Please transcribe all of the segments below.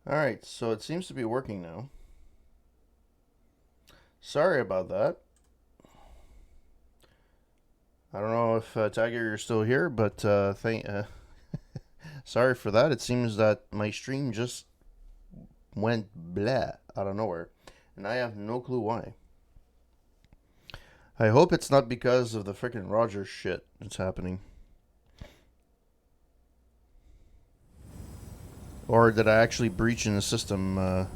Alright, so it seems to be working now. Sorry about that. I don't know if Tiger you're still here, but sorry for that. It seems that my stream just went blah out of nowhere, and I have no clue why. I hope it's not because of the freaking Rogers shit that's happening. Or did I actually breach in the system? So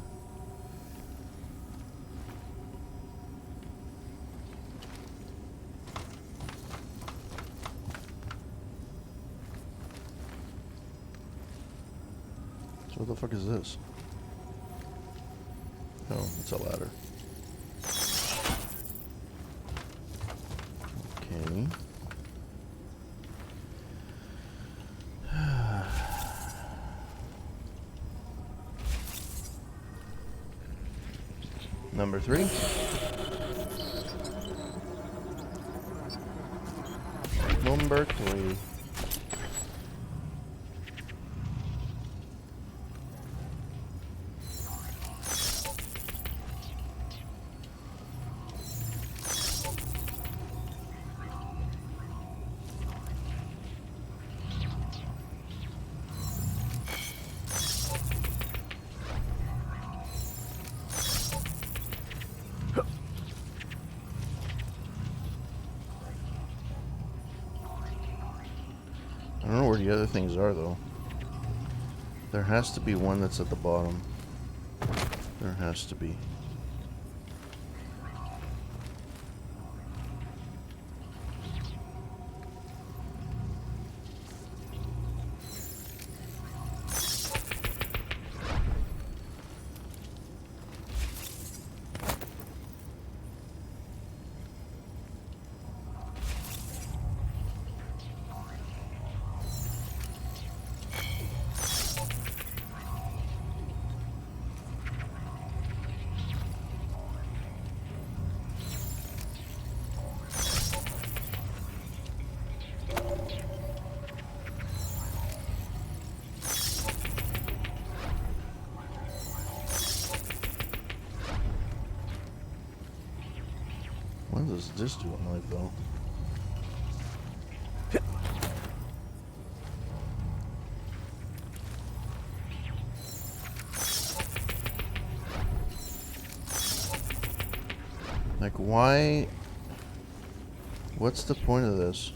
what the fuck is this? Oh, it's a ladder. Okay. Number 3. Number 3. I don't know where the other things are, though. There has to be one that's at the bottom. There has to be. What does this do in life, though? Like, why? What's the point of this?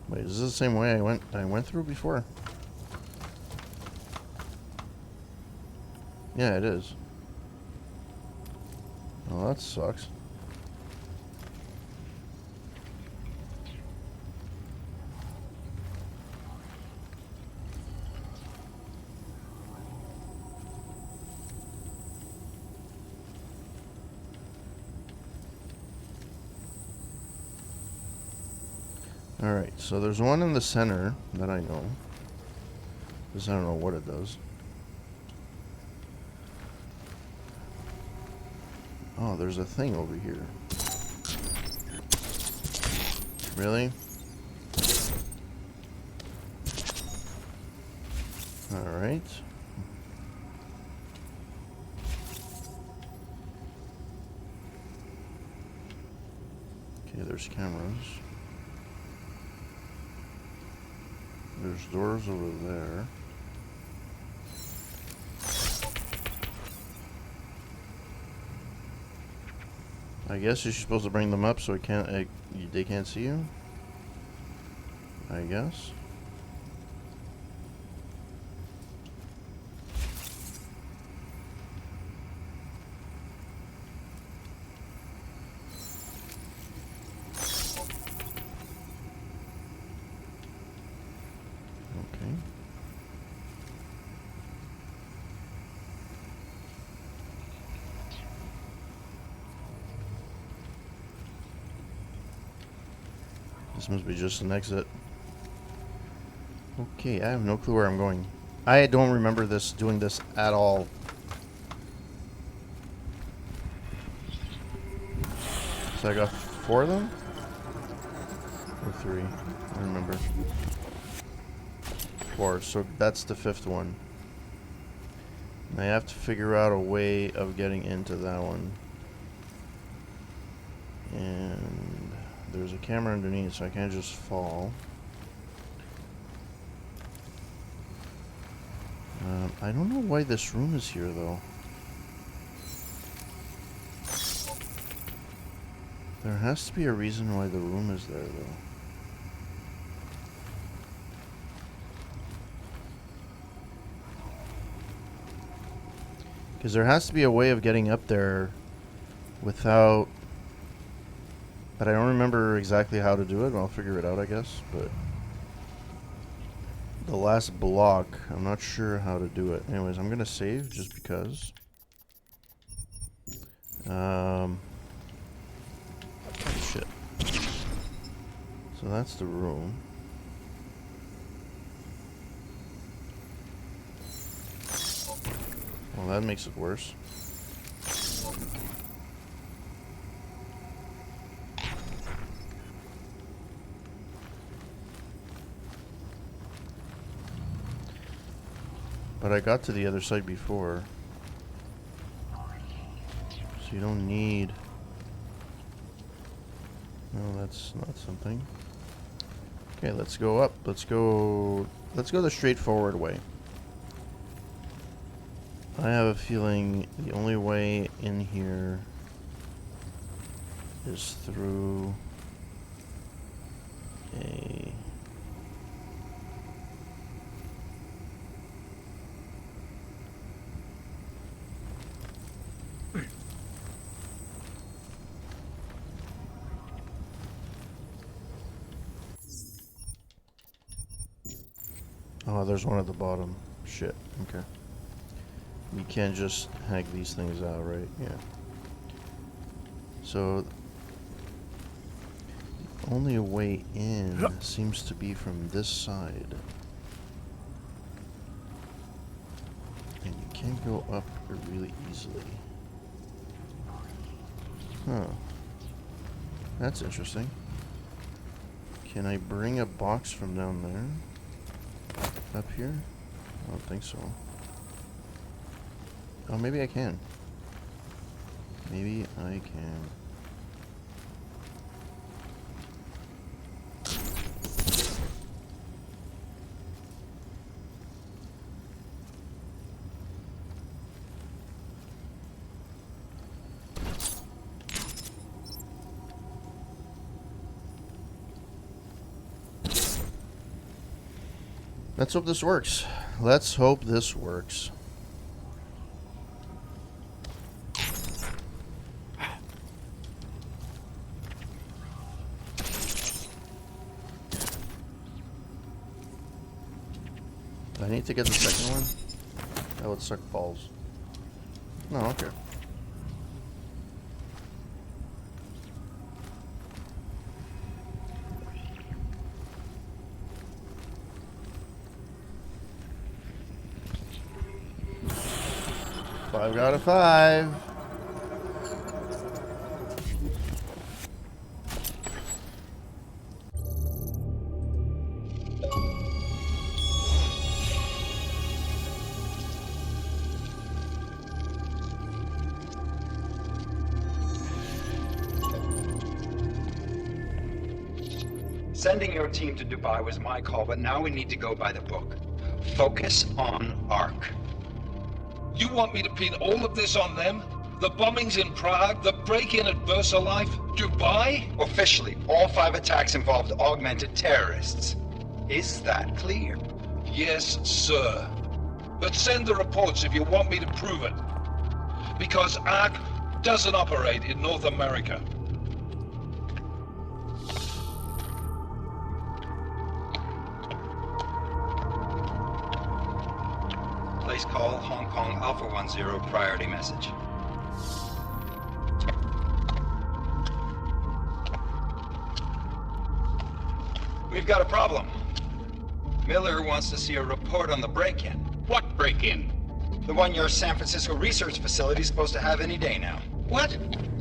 Wait, is this the same way I went through before? Yeah, it is. Oh, that sucks. Alright, so there's one in the center that I know. Because I don't know what it does. Oh, there's a thing over here. Really? Alright. Okay, there's cameras. There's doors over there. I guess you're supposed to bring them up so they can't see you. I guess. Okay. This must be just an exit. Okay, I have no clue where I'm going. I don't remember doing this at all. So I got 4 of them? Or 3? I don't remember. 4, so that's the 5th one. And I have to figure out a way of getting into that one. And there's a camera underneath, so I can't just fall. I don't know why this room is here, though. There has to be a reason why the room is there, though. Because there has to be a way of getting up there without... But I don't remember exactly how to do it. I'll figure it out, I guess. But the last block, I'm not sure how to do it. Anyways, I'm going to save just because. Shit. So that's the room. Well, that makes it worse. But I got to the other side before. So you don't need... No, that's not something. Okay, let's go up. Let's go the straightforward way. I have a feeling the only way in here is through a... Oh, there's one at the bottom. Shit. Okay. You can't just hack these things out, right? Yeah. So, the only way in seems to be from this side. And you can't go up really easily. Huh. That's interesting. Can I bring a box from down there? Up here? I don't think so. Oh, maybe I can. Maybe I can. Let's hope this works. Let's hope this works. Do I need to get the second one? That would suck balls. No, okay. Five out of 5. Sending your team to Dubai was my call, but now we need to go by the book. Focus on ARC. You want me to pin all of this on them? The bombings in Prague, the break-in at VersaLife, Dubai? Officially, all 5 attacks involved augmented terrorists. Is that clear? Yes, sir. But send the reports if you want me to prove it. Because ARC doesn't operate in North America. Please call Hong Kong Alpha 10 priority message. We've got a problem. Miller wants to see a report on the break-in. What break-in? The one your San Francisco research facility is supposed to have any day now. What?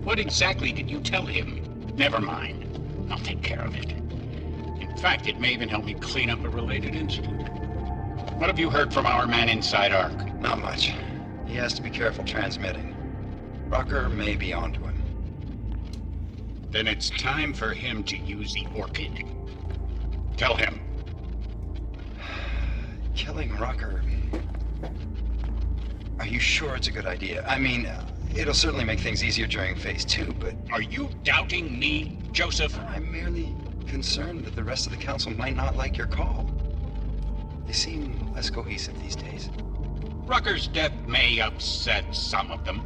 What exactly did you tell him? Never mind. I'll take care of it. In fact, it may even help me clean up a related incident. What have you heard from our man inside Ark? Not much. He has to be careful transmitting. Rucker may be onto him. Then it's time for him to use the Orchid. Tell him. Killing Rucker. Are you sure it's a good idea? I mean, it'll certainly make things easier during Phase 2, but... Are you doubting me, Joseph? I'm merely concerned that the rest of the council might not like your call. They seem less cohesive these days. Rucker's death may upset some of them.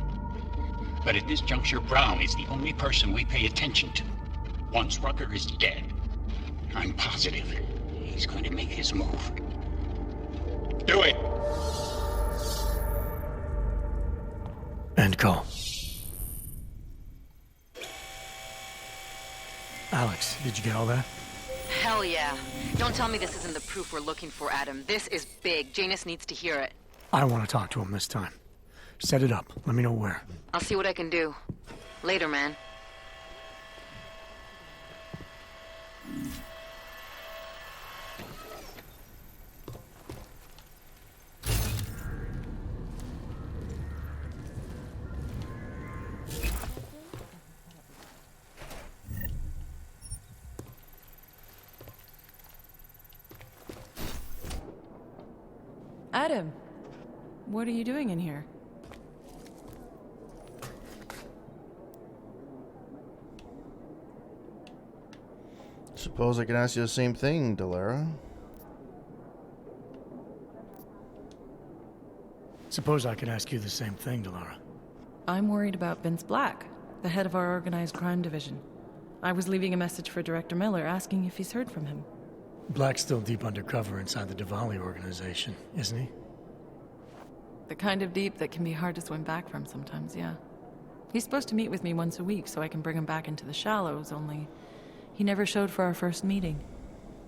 But at this juncture, Brown is the only person we pay attention to. Once Rucker is dead, I'm positive he's going to make his move. Do it! End call. Alex, did you get all that? Hell yeah. Don't tell me this isn't the proof we're looking for, Adam. This is big. Janus needs to hear it. I want to talk to him this time. Set it up. Let me know where. I'll see what I can do. Later, man. Adam, what are you doing in here? Suppose I can ask you the same thing, Delara. Suppose I could ask you the same thing, Delara. I'm worried about Vince Black, the head of our organized crime division. I was leaving a message for Director Miller asking if he's heard from him. Black's still deep undercover inside the Diwali organization, isn't he? The kind of deep that can be hard to swim back from sometimes, yeah. He's supposed to meet with me once a week so I can bring him back into the shallows, only he never showed for our first meeting.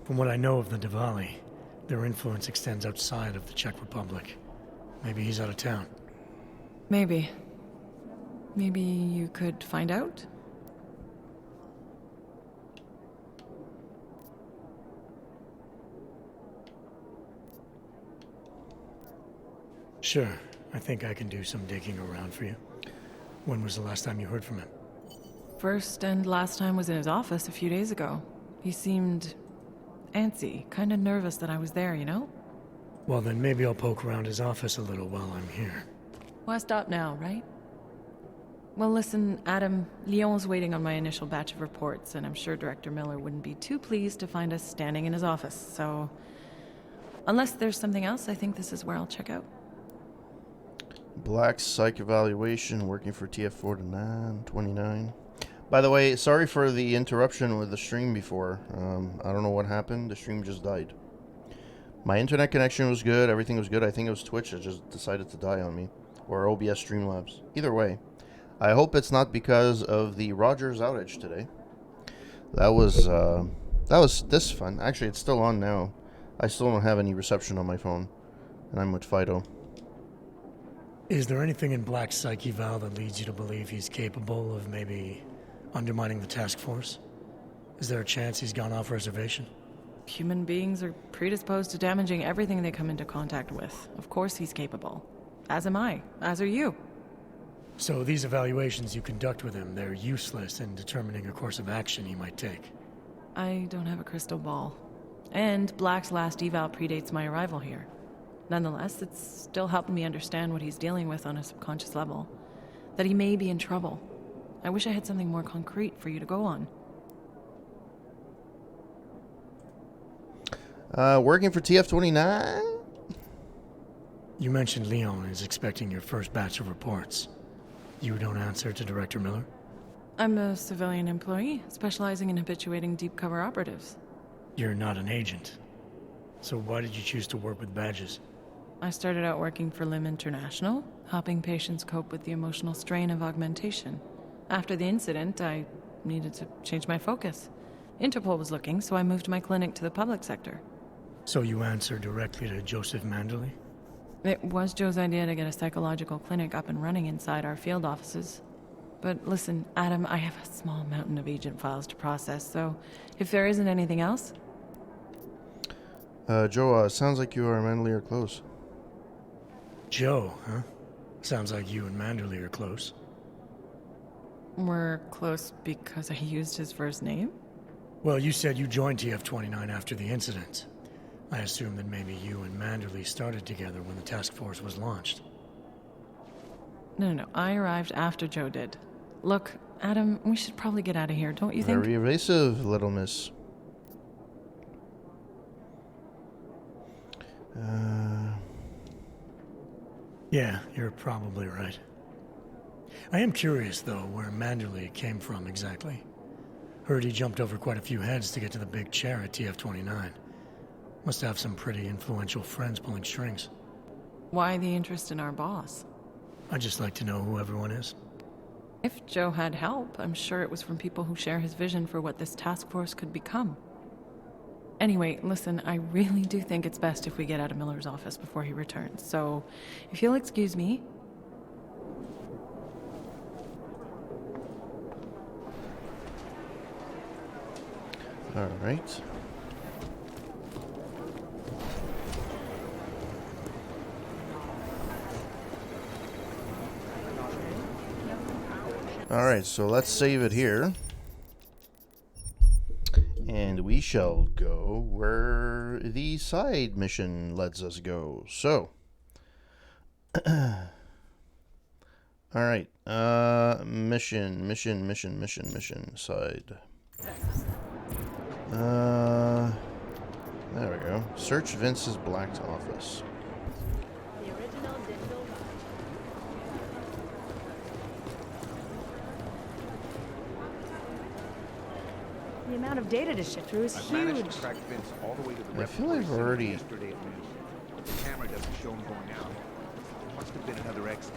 From what I know of the Diwali, their influence extends outside of the Czech Republic. Maybe he's out of town. Maybe. Maybe you could find out? Sure. I think I can do some digging around for you. When was the last time you heard from him? First and last time was in his office a few days ago. He seemed antsy, kind of nervous that I was there, you know? Well, then maybe I'll poke around his office a little while I'm here. Why stop now, right? Well, listen, Adam, Lyon's waiting on my initial batch of reports, and I'm sure Director Miller wouldn't be too pleased to find us standing in his office, so... Unless there's something else, I think this is where I'll check out. Black psych evaluation, working for TF4 to 929. By the way, sorry for the interruption with the stream before. I don't know what happened. The stream just died. My internet connection was good. Everything was good. I think it was Twitch that just decided to die on me. Or OBS Streamlabs. Either way. I hope it's not because of the Rogers outage today. That was this fun. Actually, it's still on now. I still don't have any reception on my phone. And I'm with Fido. Is there anything in Black's psyche eval that leads you to believe he's capable of maybe undermining the task force? Is there a chance he's gone off reservation? Human beings are predisposed to damaging everything they come into contact with. Of course he's capable. As am I. As are you. So these evaluations you conduct with him, they're useless in determining a course of action he might take? I don't have a crystal ball. And Black's last eval predates my arrival here. Nonetheless, it's still helping me understand what he's dealing with on a subconscious level. That he may be in trouble. I wish I had something more concrete for you to go on. Working for TF29? You mentioned Leon is expecting your first batch of reports. You don't answer to Director Miller? I'm a civilian employee, specializing in habituating deep cover operatives. You're not an agent. So why did you choose to work with badges? I started out working for LIM International, helping patients cope with the emotional strain of augmentation. After the incident, I needed to change my focus. Interpol was looking, so I moved my clinic to the public sector. So you answer directly to Joseph Manderley? It was Joe's idea to get a psychological clinic up and running inside our field offices. But listen, Adam, I have a small mountain of agent files to process, so if there isn't anything else... Joe, sounds like you and Manderley are close. Joe, huh? Sounds like you and Manderley are close. We're close because I used his first name? Well, you said you joined TF-29 after the incident. I assume that maybe you and Manderley started together when the task force was launched. No. I arrived after Joe did. Look, Adam, we should probably get out of here, don't you think? Very evasive, little miss. Yeah, you're probably right. I am curious, though, where Manderley came from exactly. Heard he jumped over quite a few heads to get to the big chair at TF-29. Must have some pretty influential friends pulling strings. Why the interest in our boss? I'd just like to know who everyone is. If Joe had help, I'm sure it was from people who share his vision for what this task force could become. Anyway, listen, I really do think it's best if we get out of Miller's office before he returns, so if you'll excuse me... All right. All right, so let's save it here. And we shall go where the side mission lets us go. So, all right, mission, side. There we go. Search Vince's Black's office. The amount of data to shift through is huge. Track Vince all the way to the I feel I've already... yesterday at noon. The camera doesn't show him going out. Must have been another exit.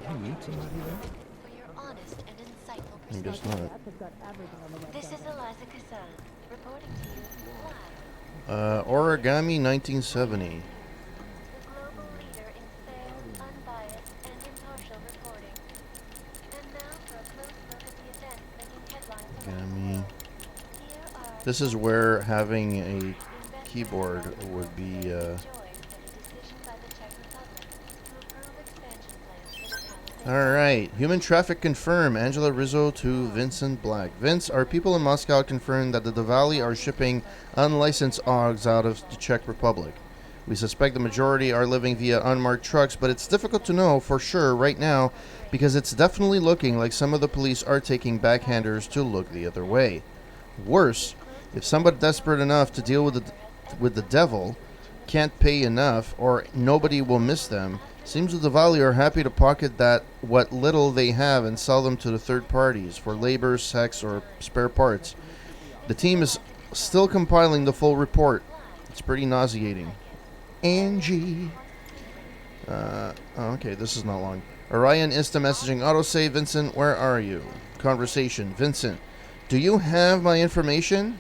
Can you meet somebody there? For your honest and insightful I guess perspective. not. This is Eliza Cassan, reporting to you live. Origami 1970. The global leader in fair, unbiased, and impartial reporting. And now for a close look at the events making headlines around the Origami. world. Here are This is where having a keyboard would be, joined in a decision by the Czech Republic to approve expansion plans for the Palisades. Alright, human traffic confirmed. Angela Rizzo to Vincent Black. Vince, our people in Moscow confirmed that the Diwali are shipping unlicensed OGs out of the Czech Republic. We suspect the majority are living via unmarked trucks, but it's difficult to know for sure right now because it's definitely looking like some of the police are taking backhanders to look the other way. Worse, if somebody desperate enough to deal with the devil can't pay enough or nobody will miss them, seems the Diwali are happy to pocket that what little they have and sell them to the third parties for labor, sex, or spare parts. The team is still compiling the full report. It's pretty nauseating. Angie. Okay, this is not long. Orion Insta messaging autosave. Vincent, where are you? Conversation. Vincent, do you have my information?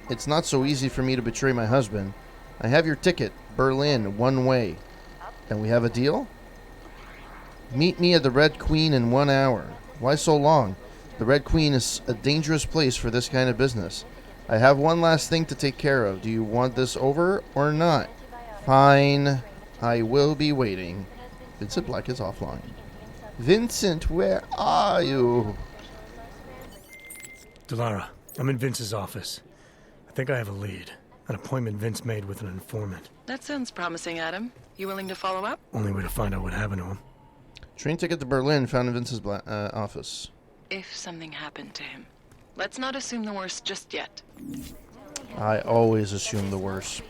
It's not so easy for me to betray my husband. I have your ticket. Berlin, one way. And we have a deal? Meet me at the Red Queen in 1 hour. Why so long? The Red Queen is a dangerous place for this kind of business. I have one last thing to take care of. Do you want this over or not? Fine. I will be waiting. Vincent Black is offline. Vincent, where are you? Delara, I'm in Vince's office. I think I have a lead. An appointment Vince made with an informant. That sounds promising, Adam. You willing to follow up? Only way to find out what happened to him. Train ticket to Berlin found in Vince's office. If something happened to him. Let's not assume the worst just yet. I always assume the worst.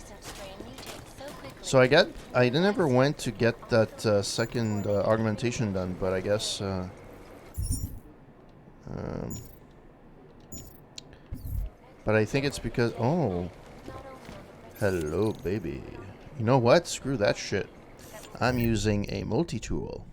So I never went to get that second augmentation done, but I guess but I think it's because hello baby. You know what? Screw that shit. I'm using a multi-tool.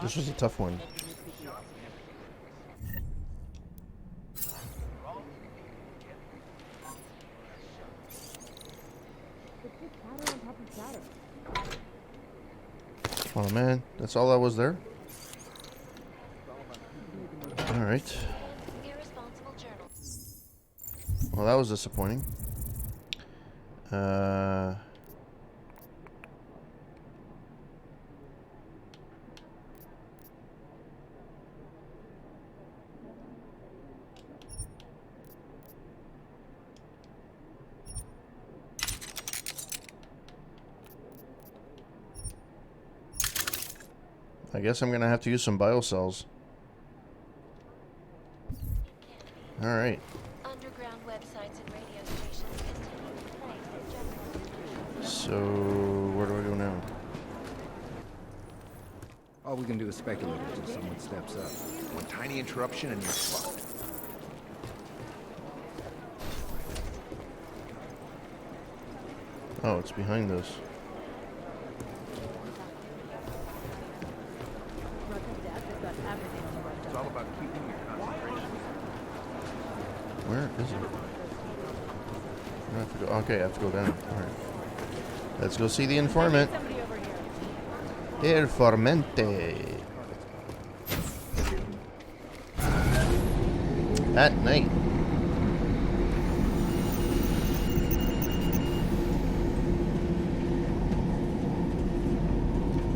This was a tough one. Oh man, that's all that was there? Alright. Irresponsible journal. Well, that was disappointing. I guess I'm gonna have to use some biocells. Alright. Underground websites and radio stations continue to play their general. So, where do I go now? All we can do is speculate until someone steps up. One tiny interruption and you're fucked. Oh, it's behind this. It's all about keeping your concentration. Where is it? I have to go. Okay, I have to go down. Alright. Let's go see the informant. Informante. At night.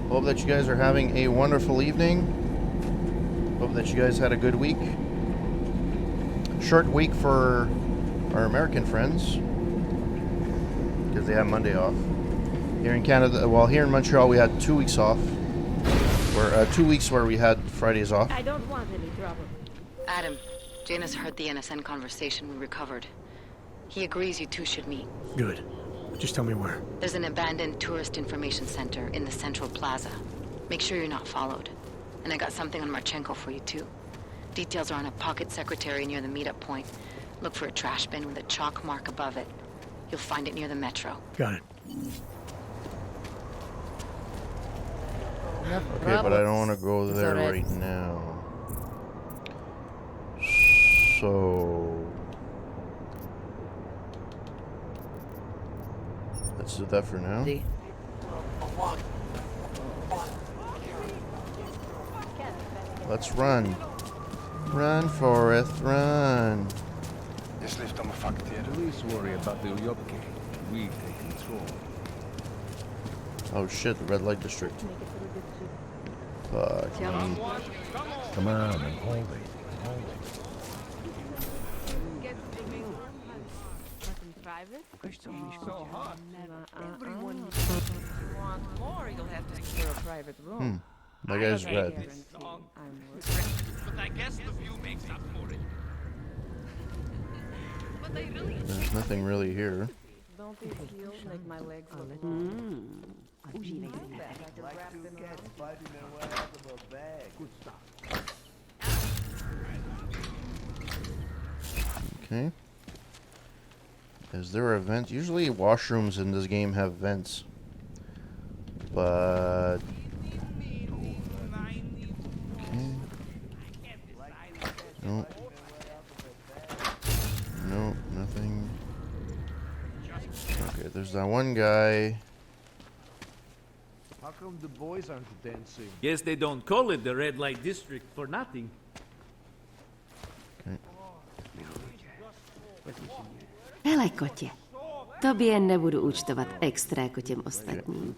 Hope that you guys are having a wonderful evening. Hope that you guys had a good week. Short week for our American friends because they have Monday off. Here in Canada, well, here in Montreal, we had 2 weeks off. Or 2 weeks where we had Fridays off. I don't want any trouble. Adam, Janus heard the NSN conversation we recovered. He agrees you two should meet. Good. Just tell me where. There's an abandoned tourist information center in the central plaza. Make sure you're not followed. And I got something on Marchenko for you too. Details are on a pocket secretary near the meetup point. Look for a trash bin with a chalk mark above it. You'll find it near the metro. Got it. Okay, but I don't want to go there right now. So let's do that for now. Let's run. Run, Forrest, run. Police worry about the Uyopke. We take control. Oh shit, the red light district. Fuck me. Come on and hold it. Hold That guy's red. But I guess the view makes up for it. There's nothing really here. Don't these heels make my legs look Okay. Is there a vent? Usually washrooms in this game have vents. But... Okay. Nope. Nope, nothing. Okay, there's that one guy. How come the boys aren't dancing? Guess they don't call it the red light district for nothing. Okay. Hele, kotě. Tobě nebudu účtovat extra jako těm ostatním.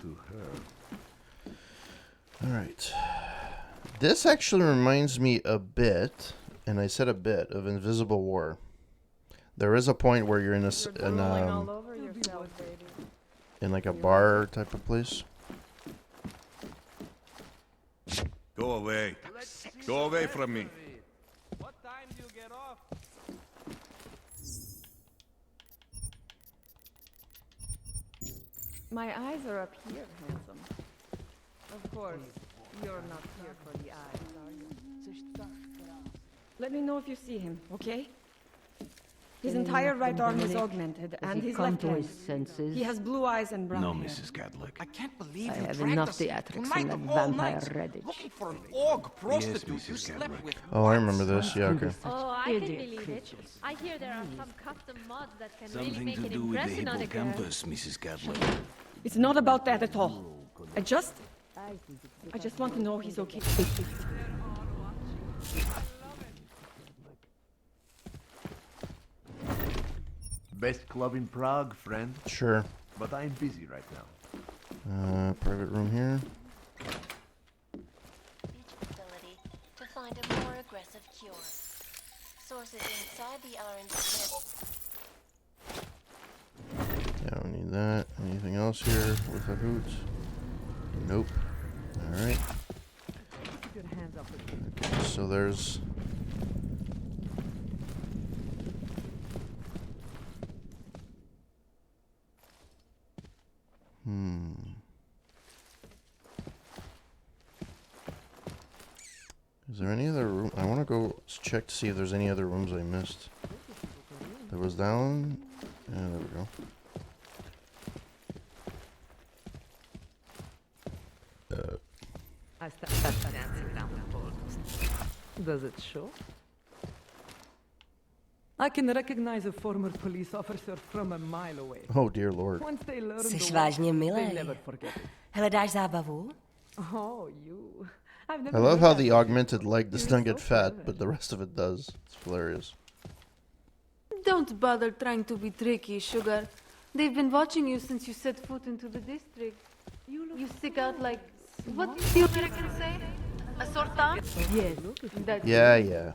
Alright. This actually reminds me a bit, and I said a bit, of Invisible War. There is a point where you're in like a bar type of place. Go away. Go away from me. What time do you get off? My eyes are up here, handsome. Of course, you're not here for the eyes, are you? Let me know if you see him, okay? His entire right arm is augmented, and his left hand. Senses? He has blue eyes and brown No, hair. Mrs. Cadlick. I can't believe I you have dragged enough us here theatrics tonight in that of all vampire nights, Redditch. looking for an org prostitute you Mrs. slept Cadlick. with. Oh, I remember this. Yeah, okay. Oh, I can Idiot believe it. creatures. I hear there are some custom mods that can really Something make to an do with the impression on a girl. hippocampus, Mrs. Cadlick. It's not about that at all. I just want to know he's okay. Best club in Prague, friend. Sure. But I'm busy right now. Private room here. Each facility to find a more aggressive cure. Sources inside the orange pit. Yeah, I don't need that. Anything else here with a hoot? Nope. Alright. Okay, so there's... Is there any other room? I want to go check to see if there's any other rooms I missed. There was that one. Yeah, there we go. I started dancing down the pole. Does it show? I can recognize a former police officer from a mile away. Oh dear lord. Once they learn Jsi the vážně work, milý. they never forget it. Hledáš zábavu? Oh, you. I've I never love heard how that the before. augmented leg does You're not get so fat, clever. but the rest of it does. It's hilarious. Don't bother trying to be tricky, Sugar. They've been watching you since you set foot into the district. You stick out like... What do the Americans say? A sore thumb? Yes. That's Yeah, yeah.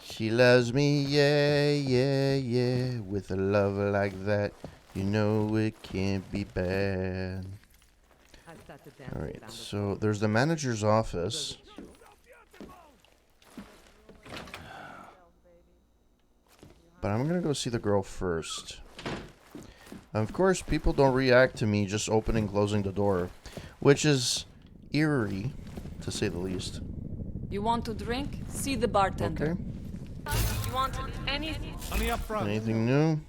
She loves me, yeah, yeah, yeah. With a love like that, you know it can't be bad. Alright, so there's the manager's office. But I'm gonna go see the girl first. Of course, people don't react to me just opening and closing the door, which is eerie, to say the least. You want to drink? See the bartender. Okay. You want anything? Money up front. Anything new?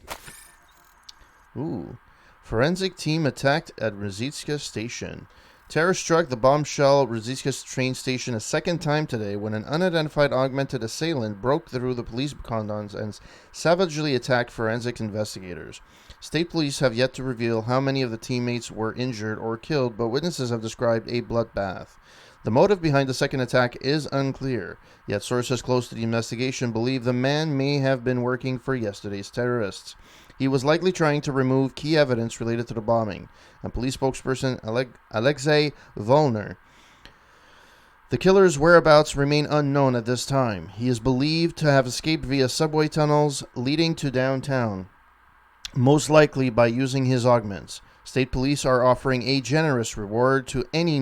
Ooh. Forensic team attacked at Rzitska Station. Terror struck the bombshell Rzitska train station a second time today when an unidentified augmented assailant broke through the police cordons and savagely attacked forensic investigators. State police have yet to reveal how many of the teammates were injured or killed, but witnesses have described a bloodbath. The motive behind the second attack is unclear, yet sources close to the investigation believe the man may have been working for yesterday's terrorists. He was likely trying to remove key evidence related to the bombing, and police spokesperson Alexei Volner. The killer's whereabouts remain unknown at this time. He is believed to have escaped via subway tunnels leading to downtown, most likely by using his augments. State police are offering a generous reward to any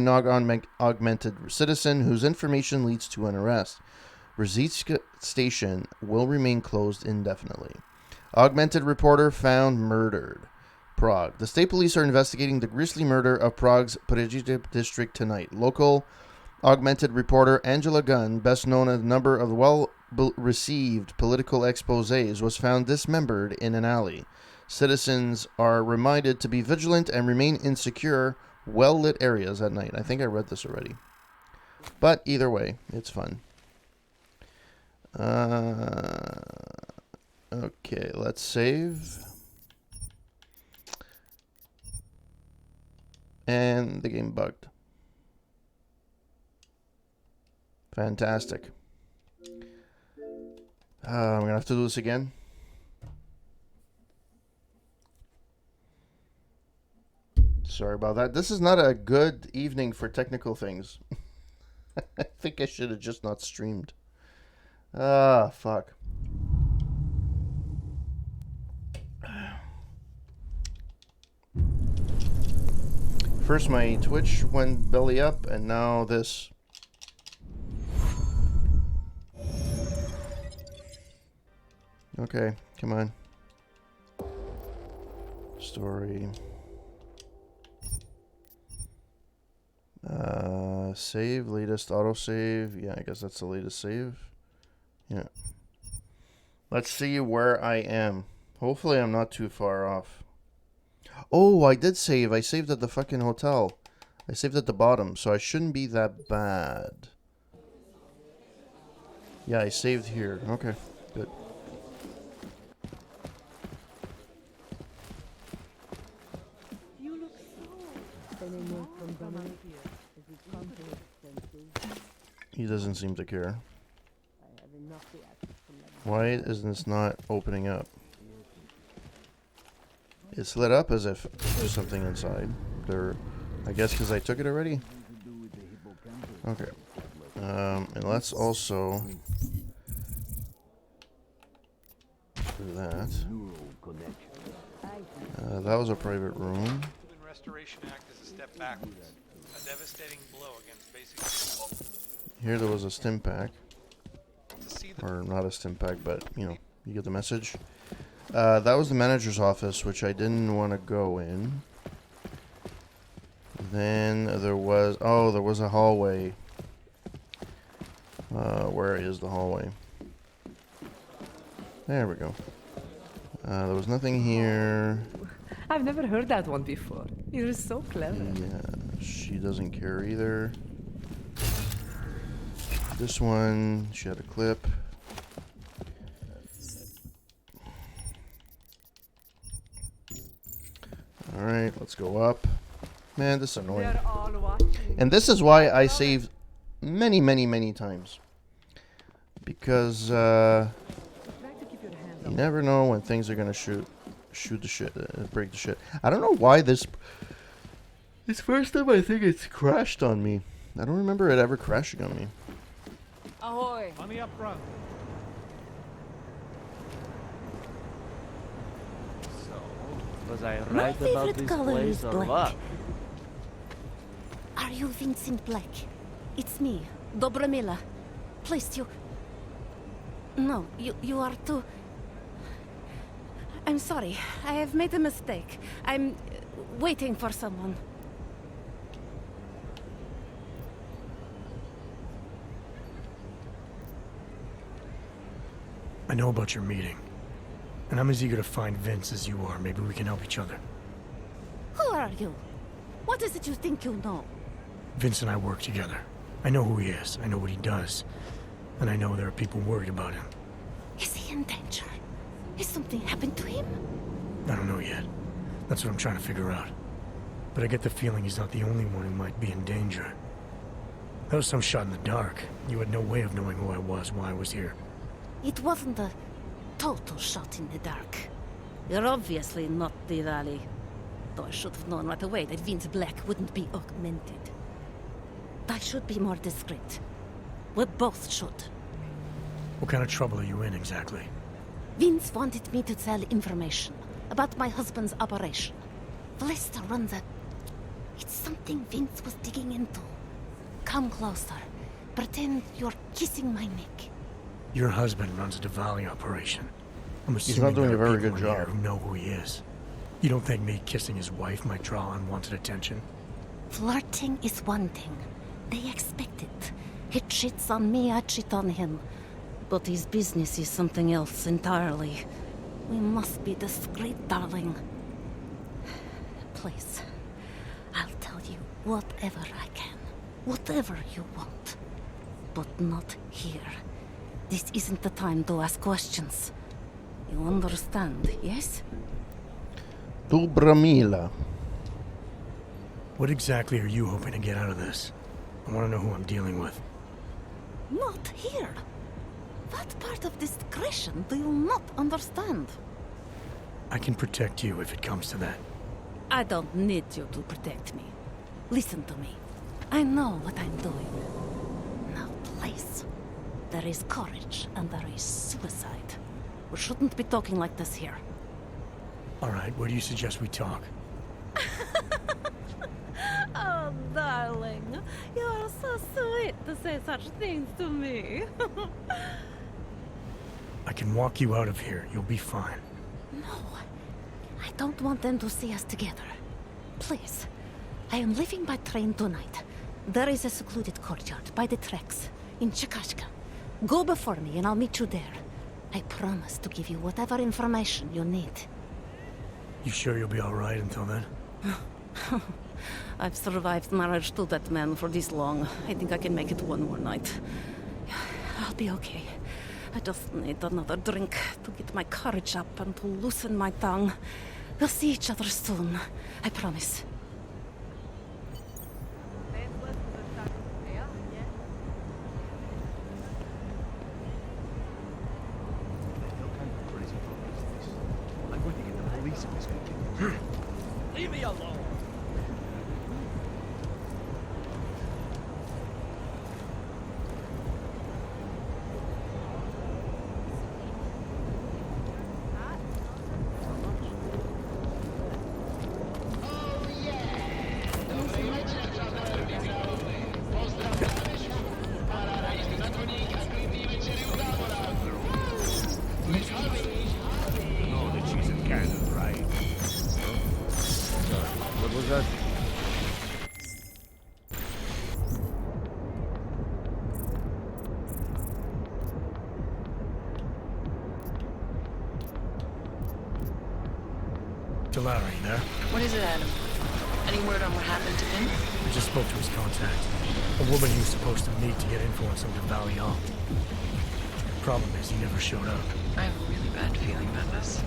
augmented citizen whose information leads to an arrest. Rzitska Station will remain closed indefinitely. Augmented reporter found murdered. Prague. The state police are investigating the grisly murder of Prague's Prejdiv district tonight. Local augmented reporter Angela Gunn, best known as a number of well-received political exposés, was found dismembered in an alley. Citizens are reminded to be vigilant and remain in secure, well-lit areas at night. I think I read this already. But either way, it's fun. Okay, let's save. And the game bugged. Fantastic. I'm gonna have to do this again. Sorry about that. This is not a good evening for technical things. I think I should have just not streamed. Ah, fuck. First my Twitch went belly up, and now this. Okay, come on. Story. Save, latest autosave. Yeah, I guess that's the latest save. Yeah. Let's see where I am. Hopefully I'm not too far off. Oh, I did save. I saved at the fucking hotel. I saved at the bottom, so I shouldn't be that bad. Yeah, I saved here. Okay, good. He doesn't seem to care. Why is this not opening up? It's lit up as if there's something inside. I guess because I took it already? Okay. And let's also do that. That was a private room. Restoration Act is a step backwards. A devastating blow against basic. Here there was a stim pack. Or not a stim pack, but you know, you get the message. That was the manager's office, which I didn't want to go in. Then there was a hallway. Where is the hallway? There we go. There was nothing here. I've never heard that one before. You're so clever. Yeah, she doesn't care either. This one, she had a clip. Alright, let's go up. Man, this is annoying. And this is why I saved many, many, many times. Because, you never know when things are gonna shoot the shit, break the shit. I don't know why this first time I think it's crashed on me. I don't remember it ever crashing on me. Ahoy! Money up front. Was I My right about favorite this color place is or black. what? Are you Vincent Black? It's me, Dobromila. Please, you... No, you are too... I'm sorry. I have made a mistake. I'm waiting for someone. I know about your meeting. And I'm as eager to find Vince as you are. Maybe we can help each other. Who are you? What is it you think you know? Vince and I work together. I know who he is. I know what he does. And I know there are people worried about him. Is he in danger? Has something happened to him? I don't know yet. That's what I'm trying to figure out. But I get the feeling he's not the only one who might be in danger. That was some shot in the dark. You had no way of knowing who I was while I was here. It wasn't a total shot in the dark. You're obviously not the rally. Though I should have known right away that Vince Black wouldn't be augmented. I should be more discreet. We both should. What kind of trouble are you in exactly? Vince wanted me to tell information about my husband's operation. Vlesta runs a... It's something Vince was digging into. Come closer. Pretend you're kissing my neck. Your husband runs a Diwali operation. I'm He's assuming not doing there a are very people good in here job. who know who he is. You don't think me kissing his wife might draw unwanted attention? Flirting is one thing. They expect it. He cheats on me, I cheat on him. But his business is something else entirely. We must be discreet, darling. Please, I'll tell you whatever I can. Whatever you want. But not here. This isn't the time to ask questions. You understand, yes? Dobromila. What exactly are you hoping to get out of this? I want to know who I'm dealing with. Not here. What part of discretion do you not understand? I can protect you if it comes to that. I don't need you to protect me. Listen to me. I know what I'm doing. Now, please. There is courage and there is suicide. We shouldn't be talking like this here. All right, where do you suggest we talk? Oh, darling. You are so sweet to say such things to me. I can walk you out of here. You'll be fine. No. I don't want them to see us together. Please. I am leaving by train tonight. There is a secluded courtyard by the tracks in Chikashka. Go before me and I'll meet you there. I promise to give you whatever information you need. You sure you'll be alright until then? I've survived marriage to that man for this long. I think I can make it one more night. I'll be okay. I just need another drink to get my courage up and to loosen my tongue. We'll see each other soon. I promise. I'm going to get the police in this country. Leave me alone. No, that she's in Canada, right? Sorry, what was that? Larry, there? What is it, Adam? Any word on what happened to him? I just spoke to his contact. A woman he was supposed to meet to get info on some of the Valiant. Problem is, he never showed up. I have a really bad feeling about this.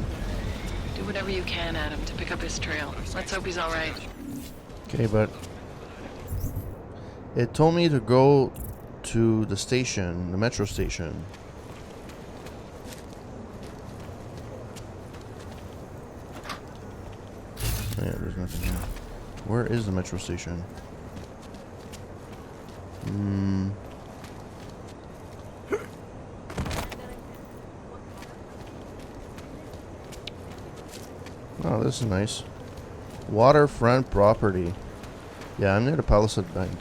Do whatever you can, Adam, to pick up his trail. Let's hope he's alright. Okay, but it told me to go to the station, the metro station. Yeah, there's nothing here. Where is the metro station? Oh, this is nice. Waterfront property. Yeah, I'm near the Palisade Bank.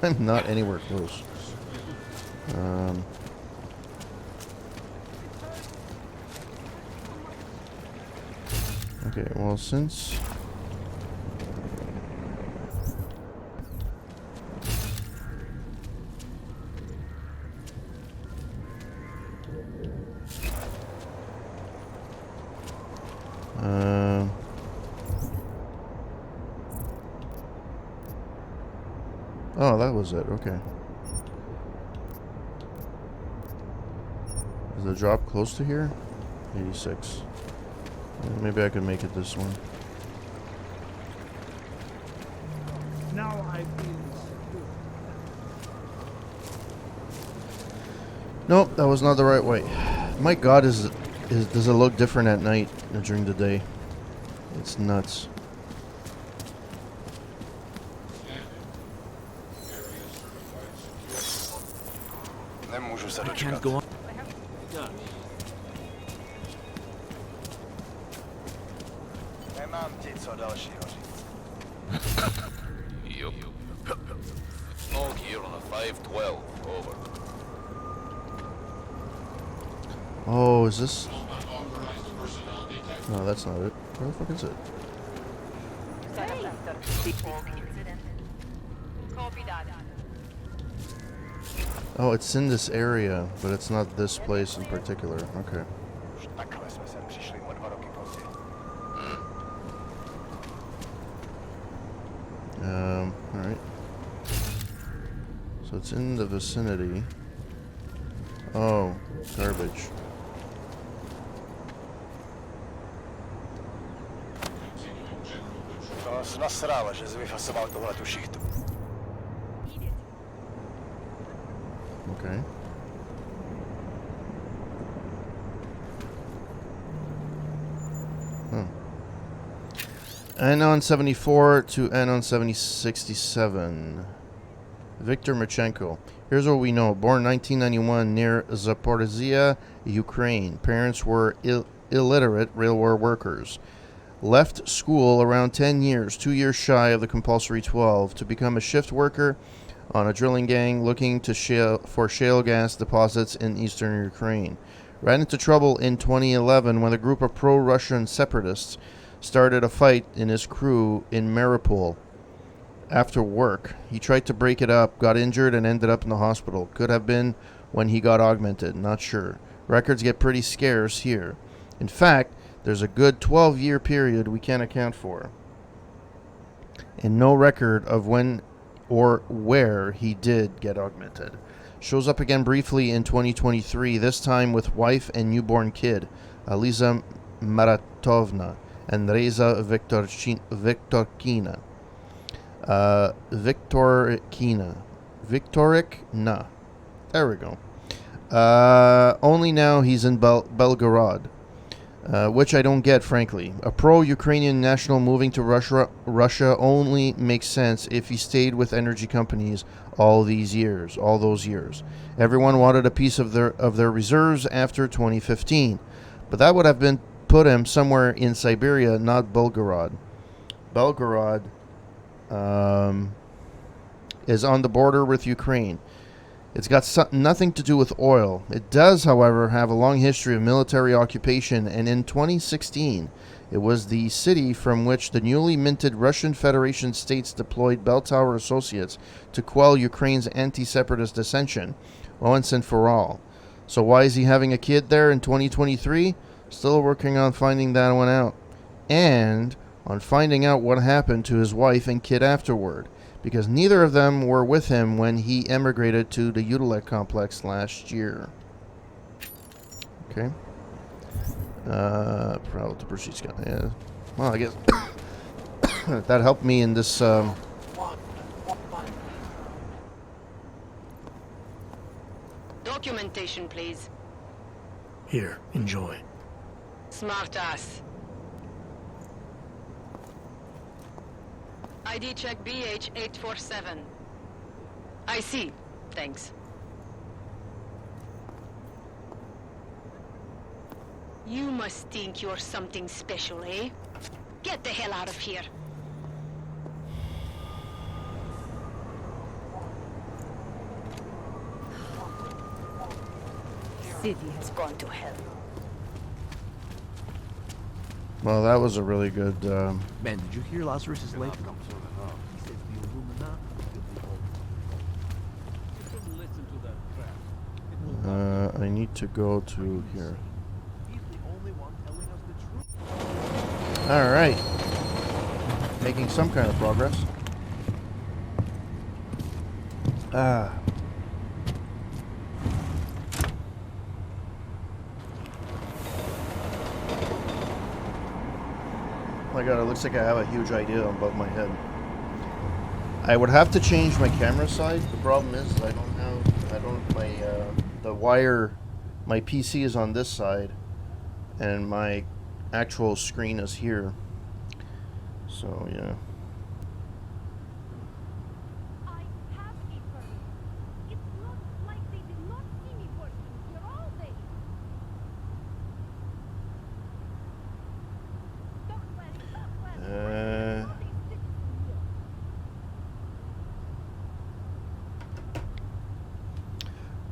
I'm not anywhere close. Okay, well, since... Oh, that was it. Okay. Is the drop close to here? 86. Maybe I could make it this one. Now I feel Nope, that was not the right way. My God, does it look different at night than during the day? It's nuts. I can't go on. Yeah. Nemám ti co dalšího říct. Yup. Smoke here on a 512. Over. Oh, is this... No, that's not it. Where the fuck is it? Oh, it's in this area, but it's not this place in particular. Okay. Alright. So it's in the vicinity. Oh, garbage. To nasrala, že jsi vyfasoval tohle tu šichtu. Okay. Huh. Anon 74 to Anon 7067. Viktor Marchenko. Here's what we know. Born 1991 near Zaporizhia, Ukraine. Parents were illiterate railway workers. Left school around 10 years, 2 years shy of the compulsory 12, to become a shift worker on a drilling gang looking to for shale gas deposits in eastern Ukraine. Ran into trouble in 2011 when a group of pro-Russian separatists started a fight in his crew in Mariupol. After work, he tried to break it up, got injured, and ended up in the hospital. Could have been when he got augmented, not sure. records get pretty scarce here. In fact, there's a good 12-year period we can't account for. And no record of when or where he did get augmented. Shows up again briefly in 2023, this time with wife and newborn kid, Aliza Maratovna and Reza Viktorkina. Viktorikna. There we go. Only now he's in Belgorod, which I don't get, frankly. A pro-Ukrainian national moving to Russia only makes sense if he stayed with energy companies all those years. Everyone wanted a piece of their reserves after 2015, but that would have been put him somewhere in Siberia, not Belgorod. Belgorod is on the border with Ukraine. It's got nothing to do with oil. It does, however, have a long history of military occupation, and in 2016, it was the city from which the newly minted Russian Federation states deployed bell tower associates to quell Ukraine's anti-separatist dissension, once and for all. So why is he having a kid there in 2023? Still working on finding that one out. And on finding out what happened to his wife and kid afterward, because neither of them were with him when he emigrated to the Udalek complex last year. Okay. Proud to proceed. Yeah. Well, I guess that helped me in this. Documentation, please. Here, enjoy. Smart ass. ID check BH847. I see. Thanks. You must think you're something special, eh? Get the hell out of here. City has gone to hell. Well, that was a really good. Man, did you hear Lazarus is late? He says the Illuminati. I need to go to here. All right, making some kind of progress. Oh my god, it looks like I have a huge idea above my head. I would have to change my camera side. The problem is the wire, my PC is on this side and my actual screen is here. So, yeah.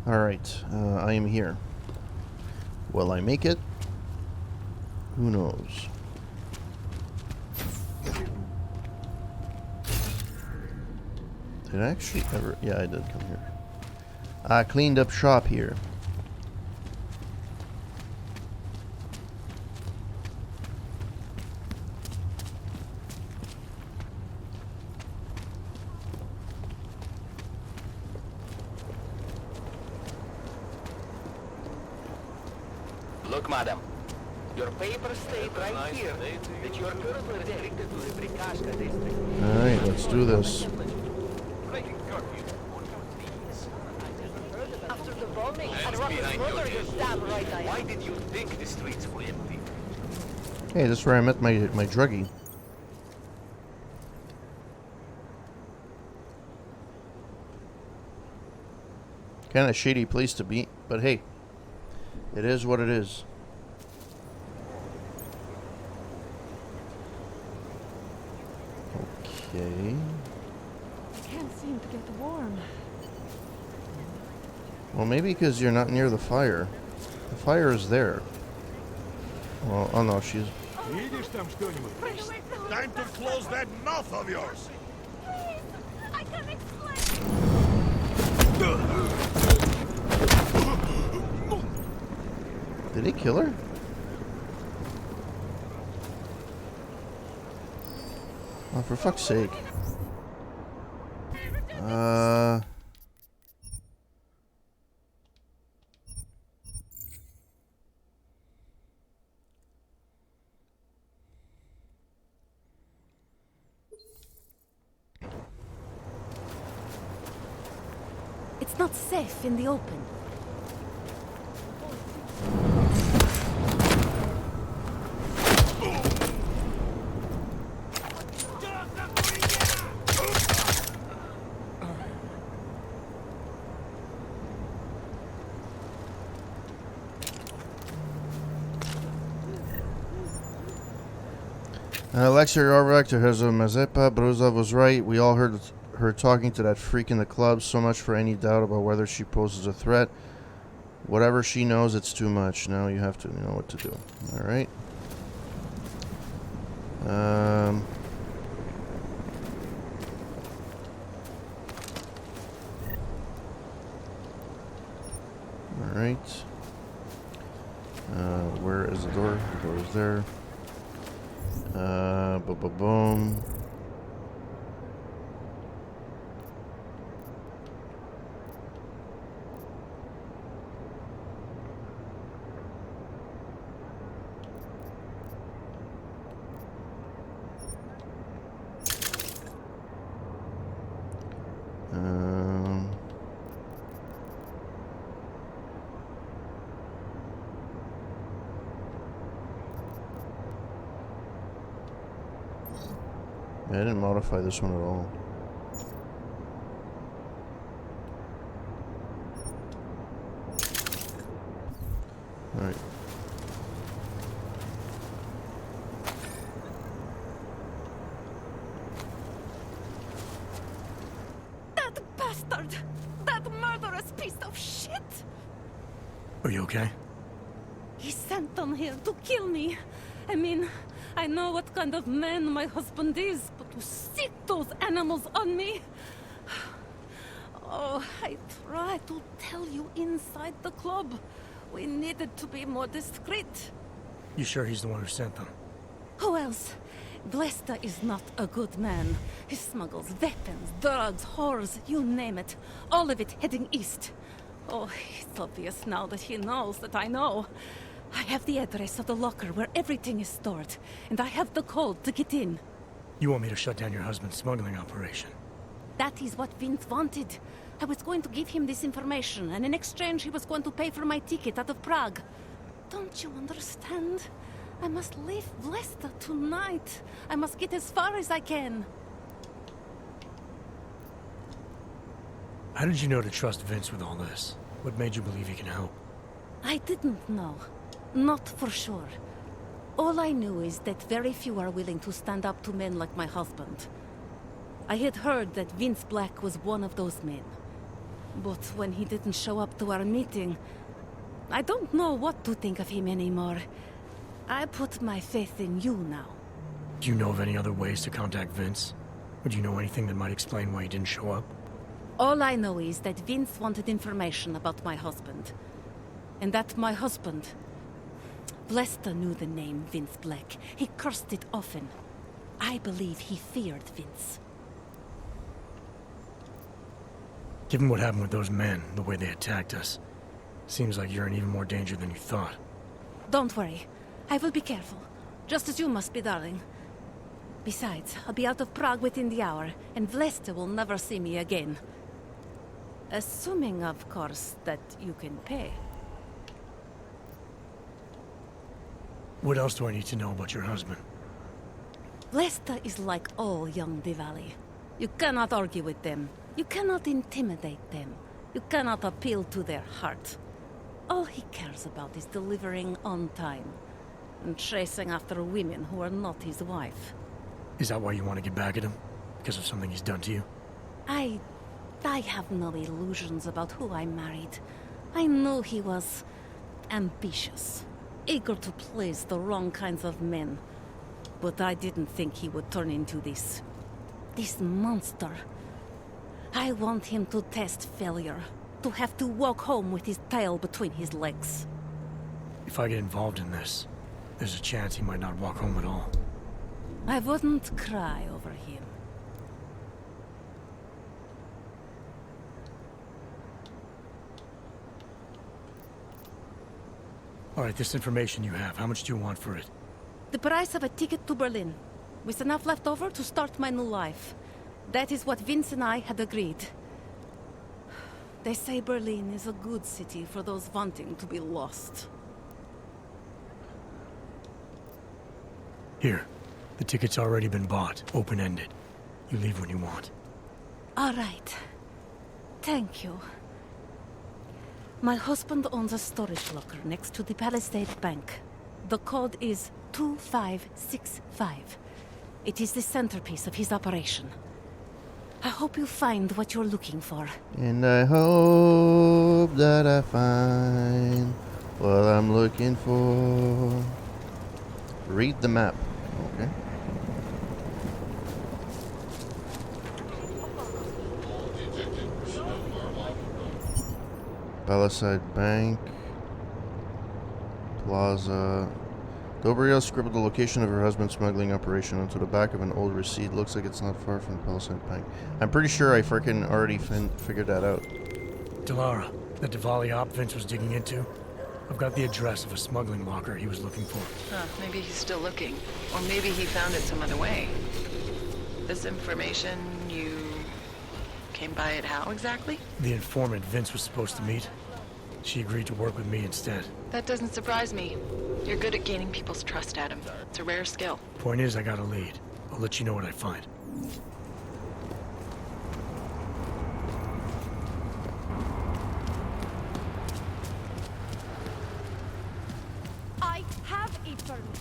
Alright, I am here. Will I make it? Who knows? Did I actually ever... Yeah, I did come here. I cleaned up shop here. Look, madam. Your papers state right here that you are currently restricted to the Brikashka district. Alright, let's do this. After the bombing and rocket murder, you're damn right I am. Why did you think the streets were empty? Hey, this is where I met my druggie. Kind of shady place to be, but hey, it is what it is. Okay. I can't seem to get warm. Well, maybe because you're not near the fire. The fire is there. Well, oh no, she's... Time to close that mouth of yours! I can explain. Did he kill her? Oh, for fuck's sake. It's not safe in the open. Alexia Yarvector has a Mazepa. Bruza was right. We all heard her talking to that freak in the club. So much for any doubt about whether she poses a threat. Whatever she knows, it's too much. Now you have to know what to do. Alright. Alright. Where is the door? The door is there. Boom. I didn't modify this one at all. Alright. That bastard! That murderous piece of shit! Are you okay? He sent them here to kill me. I mean, I know what kind of man my husband is, but to sick those animals on me... Oh, I tried to tell you inside the club. We needed to be more discreet. You sure he's the one who sent them? Who else? Blesta is not a good man. He smuggles weapons, drugs, whores, you name it. All of it heading east. Oh, it's obvious now that he knows that I know. I have the address of the locker where everything is stored, and I have the code to get in. You want me to shut down your husband's smuggling operation? That is what Vince wanted. I was going to give him this information, and in exchange he was going to pay for my ticket out of Prague. Don't you understand? I must leave Blesta tonight. I must get as far as I can. How did you know to trust Vince with all this? What made you believe he can help? I didn't know. Not for sure. All I knew is that very few are willing to stand up to men like my husband. I had heard that Vince Black was one of those men. But when he didn't show up to our meeting, I don't know what to think of him anymore. I put my faith in you now. Do you know of any other ways to contact Vince? Would you know anything that might explain why he didn't show up? All I know is that Vince wanted information about my husband. And that my husband... Blesta knew the name Vince Black. He cursed it often. I believe he feared Vince. Given what happened with those men, the way they attacked us, seems like you're in even more danger than you thought. Don't worry. I will be careful. Just as you must be, darling. Besides, I'll be out of Prague within the hour, and Blesta will never see me again. Assuming, of course, that you can pay. What else do I need to know about your husband? Blesta is like all young Diwali. You cannot argue with them. You cannot intimidate them. You cannot appeal to their heart. All he cares about is delivering on time, and chasing after women who are not his wife. Is that why you want to get back at him? Because of something he's done to you? I have no illusions about who I married. I knew he was ambitious, eager to please the wrong kinds of men. But I didn't think he would turn into this monster. I want him to test failure, to have to walk home with his tail between his legs. If I get involved in this, there's a chance he might not walk home at all. I wouldn't cry over him. All right, this information you have, how much do you want for it? The price of a ticket to Berlin, with enough left over to start my new life. That is what Vince and I had agreed. They say Berlin is a good city for those wanting to be lost. Here, the ticket's already been bought, open-ended. You leave when you want. All right. Thank you. My husband owns a storage locker next to the Palisade Bank. The code is 2565. It is the centerpiece of his operation. I hope you find what you're looking for. And I hope that I find what I'm looking for. Read the map. Okay. Palisade Bank. Plaza. Gabrielle scribbled the location of her husband's smuggling operation onto the back of an old receipt. Looks like it's not far from the Palisade Bank. I'm pretty sure I freaking already figured that out. Delara, that Diwali op Vince was digging into? I've got the address of a smuggling locker he was looking for. Maybe he's still looking. Or maybe he found it some other way. This information, you came by it how exactly? The informant Vince was supposed to meet. She agreed to work with me instead. That doesn't surprise me. You're good at gaining people's trust, Adam. It's a rare skill. Point is, I got a lead. I'll let you know what I find. I have a permit.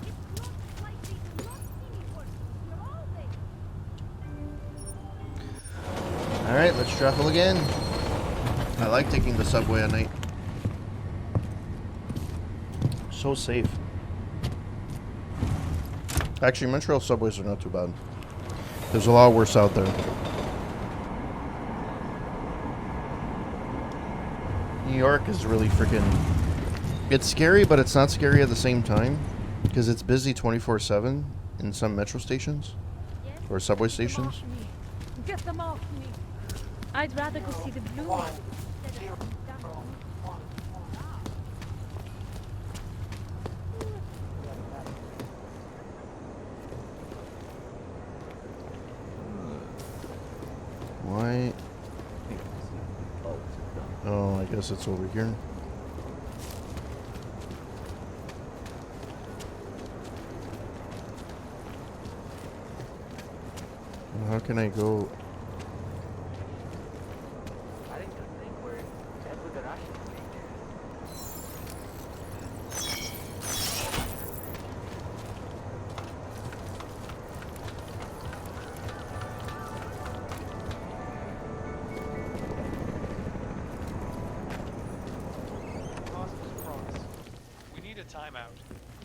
It's not like they do not see me work. You're all there. Alright, let's travel again. I like taking the subway at night. So safe. Actually, Montreal subways are not too bad. There's a lot worse out there. New York is really freaking... It's scary, but it's not scary at the same time. Because it's busy 24/7 in some metro stations. Or subway stations. Get them off me. I'd rather go see the blue one. Why? Oh, I guess it's over here. Well, how can I go?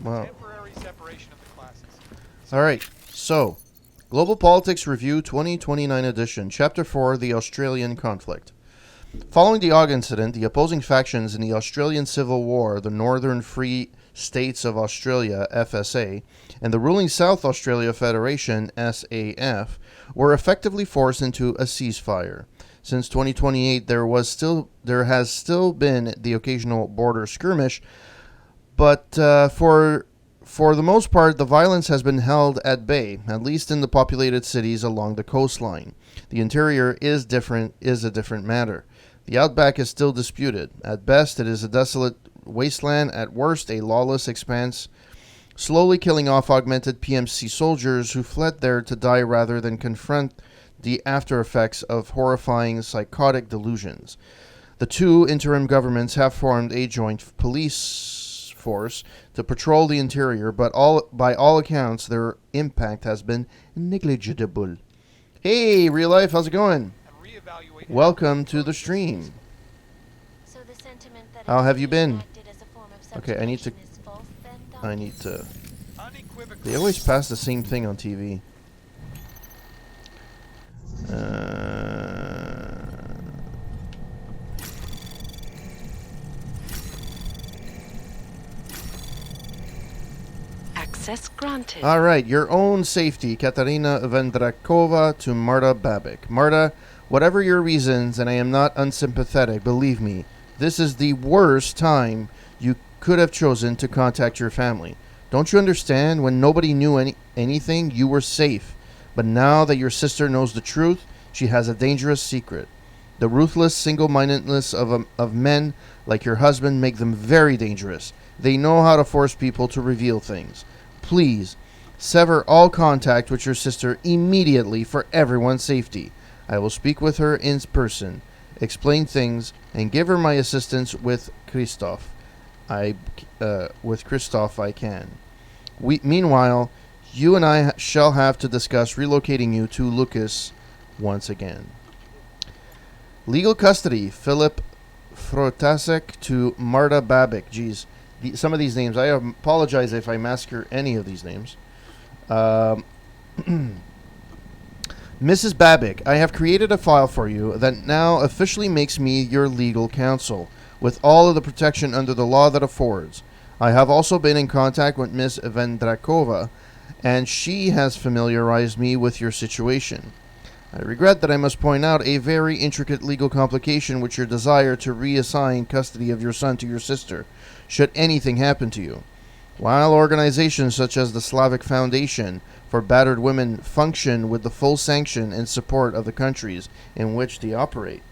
Wow. Temporary separation of the classes. All right, so Global Politics Review 2029 edition, Chapter 4, The Australian Conflict. Following the Og incident, the opposing factions in the Australian Civil War, the Northern Free States of Australia, FSA, and the ruling South Australia Federation, SAF, were effectively forced into a ceasefire. Since 2028, there has still been the occasional border skirmish, but for the most part, the violence has been held at bay, at least in the populated cities along the coastline. The interior is a different matter. The outback is still disputed. At best, it is a desolate wasteland. At worst, a lawless expanse, slowly killing off augmented PMC soldiers who fled there to die rather than confront the after effects of horrifying psychotic delusions. The two interim governments have formed a joint police force to patrol the interior, but by all accounts, their impact has been negligible. Hey, real life, how's it going? Welcome to the stream. So the sentiment that How have you been? acted as a form of Okay, I need to. subjugation is false, then, They always pass the same thing on TV. Access granted. All right, your own safety, Katarina Vendrakova to Marta Babik. Marta, whatever your reasons, and I am not unsympathetic, believe me, this is the worst time you could have chosen to contact your family. Don't you understand? When nobody knew anything, you were safe. But now that your sister knows the truth, she has a dangerous secret. The ruthless single-mindedness of men like your husband make them very dangerous. They know how to force people to reveal things. Please, sever all contact with your sister immediately for everyone's safety. I will speak with her in person, explain things, and give her my assistance with Christoph. With Christoph I can. Meanwhile, you and I shall have to discuss relocating you to Lucas once again. Legal custody, Philip Frotasek to Marta Babik. Jeez, some of these names, I apologize if I massacre any of these names. Mrs. Babik, I have created a file for you that now officially makes me your legal counsel, with all of the protection under the law that affords. I have also been in contact with Miss Vendrakova, and she has familiarized me with your situation. I regret that I must point out a very intricate legal complication with your desire to reassign custody of your son to your sister, should anything happen to you. While organizations such as the Slavic Foundation for Battered Women function with the full sanction and support of the countries in which they operate,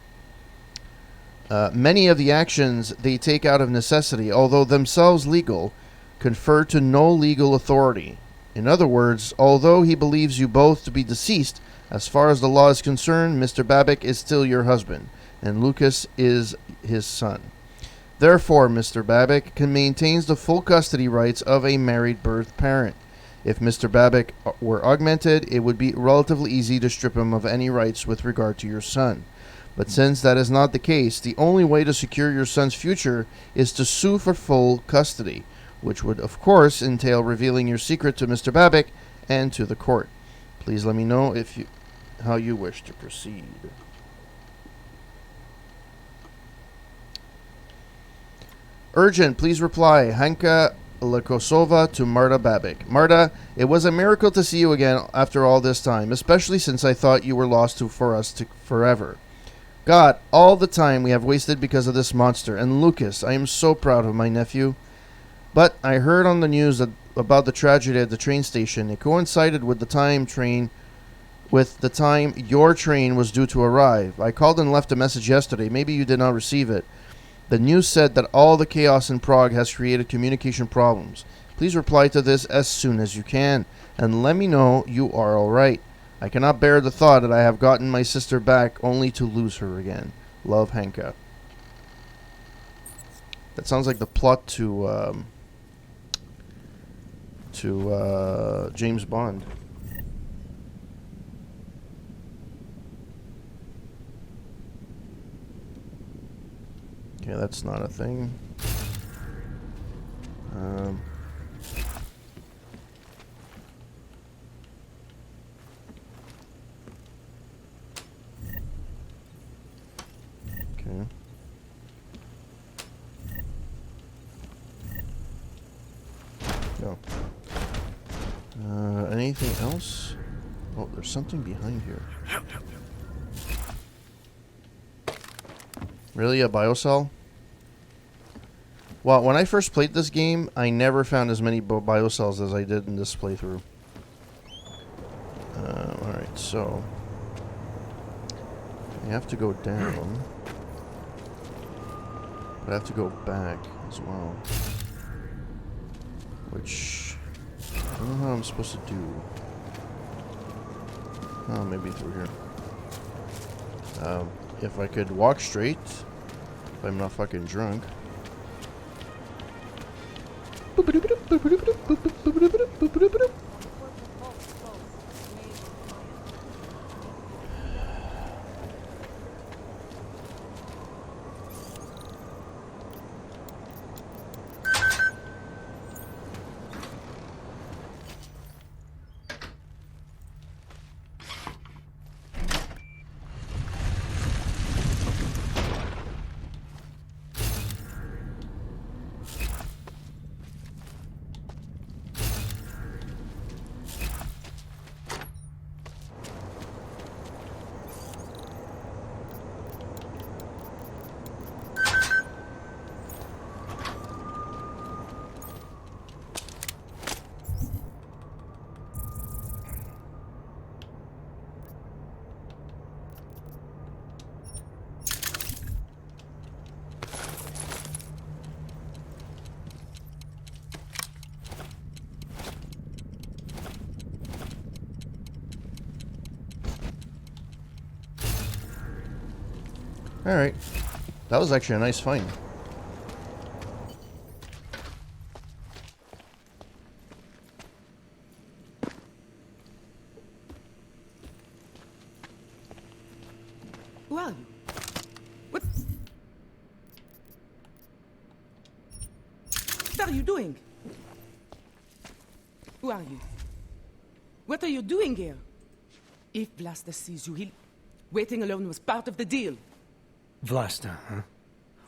many of the actions they take out of necessity, although themselves legal, confer to no legal authority. In other words, although he believes you both to be deceased, as far as the law is concerned, Mr. Babik is still your husband, and Lucas is his son. Therefore, Mr. Babik maintains the full custody rights of a married birth parent. If Mr. Babik were augmented, it would be relatively easy to strip him of any rights with regard to your son. But since that is not the case, the only way to secure your son's future is to sue for full custody, which would, of course, entail revealing your secret to Mr. Babik and to the court. Please let me know how you wish to proceed. Urgent, please reply. Hanka Lakosova to Marta Babik. Marta, it was a miracle to see you again after all this time, especially since I thought you were lost for us forever. God, all the time we have wasted because of this monster. And Lucas, I am so proud of my nephew. But I heard on the news about the tragedy at the train station. It coincided with the time your train was due to arrive. I called and left a message yesterday. Maybe you did not receive it. The news said that all the chaos in Prague has created communication problems. Please reply to this as soon as you can, and let me know you are all right. I cannot bear the thought that I have gotten my sister back only to lose her again. Love, Hanka. That sounds like the plot to James Bond. Okay, that's not a thing. Okay. No. Anything else? Oh, there's something behind here. Really, a biocell? Well, when I first played this game, I never found as many biocells as I did in this playthrough. Alright, so... I have to go down. But I have to go back as well. Which... I don't know how I'm supposed to do. Oh, maybe through here. If I could walk straight, if I'm not fucking drunk. Alright. That was actually a nice find. Who are you? What are you doing? Who are you? What are you doing here? If Blaster sees you, he'll... Waiting alone was part of the deal. Vlasta, huh?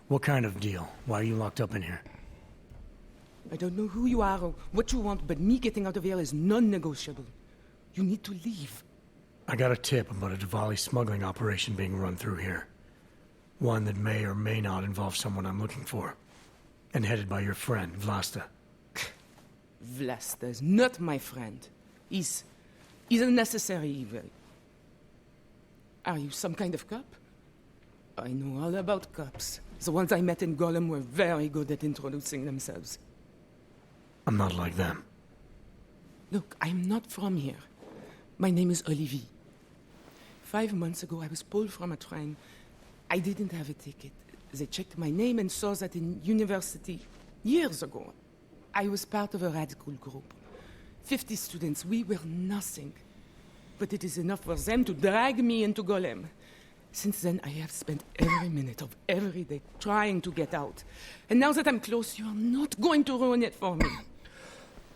What kind of deal? Why are you locked up in here? I don't know who you are or what you want, but me getting out of here is non-negotiable. You need to leave. I got a tip about a Diwali smuggling operation being run through here. One that may or may not involve someone I'm looking for. And headed by your friend, Vlasta. Vlasta is not my friend. He's a necessary evil. Are you some kind of cop? I know all about cops. The ones I met in Golem were very good at introducing themselves. I'm not like them. Look, I'm not from here. My name is Olivier. 5 months ago, I was pulled from a train. I didn't have a ticket. They checked my name and saw that in university years ago. I was part of a radical group. 50 students, we were nothing. But it is enough for them to drag me into Golem. Since then, I have spent every minute of every day trying to get out. And now that I'm close, you are not going to ruin it for me.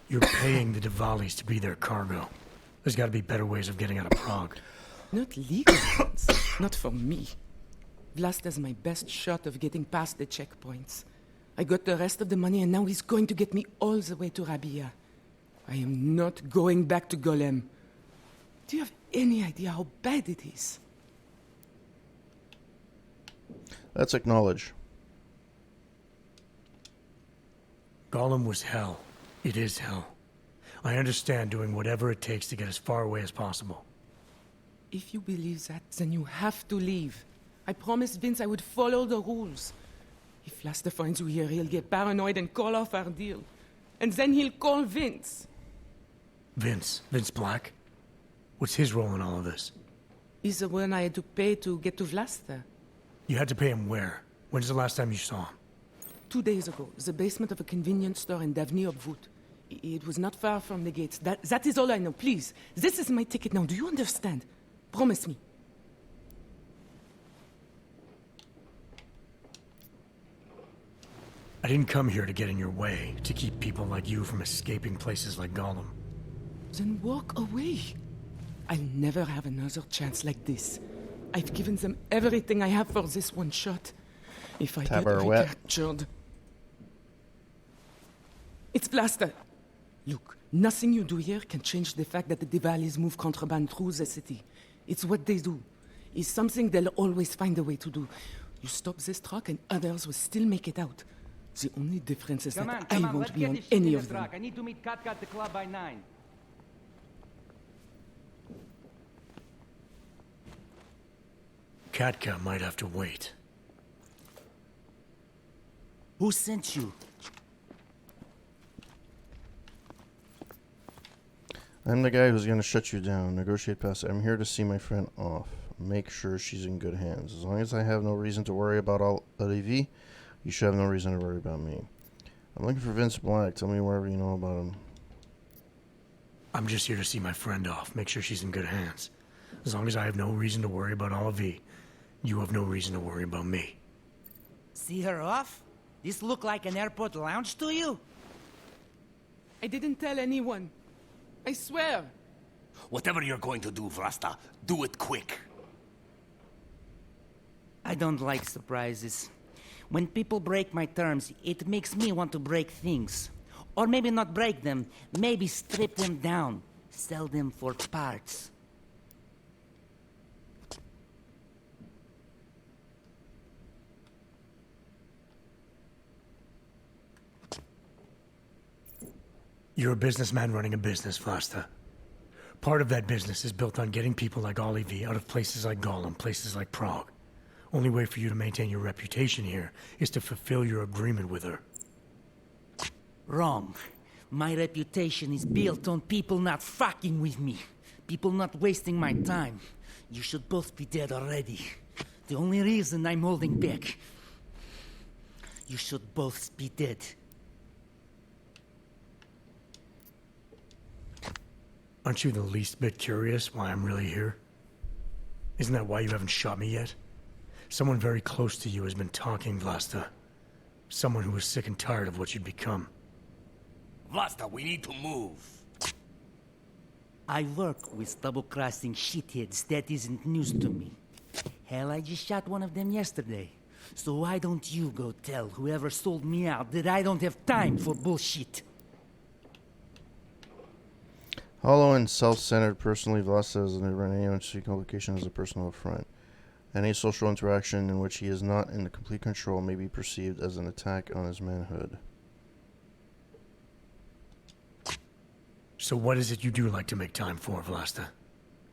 You're paying the Diwalis to be their cargo. There's got to be better ways of getting out of Prague. Not legal ones. Not for me. Vlasta's my best shot of getting past the checkpoints. I got the rest of the money and now he's going to get me all the way to Rabia. I am not going back to Golem. Do you have any idea how bad it is? Let's acknowledge. Golem was hell. It is hell. I understand doing whatever it takes to get as far away as possible. If you believe that, then you have to leave. I promised Vince I would follow the rules. If Vlasta finds you here, he'll get paranoid and call off our deal. And then he'll call Vince. Vince? Vince Black? What's his role in all of this? He's the one I had to pay to get to Vlasta. You had to pay him where? When's the last time you saw him? 2 days ago, the basement of a convenience store in Davni Obvut. It was not far from the gates. That is all I know. Please, this is my ticket now. Do you understand? Promise me. I didn't come here to get in your way, to keep people like you from escaping places like Gollum. Then walk away. I'll never have another chance like this. I've given them everything I have for this one shot. If I get recaptured... It's Vlasta. Look, nothing you do here can change the fact that the Diwalis move contraband through the city. It's what they do. It's something they'll always find a way to do. You stop this truck and others will still make it out. The only difference is that I won't be on any of them. I need to meet Katka at the club by 9. Katka might have to wait. Who sent you? I'm the guy who's going to shut you down. Negotiate past. I'm here to see my friend off. Make sure she's in good hands. As long as I have no reason to worry about Olivier, you should have no reason to worry about me. I'm looking for Vince Black. Tell me wherever you know about him. I'm just here to see my friend off. Make sure she's in good hands. As long as I have no reason to worry about Olivier, you have no reason to worry about me. See her off? This look like an airport lounge to you? I didn't tell anyone. I swear. Whatever you're going to do, Vlasta, do it quick. I don't like surprises. When people break my terms, it makes me want to break things. Or maybe not break them, maybe strip them down. Sell them for parts. You're a businessman running a business, Vlasta. Part of that business is built on getting people like Olivier out of places like Gollum, places like Prague. Only way for you to maintain your reputation here is to fulfill your agreement with her. Wrong. My reputation is built on people not fucking with me. People not wasting my time. You should both be dead already. the only reason I'm holding back. You should both be dead. Aren't you the least bit curious why I'm really here? Isn't that why you haven't shot me yet? Someone very close to you has been talking, Vlasta. Someone who is sick and tired of what you'd become. Vlasta, we need to move. I work with double-crossing shitheads. That isn't news to me. Hell, I just shot one of them yesterday. So why don't you go tell whoever sold me out that I don't have time for bullshit? Hollow and self-centered personally, Vlasta has never in any unseen complication as a personal affront. Any social interaction in which he is not in complete control may be perceived as an attack on his manhood. So what is it you do like to make time for, Vlasta?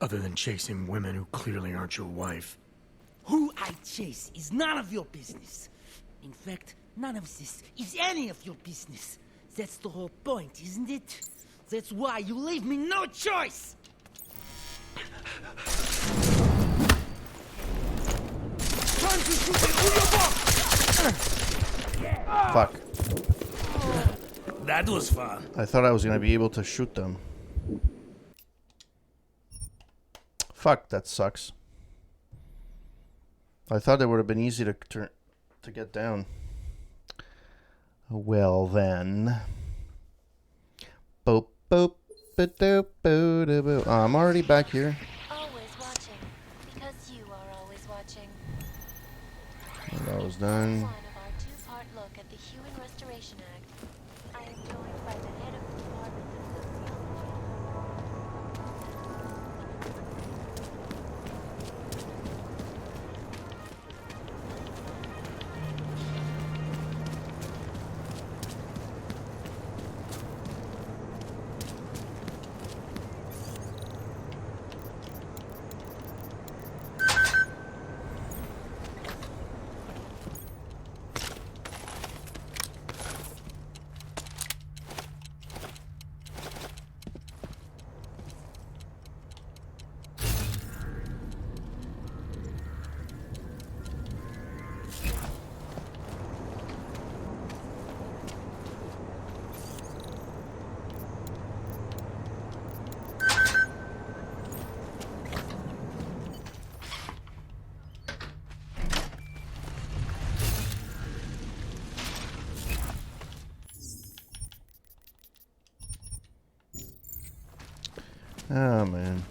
Other than chasing women who clearly aren't your wife. Who I chase is none of your business. In fact, none of this is any of your business. That's the whole point, isn't it? That's why you leave me no choice! Fuck. That was fun. I thought I was going to be able to shoot them. Fuck, that sucks. I thought it would have been easy to get down. Well then. Boop boop ba-doop boo da boo. I'm already back here. Always watching, because you are always watching. That was done. One of our two-part look at the Human Restoration Act. I am joined by the head of the Department of Oh man.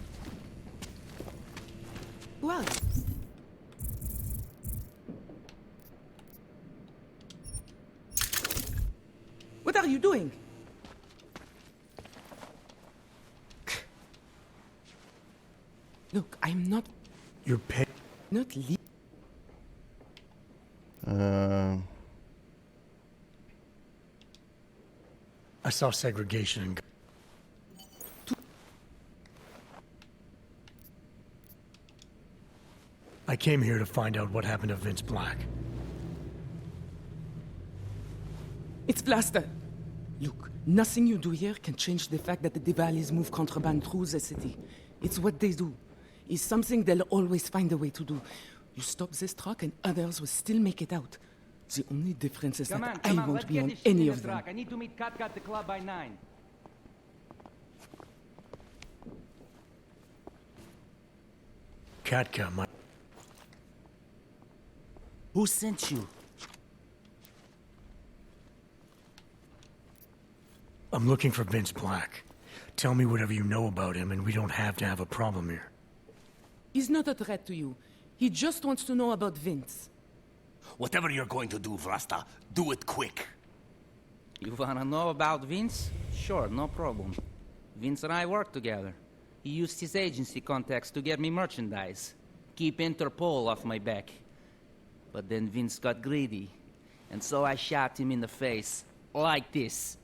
Well. What are you doing? Look, I'm not... You're pay... Not le... I saw segregation and... I came here to find out what happened to Vince Black. It's Vlasta. Look, nothing you do here can change the fact that the Diwalis move contraband through the city. It's what they do. It's something they'll always find a way to do. You stop this truck and others will still make it out. The only difference is that I won't be on any of them. I need to meet Kat at the club by 9. Katka, my... Who sent you? I'm looking for Vince Black. Tell me whatever you know about him and we don't have to have a problem here. He's not a threat to you. He just wants to know about Vince. Whatever you're going to do, Vlasta, do it quick. You wanna know about Vince? Sure, no problem. Vince and I work together. He used his agency contacts to get me merchandise. Keep Interpol off my back. But then Vince got greedy. And so I shot him in the face. Like this.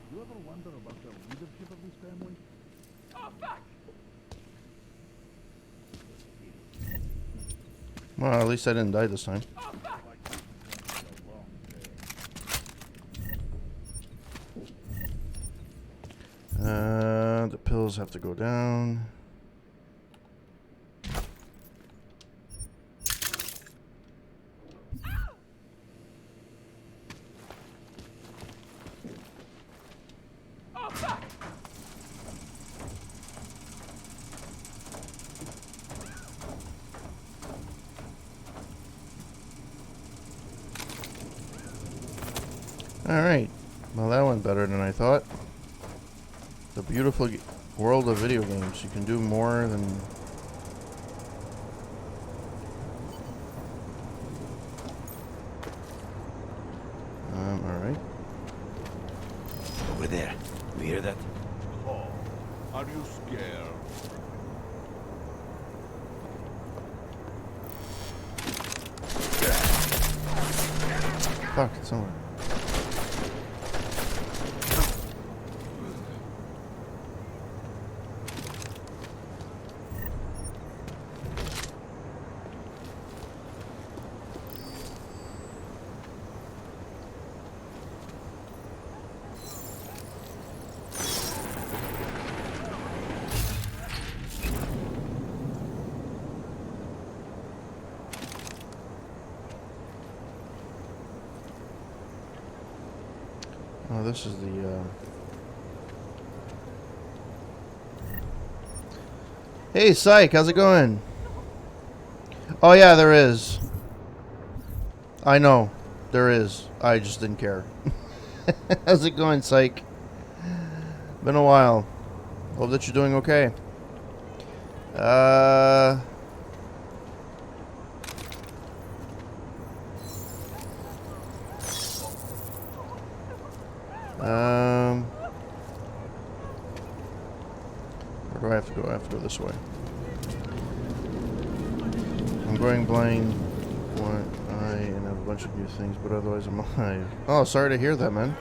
You ever wonder about the leadership of this family? Oh, fuck! Well, at least I didn't die this time. The pills have to go down. Alright. Well, that went better than I thought. The beautiful world of video games. You can do more than... alright. Over there. You hear that? Oh, are you scared? Fuck, it's somewhere. Oh, this is the, Hey, Psych, how's it going? Oh, yeah, there is. I know. There is. I just didn't care. How's it going, Psych? Been a while. Hope that you're doing okay. Where do I have to go? I have to go this way. I'm going blind one eye and have a bunch of new things, but otherwise I'm alive. Oh, sorry to hear that, man.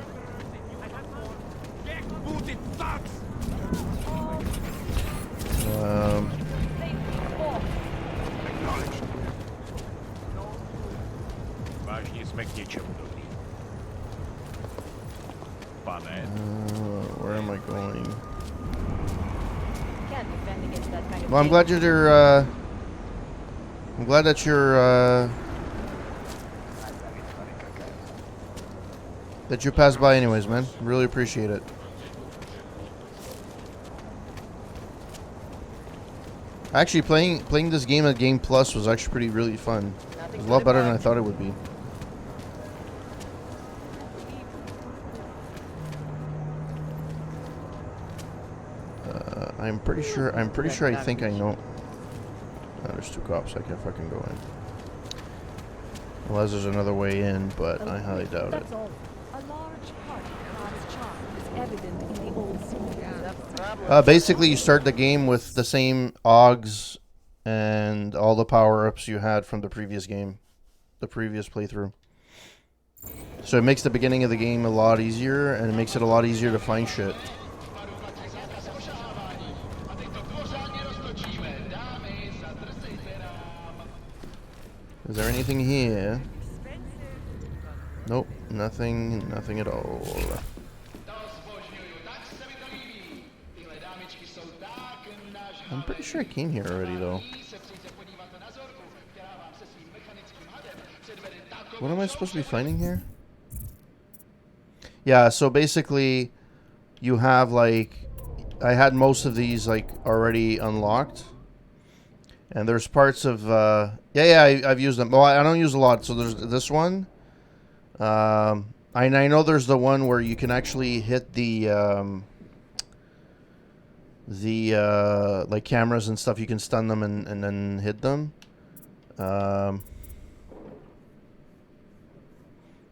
Where am I going? Well, I'm glad you're, I'm glad that you're, that you passed by anyways, man. Really appreciate it. Actually, playing this game at Game Plus was actually really fun. It was a lot better than I thought it would be. I'm pretty sure I think I know. Oh, there's two cops. I can't fucking go in. Unless there's another way in, but I highly doubt it. A large part of Khan's charm is evident in the old Basically, you start the game with the same Augs and all the power-ups you had from the previous game, the previous playthrough. So it makes the beginning of the game a lot easier, and it makes it a lot easier to find shit. Is there anything here? Nope, nothing at all. I'm pretty sure I came here already, though. What am I supposed to be finding here? Yeah, so basically, you have, like... I had most of these, like, already unlocked. And there's parts of... I've used them. Well, I don't use a lot, so there's this one. I know there's the one where you can actually hit the... like cameras and stuff, you can stun them and then hit them. And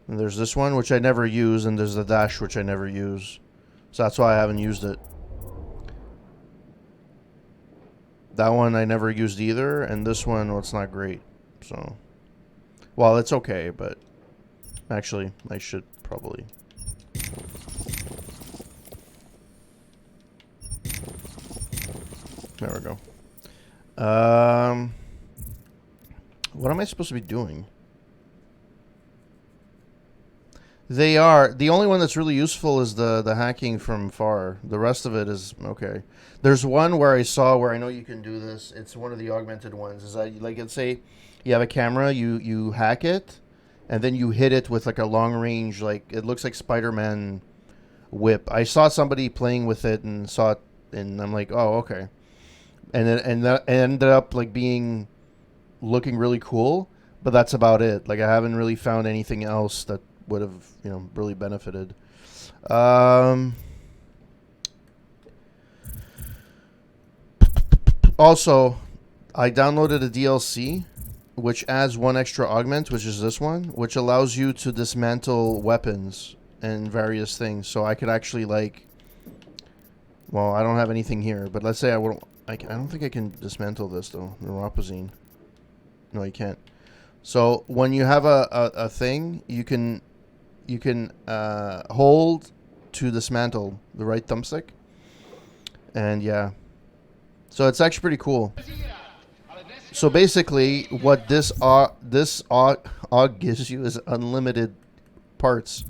there's this one, which I never use, and there's the dash, which I never use. So that's why I haven't used it. That one I never used either, and this one, well, it's not great. So, well, it's okay, but actually, I should probably... There we go. What am I supposed to be doing? They are. The only one that's really useful is the hacking from far. The rest of it is okay. There's one where I know you can do this. It's one of the augmented ones. Is that, like, let's say you have a camera, you hack it, and then you hit it with like a long range, like it looks like Spider-Man whip. I saw somebody playing with it and saw it, and I'm like, oh, okay. And that ended up like looking really cool, but that's about it. Like, I haven't really found anything else that would have, really benefited. Also, I downloaded a DLC which adds one extra augment, which is this one, which allows you to dismantle weapons and various things. So I could actually, like, well, I don't have anything here, but let's say I don't think I can dismantle this though. Neuropazine. No, you can't. So when you have a thing, you can hold to dismantle the right thumbstick, and yeah, so it's actually pretty cool. So basically, what this AUG gives you is unlimited parts,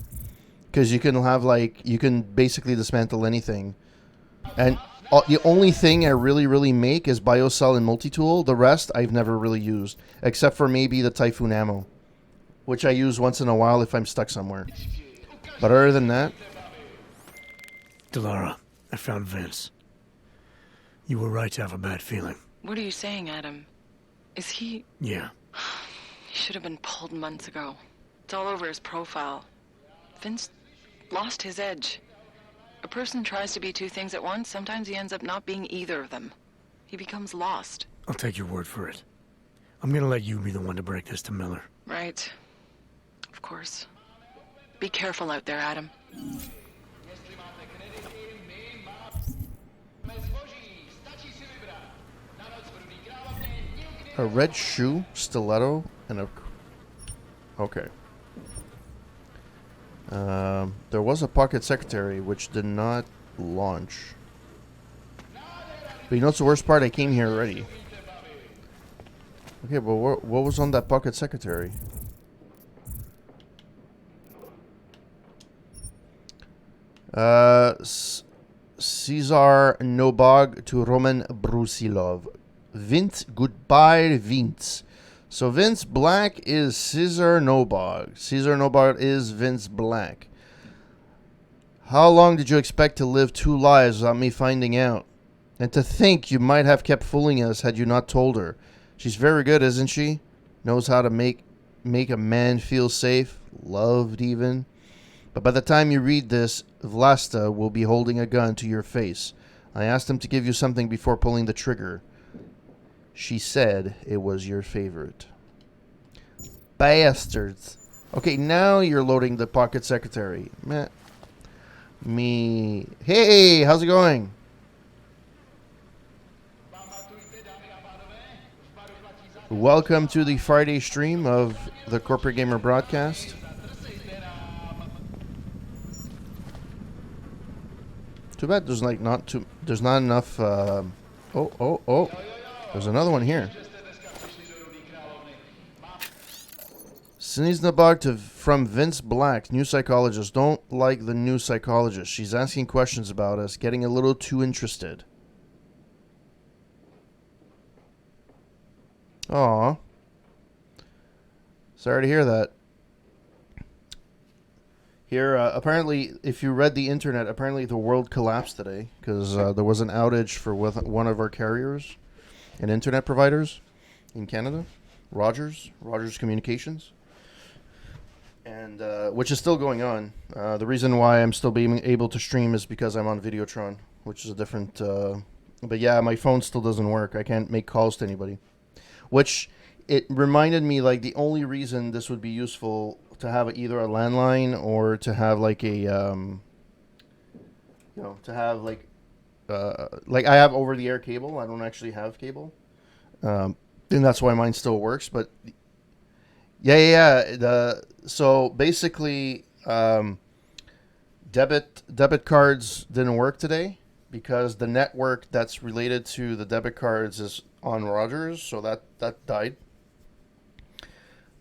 because you can basically dismantle anything, and the only thing I really make is Biocell and Multitool. The rest I've never really used, except for maybe the Typhoon ammo, which I use once in a while if I'm stuck somewhere. But other than that... Delara, I found Vince. You were right to have a bad feeling. What are you saying, Adam? Is he... Yeah. He should have been pulled months ago. It's all over his profile. Vince lost his edge. A person tries to be two things at once. Sometimes he ends up not being either of them. He becomes lost. I'll take your word for it. I'm gonna let you be the one to break this to Miller. Right. Of course. Be careful out there, Adam. A red shoe, stiletto, and a... Okay. There was a pocket secretary which did not launch. But you know what's the worst part? I came here already. Okay, but what was on that pocket secretary? Cesar Nobog to Roman Brusilov. Vince, goodbye, Vince. So Vince Black is Cesar Nobog. Cesar Nobog is Vince Black. How long did you expect to live two lives without me finding out? And to think you might have kept fooling us had you not told her. She's very good, isn't she? Knows how to make a man feel safe, loved even. But by the time you read this, Vlasta will be holding a gun to your face. I asked him to give you something before pulling the trigger. She said it was your favorite. Bastards. Okay, now you're loading the pocket secretary. Hey, how's it going? Welcome to the Friday stream of the Corporate Gamer broadcast. Too bad there's there's not enough. Oh. There's another one here. Sneeznabog from Vince Black, new psychologist. Don't like the new psychologist. She's asking questions about us, getting a little too interested. Aw. Sorry to hear that. Here, apparently, if you read the internet, apparently the world collapsed today because there was an outage for one of our carriers and internet providers in Canada, Rogers Communications, and which is still going on. The reason why I'm still being able to stream is because I'm on Videotron, which is a different... but yeah, my phone still doesn't work. I can't make calls to anybody. Which, it reminded me, like, the only reason this would be useful to have either a landline or to have, like, a, to have, like I have over-the-air cable. I don't actually have cable. And that's why mine still works. But, so, basically, debit cards didn't work today because the network that's related to the debit cards is on Rogers, so that died.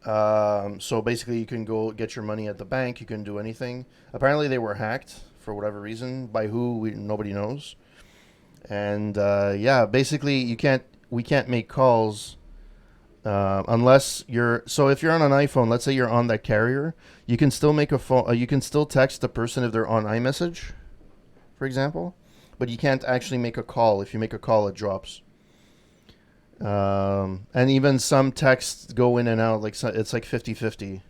So basically, you can go get your money at the bank. You can do anything. Apparently, they were hacked for whatever reason. By who? Nobody knows. And yeah, basically, we can't make calls unless you're. So if you're on an iPhone, let's say you're on that carrier, you can still make a phone. You can still text the person if they're on iMessage, for example, but you can't actually make a call. If you make a call, it drops. And even some texts go in and out. Like it's like 50-50.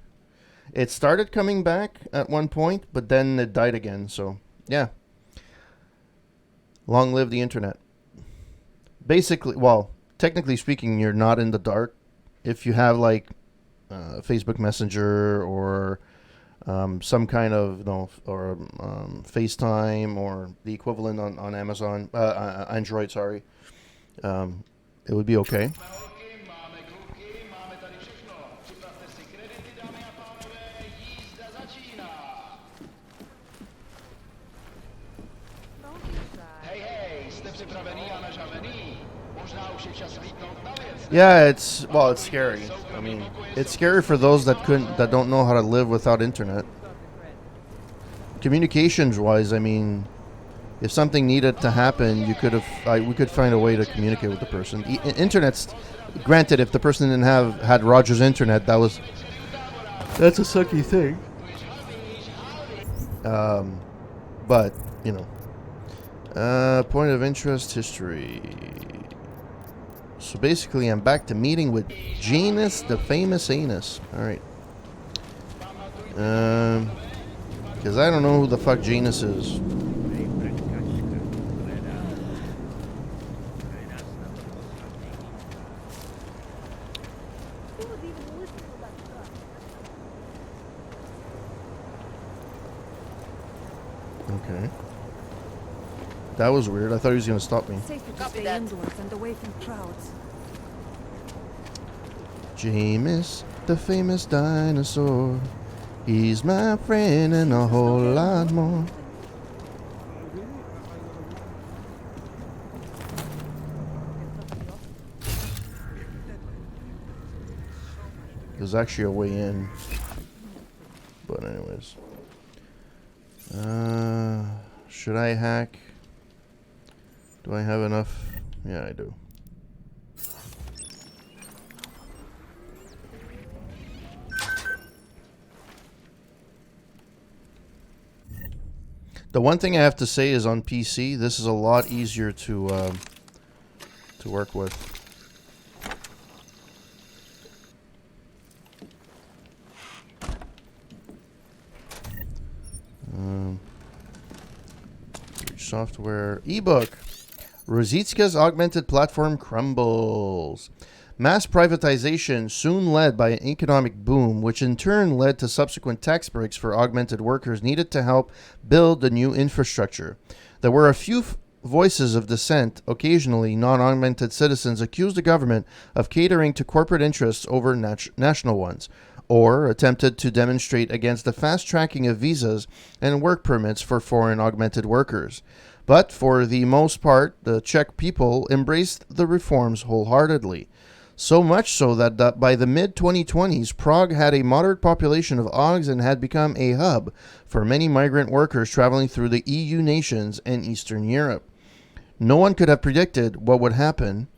It started coming back at one point, but then it died again. So yeah. Long live the internet. Basically, well, technically speaking, you're not in the dark. If you have like Facebook Messenger or some kind of or FaceTime or the equivalent on Amazon, Android, sorry, it would be okay. Yeah, it's scary. I mean, it's scary for those that don't know how to live without internet. Communications wise, I mean, if something needed to happen, we could find a way to communicate with the person. Internet's granted, if the person had Roger's internet, that's a sucky thing. But point of interest history. So basically, I'm back to meeting with Janus, the famous anus. All right. Because I don't know who the fuck Janus is. Okay. That was weird. I thought he was going to stop me. Safer to stay indoors and away from crowds. Jameis, the famous dinosaur. He's my friend and a whole lot more. There's actually a way in. But anyways. Should I hack? Do I have enough? Yeah, I do. The one thing I have to say is on PC, this is a lot easier to work with. Software ebook. Rosicka's augmented platform crumbles. Mass privatization soon led by an economic boom, which in turn led to subsequent tax breaks for augmented workers needed to help build the new infrastructure. There were a few voices of dissent. Occasionally, non-augmented citizens accused the government of catering to corporate interests over national ones, or attempted to demonstrate against the fast tracking of visas and work permits for foreign augmented workers. But for the most part, the Czech people embraced the reforms wholeheartedly. So much so that by the mid-2020s, Prague had a moderate population of Augs and had become a hub for many migrant workers traveling through the EU nations and Eastern Europe. No one could have predicted what would happen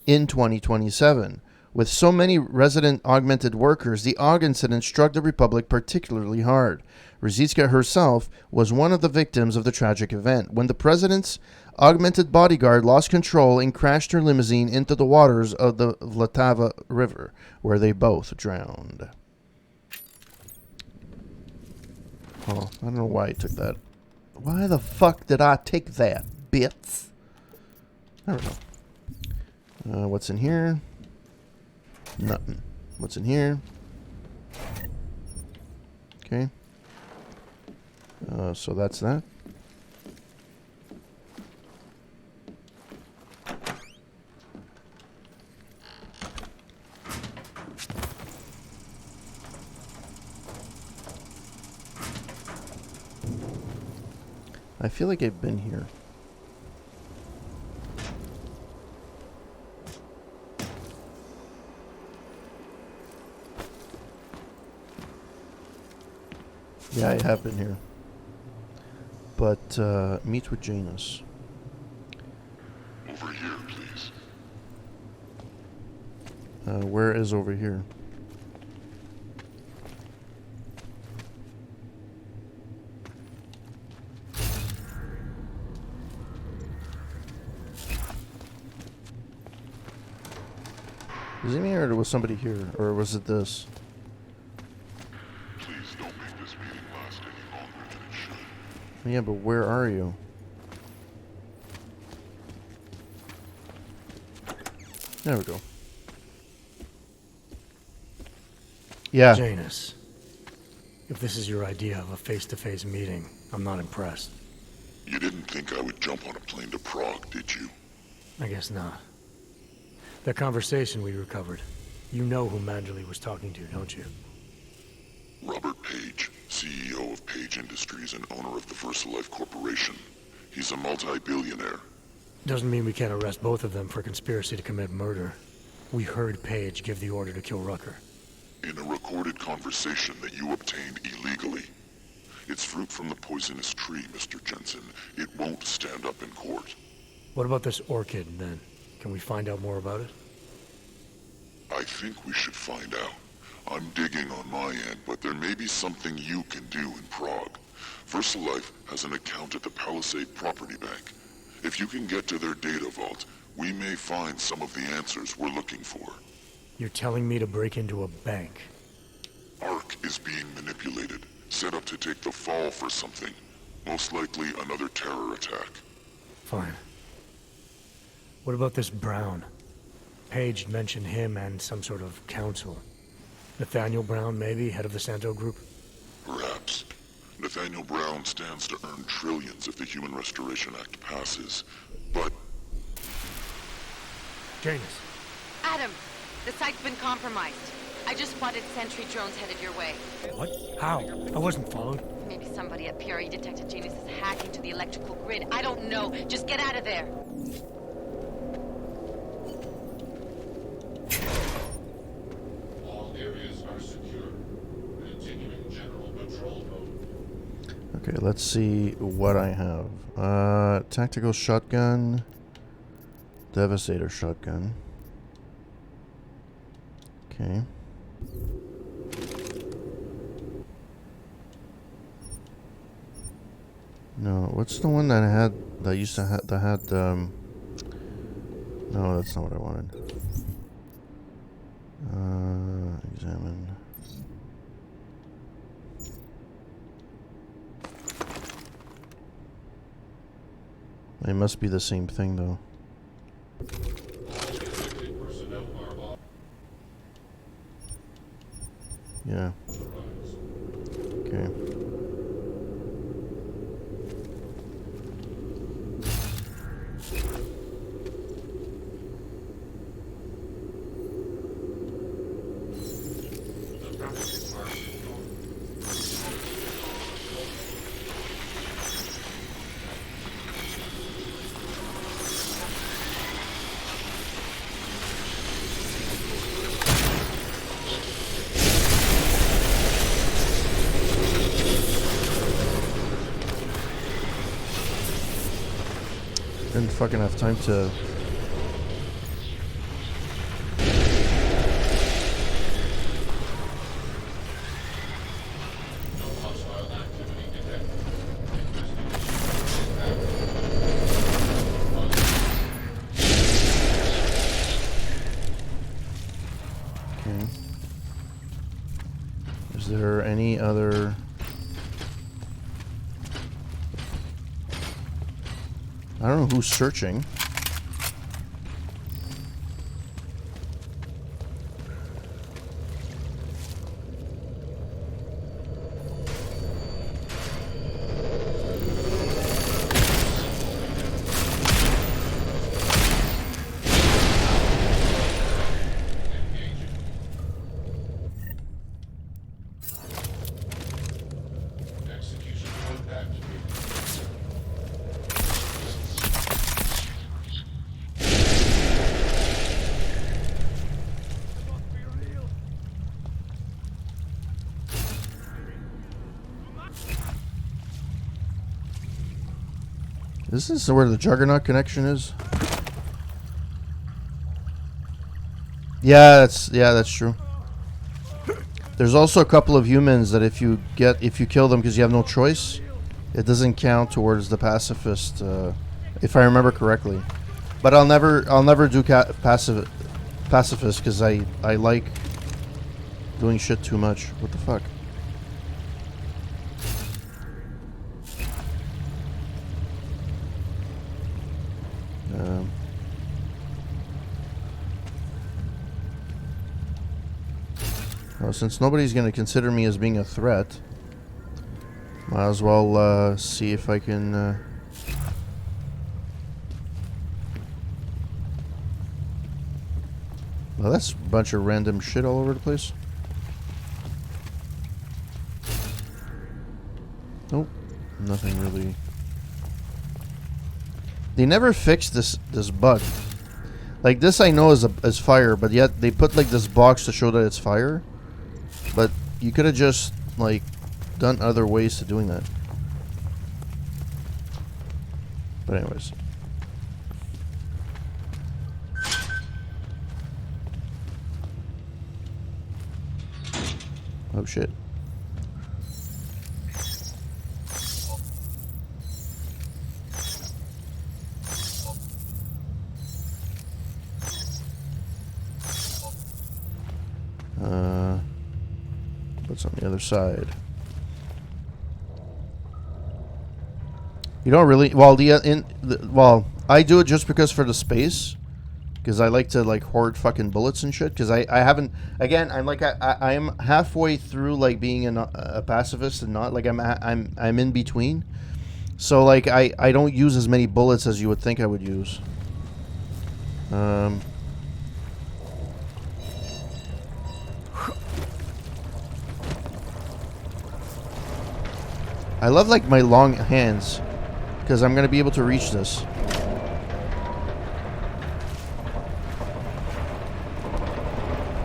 in 2027. With so many resident augmented workers, the Aug incident struck the Republic particularly hard. Rosicka herself was one of the victims of the tragic event when the president's augmented bodyguard lost control and crashed her limousine into the waters of the Vltava River, where they both drowned. Oh, I don't know why I took that. Why the fuck did I take that, bitch? I don't know. What's in here? Nothing. What's in here? Okay. So that's that. I feel like I've been here. Yeah, I have been here. But, meet with Janus. Over here, please. Where is over here? Is it me or was somebody here? Or was it this? Please don't make this meeting last any longer than it should. Yeah, but where are you? There we go. Yeah. Janus, if this is your idea of a face-to-face meeting, I'm not impressed. You didn't think I would jump on a plane to Prague, did you? I guess not. That conversation we recovered, you know who Manderley was talking to, don't you? Robert Page, CEO of Page Industries and owner of the VersaLife Corporation. He's a multi-billionaire. Doesn't mean we can't arrest both of them for conspiracy to commit murder. We heard Page give the order to kill Rucker. In a recorded conversation that you obtained illegally. It's fruit from the poisonous tree, Mr. Jensen. It won't stand up in court. What about this orchid, then? Can we find out more about it? I think we should find out. I'm digging on my end, but there may be something you can do in Prague. VersaLife has an account at the Palisade Property Bank. If you can get to their data vault, we may find some of the answers we're looking for. You're telling me to break into a bank? Ark is being manipulated, set up to take the fall for something. Most likely another terror attack. Fine. What about this Brown? Page mentioned him and some sort of council. Nathaniel Brown, maybe, head of the Santo Group? Perhaps. Nathaniel Brown stands to earn trillions if the Human Restoration Act passes, but... Janus. Adam, the site's been compromised. I just spotted sentry drones headed your way. What? How? I wasn't followed. Maybe somebody at PRE detected Janus' hack into the electrical grid. I don't know. Just get out of there. All areas are secure. Continuing general patrol mode. Okay, let's see what I have. Tactical shotgun. Devastator shotgun. Okay. No, what's the one that I had, that used to have, that had, no, that's not what I wanted. Examine. They must be the same thing, though. Yeah. Okay. Didn't fucking have time to... Okay. Is there any other... I don't know who's searching. Is this where the Juggernaut connection is? Yeah, that's true. There's also a couple of humans that if you kill them because you have no choice, it doesn't count towards the pacifist, if I remember correctly. But I'll never do pacifist because I like doing shit too much. What the fuck? Well, since nobody's going to consider me as being a threat, might as well see if I can... Well, that's a bunch of random shit all over the place. Nope, nothing really. They never fixed this bug. Like this, I know is fire, but yet they put like this box to show that it's fire. But you could have just like done other ways to doing that. But anyways. Oh shit. What's on the other side? You don't really. Well, well, I do it just because for the space, because I like to like hoard fucking bullets and shit. Because I haven't. Again, I'm like I'm halfway through like being a pacifist and not like I'm in between. So like I don't use as many bullets as you would think I would use. I love like my long hands because I'm gonna be able to reach this.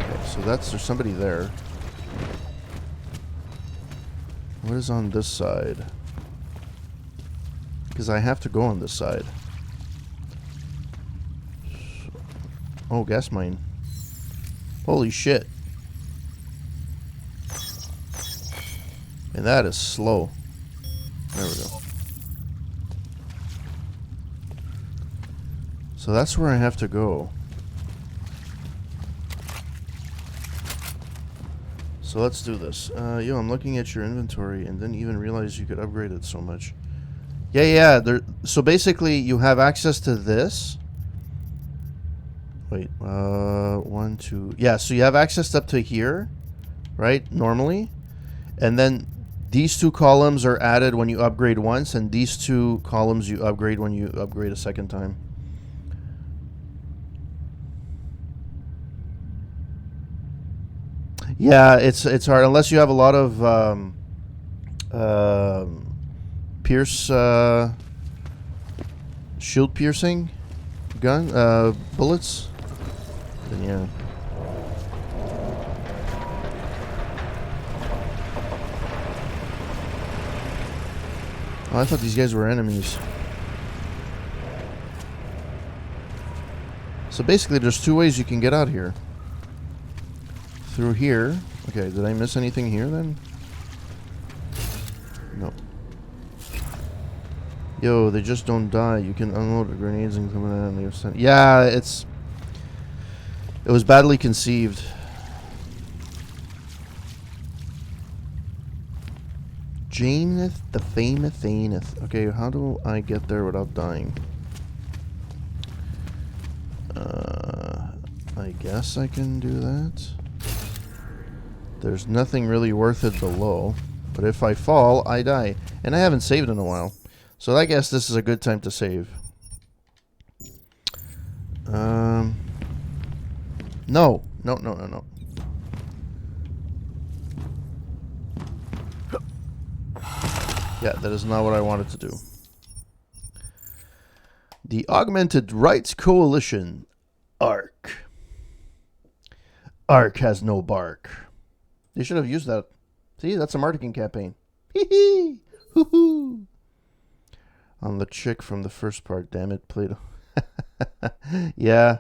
Okay, so there's somebody there. What is on this side? Because I have to go on this side. Oh, gas mine. Holy shit. And that is slow. There we go. So that's where I have to go. So let's do this. Yo, I'm looking at your inventory and didn't even realize you could upgrade it so much. Yeah. So basically, you have access to this. Wait, 1, 2. Yeah, so you have access up to here, right? Normally. And then these two columns are added when you upgrade once, and these two columns you upgrade when you upgrade a second time. Yeah, it's hard unless you have a lot of pierce shield piercing gun bullets. Then yeah. Oh, I thought these guys were enemies. So basically, there's two ways you can get out here. Through here. Okay, did I miss anything here then? No. Yo, they just don't die. You can unload the grenades and come in and leave. Yeah, it was badly conceived. Janeth, the famous Thaneth. Okay, how do I get there without dying? I guess I can do that. There's nothing really worth it below. But if I fall, I die. And I haven't saved in a while. So I guess this is a good time to save. No. Yeah, that is not what I wanted to do. The Augmented Rights Coalition. ARC. ARC has no bark. They should have used that. See, that's a marketing campaign. Hee hee. Hoo hoo. on the chick from the first part. Damn it, Plato. Yeah.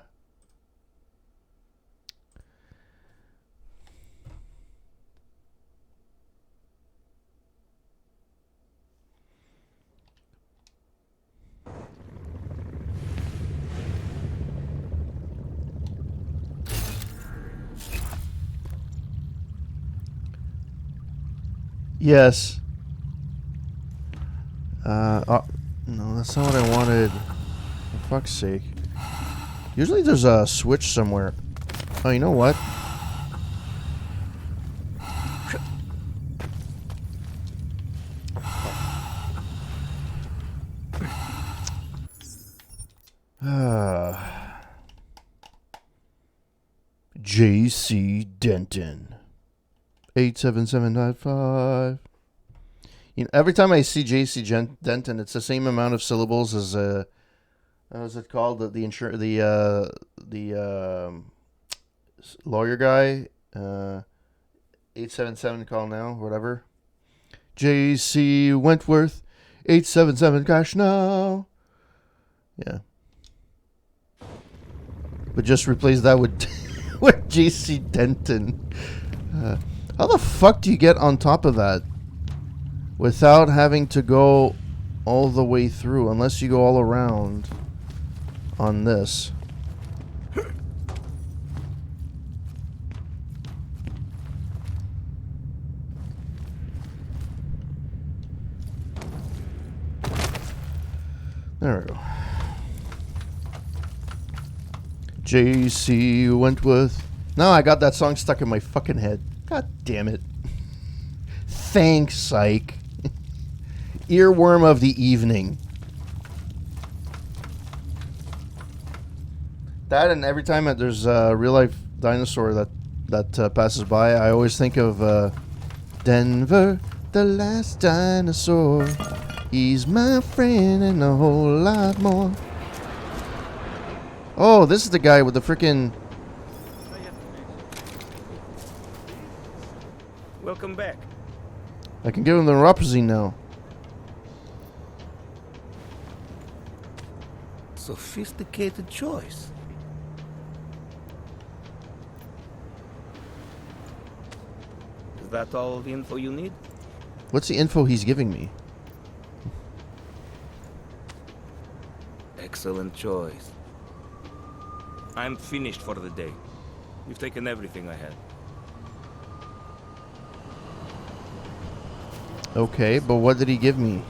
Yes. No, that's not what I wanted. For fuck's sake. Usually there's a switch somewhere. Oh, you know what? J.C. Denton. 87795. You know, every time I see J.C. Denton, it's the same amount of syllables as what is it called? The lawyer guy. 877 call now, whatever. J.C. Wentworth. 877 cash now. Yeah. But just replace that with with J.C. Denton. How the fuck do you get on top of that without having to go all the way through? Unless you go all around on this. There we go. J.C. Wentworth. Now I got that song stuck in my fucking head. God damn it. Thanks, psych. Earworm of the evening. That, and every time there's a real life dinosaur that passes by, I always think of Denver, the last dinosaur. He's my friend and a whole lot more. Oh, this is the guy with the freaking... Welcome back. I can give him the neuropathy now. Sophisticated choice. Is that all the info you need? What's the info he's giving me? Excellent choice. I'm finished for the day. You've taken everything I had. Okay, but what did he give me?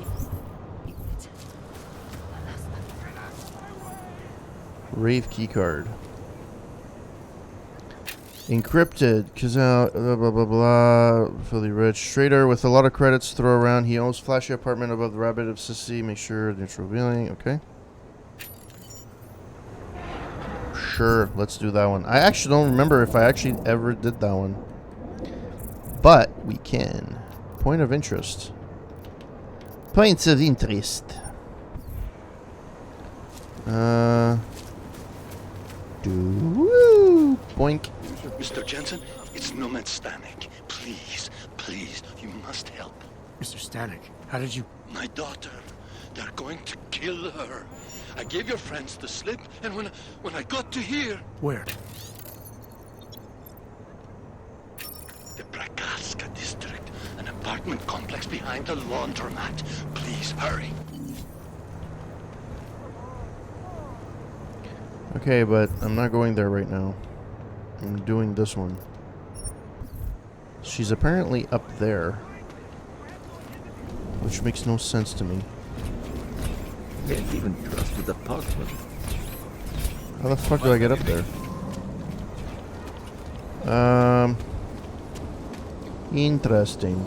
Wraith keycard. Encrypted, cause blah blah blah blah. Filthy rich trader with a lot of credits to throw around. He owns flashy apartment above the rabbit of Sissy. Make sure neutral revealing. Okay. Sure, let's do that one. I actually don't remember if I actually ever did that one, but we can. Point of interest. Points of interest. Boink. Mr. Jensen, it's Nomad Stanek. Please, please, you must help. Mr. Stanek, how did you... My daughter. They're going to kill her. I gave your friends the slip, and when I got to here... Where? The Brakaska district. An apartment complex behind the laundromat. Please, hurry. Okay, but I'm not going there right now. I'm doing this one. She's apparently up there, which makes no sense to me. Can't even trust the apartment. How the fuck do I get up there? Interesting.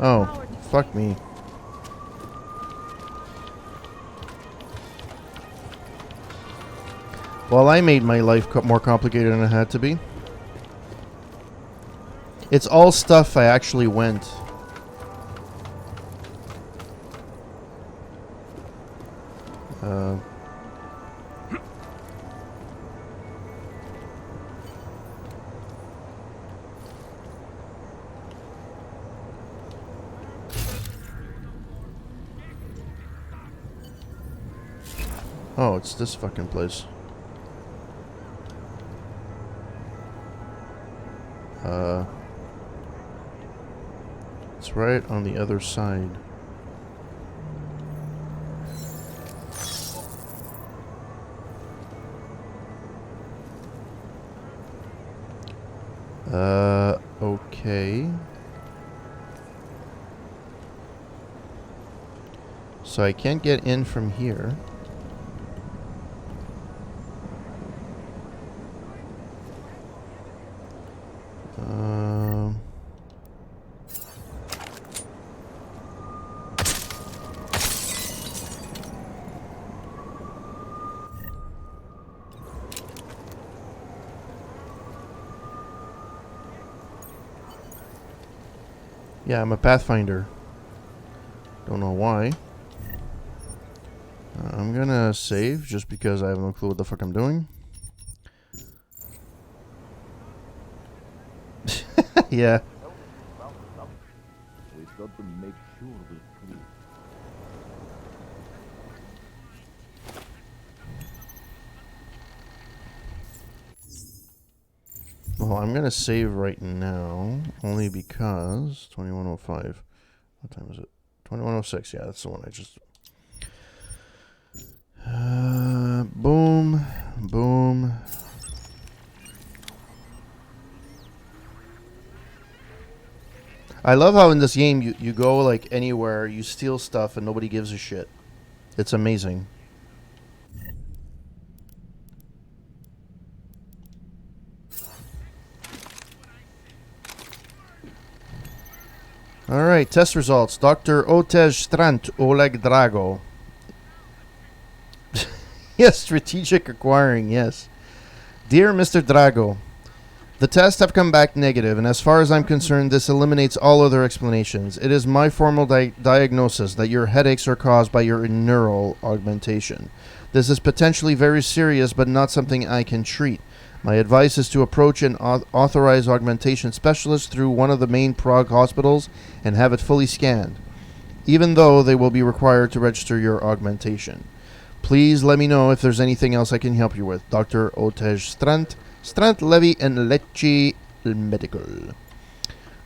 Oh, fuck me. Well, I made my life more complicated than it had to be. It's all stuff I actually went. Oh, it's this fucking place. It's right on the other side. Okay. So I can't get in from here. Yeah, I'm a Pathfinder. Don't know why. I'm gonna save just because I have no clue what the fuck I'm doing. Yeah. We've got to make sure we're clear. Well, I'm gonna save right now, only because 21:05. What time is it? 21:06. Yeah, that's the one I just. Boom, boom. I love how in this game you go like anywhere, you steal stuff, and nobody gives a shit. It's amazing. Alright, test results. Dr. Otej Strant Oleg Drago. Yes, strategic acquiring, yes. Dear Mr. Drago, the tests have come back negative, and as far as I'm concerned, this eliminates all other explanations. It is my formal diagnosis that your headaches are caused by your neural augmentation. This is potentially very serious, but not something I can treat. My advice is to approach an authorized augmentation specialist through one of the main Prague hospitals and have it fully scanned, even though they will be required to register your augmentation. Please let me know if there's anything else I can help you with. Dr. Otej Strant Levy and Lecce Medical.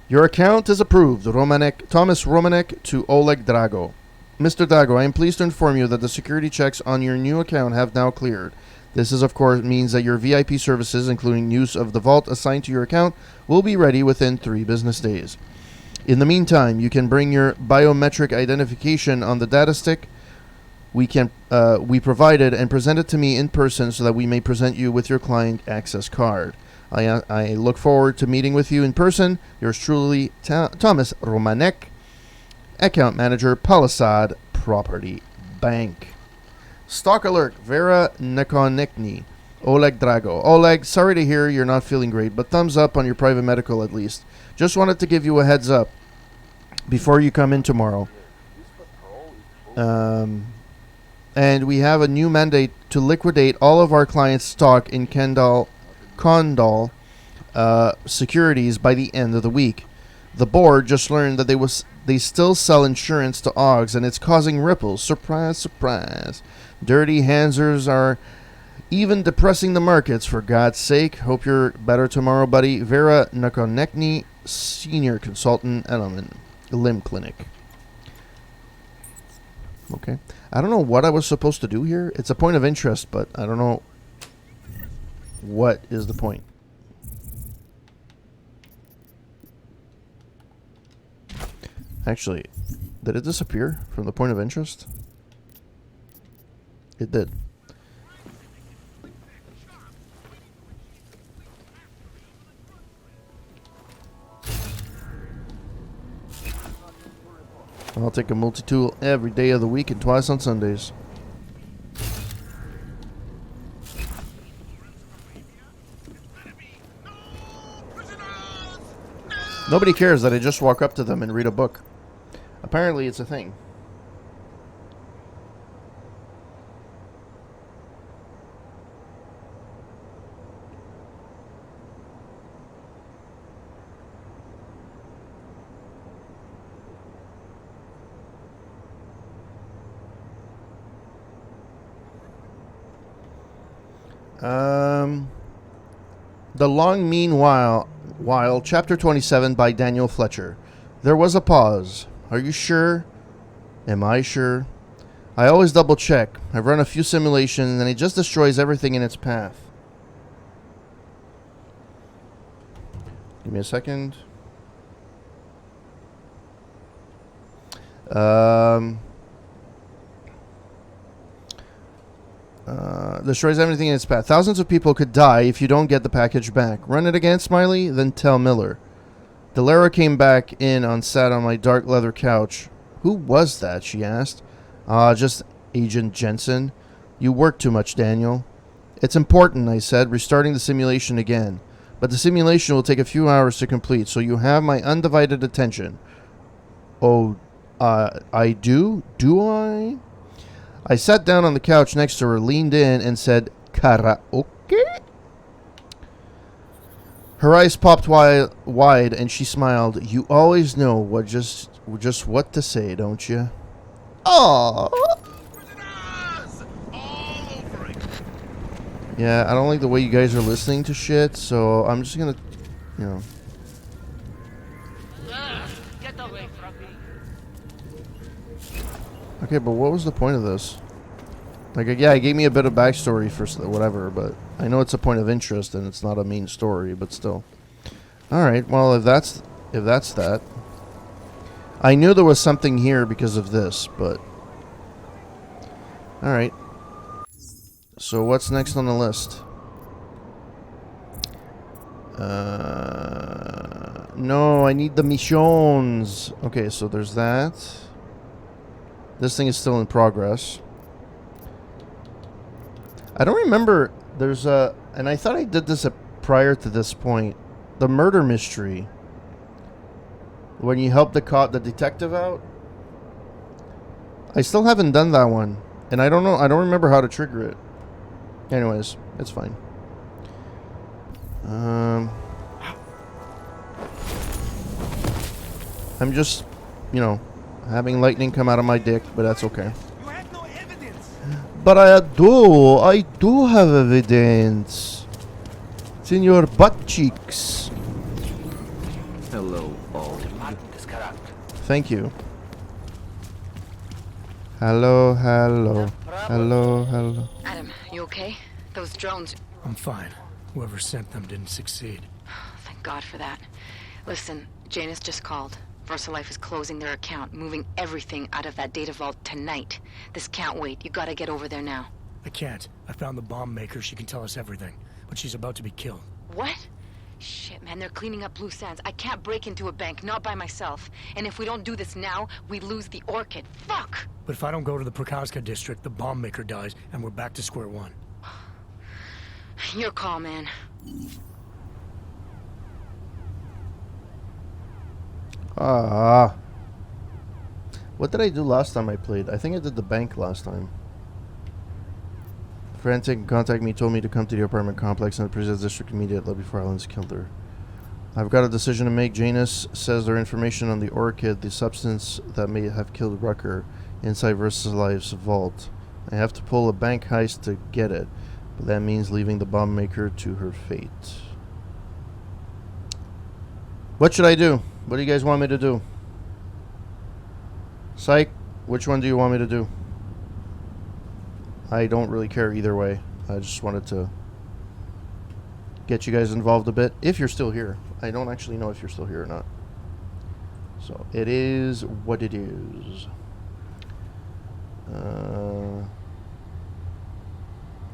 Your account is approved. Thomas Romanek to Oleg Drago. Mr. Drago, I am pleased to inform you that the security checks on your new account have now cleared. This is, of course, means that your VIP services, including use of the vault assigned to your account, will be ready within 3 business days. In the meantime, you can bring your biometric identification on the data stick we provided and present it to me in person so that we may present you with your client access card. I look forward to meeting with you in person. Yours truly, Thomas Romanek, Account Manager, Palisade Property Bank. Stock alert, Vera Nekonikny, Oleg Drago. Oleg, sorry to hear you're not feeling great, but thumbs up on your private medical at least. Just wanted to give you a heads up before you come in tomorrow. And we have a new mandate to liquidate all of our clients' stock in Condal securities by the end of the week. The board just learned that they still sell insurance to AUGs, and it's causing ripples. Surprise, surprise. Dirty Hansers are even depressing the markets, for God's sake. Hope you're better tomorrow, buddy. Vera Nekonekny, Senior Consultant at Limb Clinic. Okay. I don't know what I was supposed to do here. It's a point of interest, but I don't know what is the point. Actually, did it disappear from the point of interest? It did. I'll take a multi-tool every day of the week and twice on Sundays. Nobody cares that I just walk up to them and read a book. Apparently it's a thing. The Long Meanwhile, Chapter 27 by Daniel Fletcher. There was a pause. Are you sure? Am I sure? I always double check. I've run a few simulations and it just destroys everything in its path. Give me a second. Destroys everything in its path. Thousands of people could die if you don't get the package back. Run it again, Smiley? Then tell Miller. Delara came back in and sat on my dark leather couch. Who was that? She asked. Just Agent Jensen. You work too much, Daniel. It's important, I said, restarting the simulation again. But the simulation will take a few hours to complete, so you have my undivided attention. Oh, I do? Do I? I sat down on the couch next to her, leaned in, and said, karaoke? Her eyes popped wide, and she smiled. You always know what just what to say, don't you? Aww. Yeah, I don't like the way you guys are listening to shit, so I'm just gonna, you know. Get away from me. Okay, but what was the point of this? Like, yeah, it gave me a bit of backstory for whatever, but I know it's a point of interest and it's not a main story, but still. All right, well, if that's that, I knew there was something here because of this, but all right. So what's next on the list? No, I need the missions. Okay, so there's that. This thing is still in progress. I don't remember. There's a, and I thought I did this prior to this point. The murder mystery. When you help the detective out. I still haven't done that one, and I don't know. I don't remember how to trigger it. Anyways, it's fine. I'm just, you know, having lightning come out of my dick, but that's okay. You have no evidence. But I do have evidence. It's in your butt cheeks. Hello, all. Thank you. Hello, hello. Hello, hello. Adam, you okay? Those drones... I'm fine. Whoever sent them didn't succeed. Thank God for that. Listen, Janus just called. VersaLife is closing their account, moving everything out of that data vault tonight. This can't wait. You gotta get over there now. I can't. I found the bomb maker. She can tell us everything. But she's about to be killed. What? Shit, man, they're cleaning up loose ends. I can't break into a bank, not by myself. And if we don't do this now, we lose the Orchid. Fuck! But if I don't go to the Prakaska district, the bomb maker dies, and we're back to square one. Your call, man. What did I do last time I played? I think I did the bank last time. A friend taking contact me told me to come to the apartment complex in the Prison District immediately before Alan's killed her. I've got a decision to make. Janus says their information on the Orchid, the substance that may have killed Rucker, inside VersaLife's vault. I have to pull a bank heist to get it, but that means leaving the bomb maker to her fate. What should I do? What do you guys want me to do? Psych, which one do you want me to do? I don't really care either way. I just wanted to get you guys involved a bit, if you're still here. I don't actually know if you're still here or not. So, it is what it is.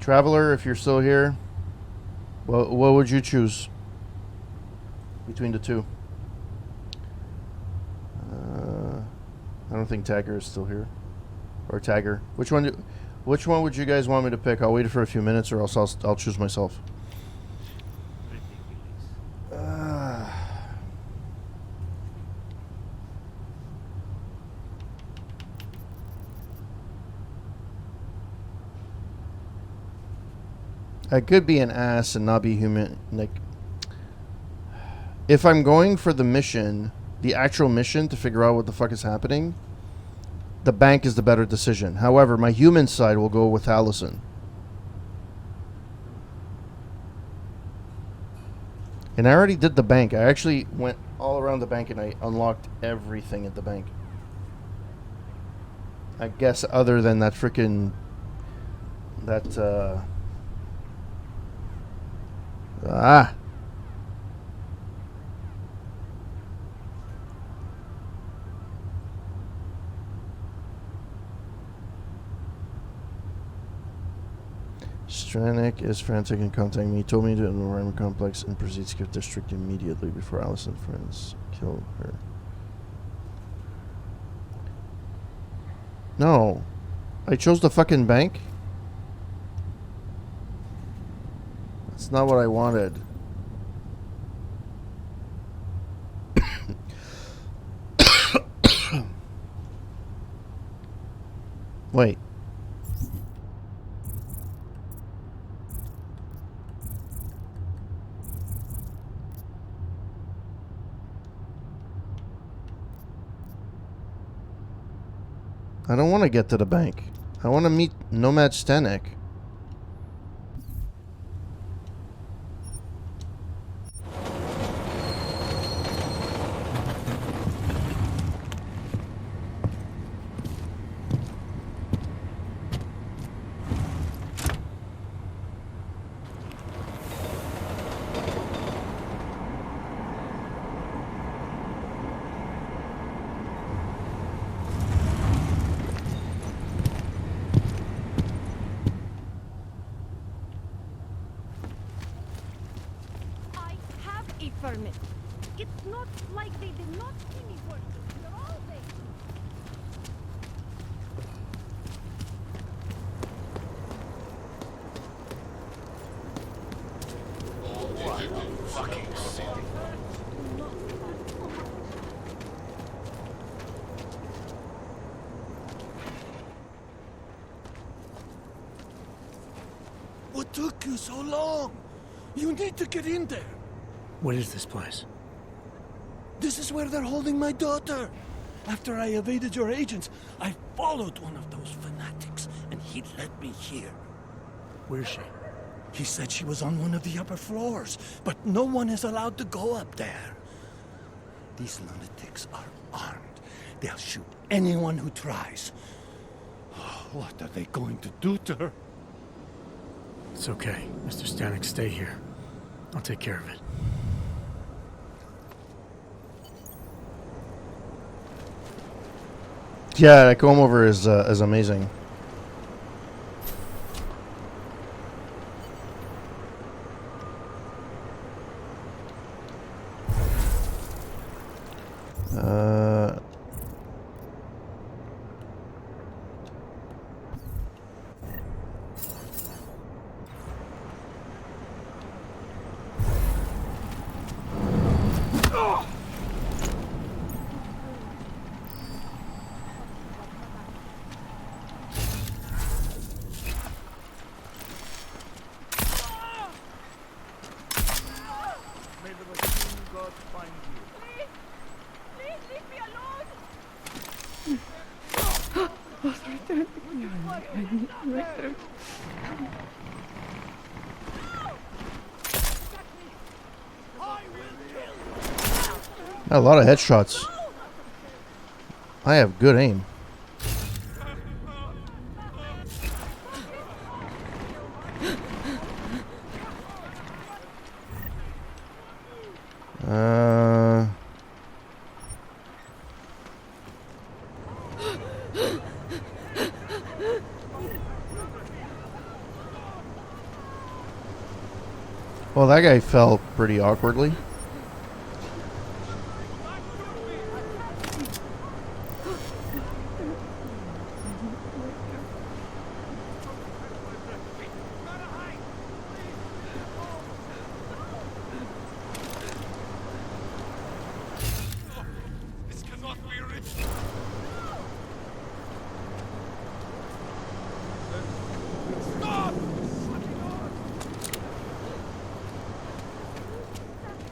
Traveler, if you're still here, what would you choose between the two? I don't think Tagger is still here, or Tagger. Which one would you guys want me to pick? I'll wait for a few minutes, or else I'll choose myself. I could be an ass and not be human. Like, if I'm going for the mission, the actual mission to figure out what the fuck is happening, the bank is the better decision. However, my human side will go with Allison. And I already did the bank. I actually went all around the bank and I unlocked everything at the bank. I guess other than that freaking... Stranik is frantic and contacting me. He told me to environment complex and proceed to skip district immediately before Alice and friends kill her. No. I chose the fucking bank? That's not what I wanted. Wait. I don't want to get to the bank. I want to meet Nomad Stanek. Permit. It's not like they did not see me working. You're all there. What fucking city? What took you so long? You need to get in there. What is this place? This is where they're holding my daughter. After I evaded your agents, I followed one of those fanatics, and he led me here. Where's she? He said she was on one of the upper floors, but no one is allowed to go up there. These lunatics are armed. They'll shoot anyone who tries. What are they going to do to her? It's okay. Mr. Stanek, stay here. I'll take care of it. Yeah, that comb over is amazing. A lot of headshots. I have good aim. Well, that guy fell pretty awkwardly.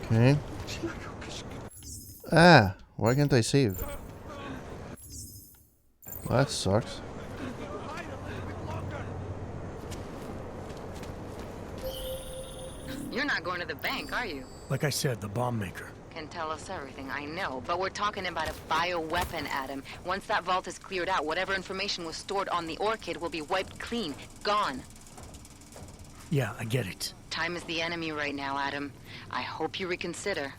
Okay. Ah, why can't I save? Well, that sucks. You're not going to the bank, are you? Like I said, the bomb maker. Can tell us everything, I know, but we're talking about a bioweapon, Adam. Once that vault is cleared out, whatever information was stored on the Orchid will be wiped clean, gone. Yeah, I get it. Time is the enemy right now, Adam. I hope you reconsider.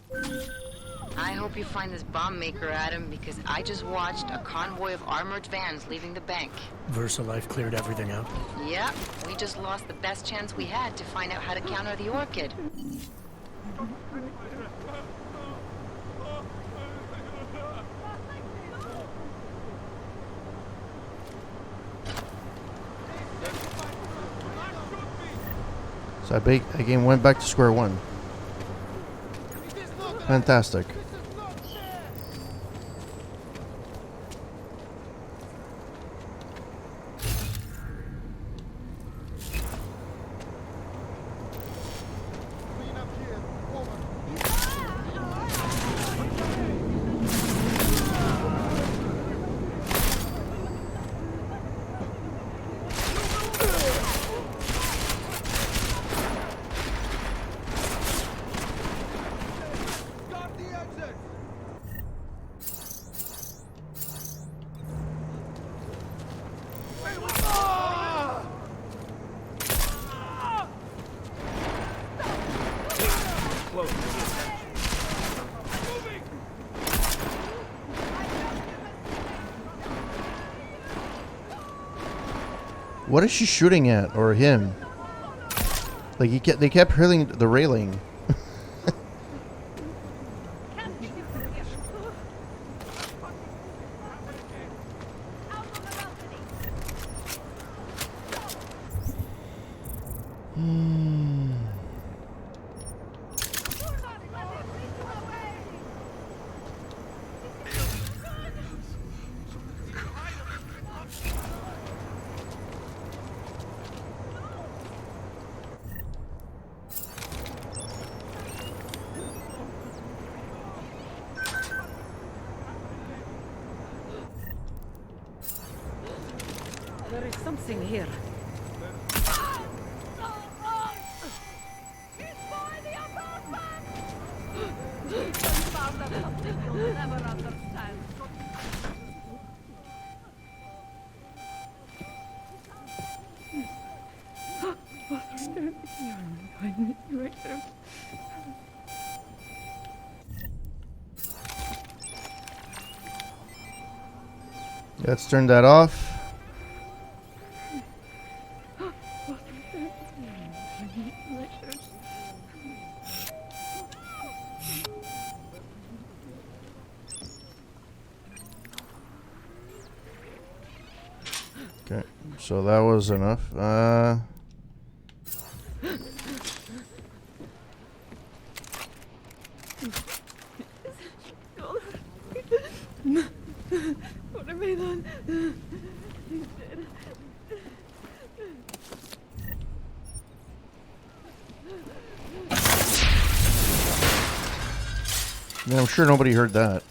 I hope you find this bomb maker, Adam, because I just watched a convoy of armored vans leaving the bank. VersaLife cleared everything out? Yep, we just lost the best chance we had to find out how to counter the Orchid. So again went back to square one. Fantastic. What is she shooting at, or him? Like they kept hitting the railing. There is something here. You'll never understand. Let's turn that off. Okay, so that was enough. What have I done? Yeah, I'm sure nobody heard that.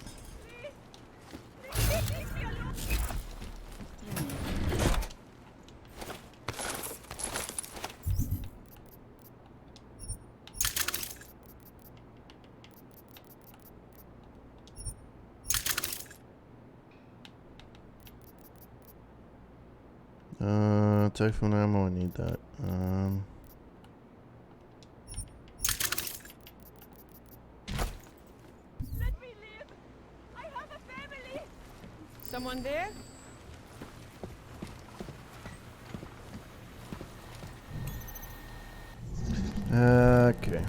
Typhoon ammo, I need that. Let me live. I have a family. Someone there? Okay.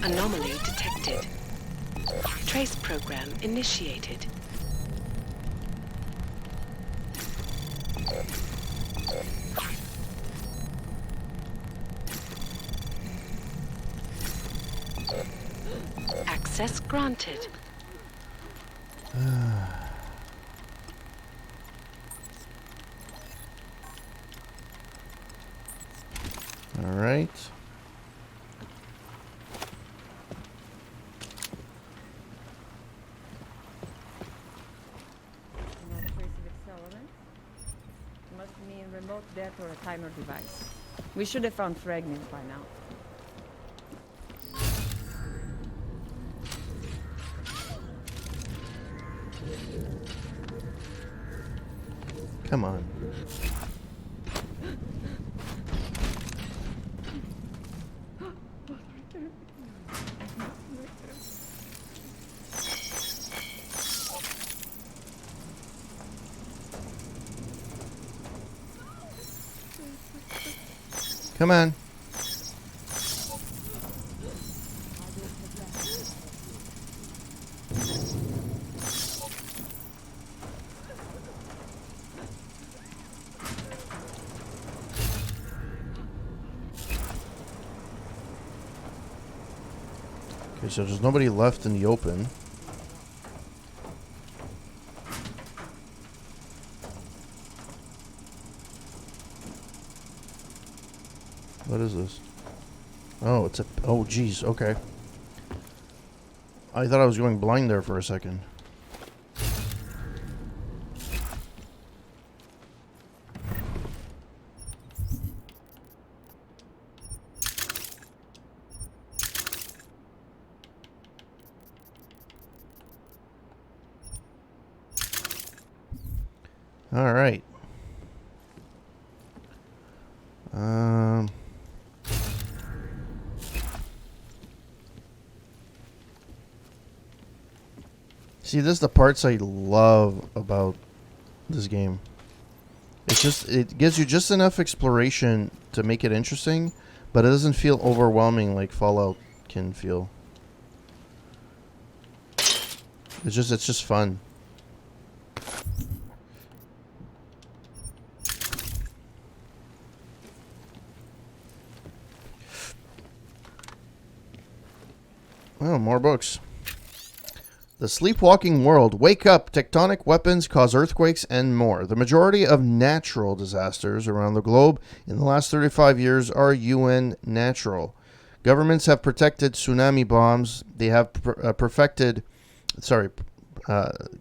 Anomaly detected. Trace program initiated. Access granted. All right. mean remote death or a timer device. We should have found fragments by now. Come on. Come on. Okay, so there's nobody left in the open. What is this? Oh, it's a... Oh, geez. Okay. I thought I was going blind there for a second. All right. See, this is the parts I love about this game. It's just, it gives you just enough exploration to make it interesting, but it doesn't feel overwhelming like Fallout can feel. It's just fun. Well, more books. The Sleepwalking World. Wake up. Tectonic weapons cause earthquakes and more. The majority of natural disasters around the globe in the last 35 years are UN natural. Governments have protected tsunami bombs. They have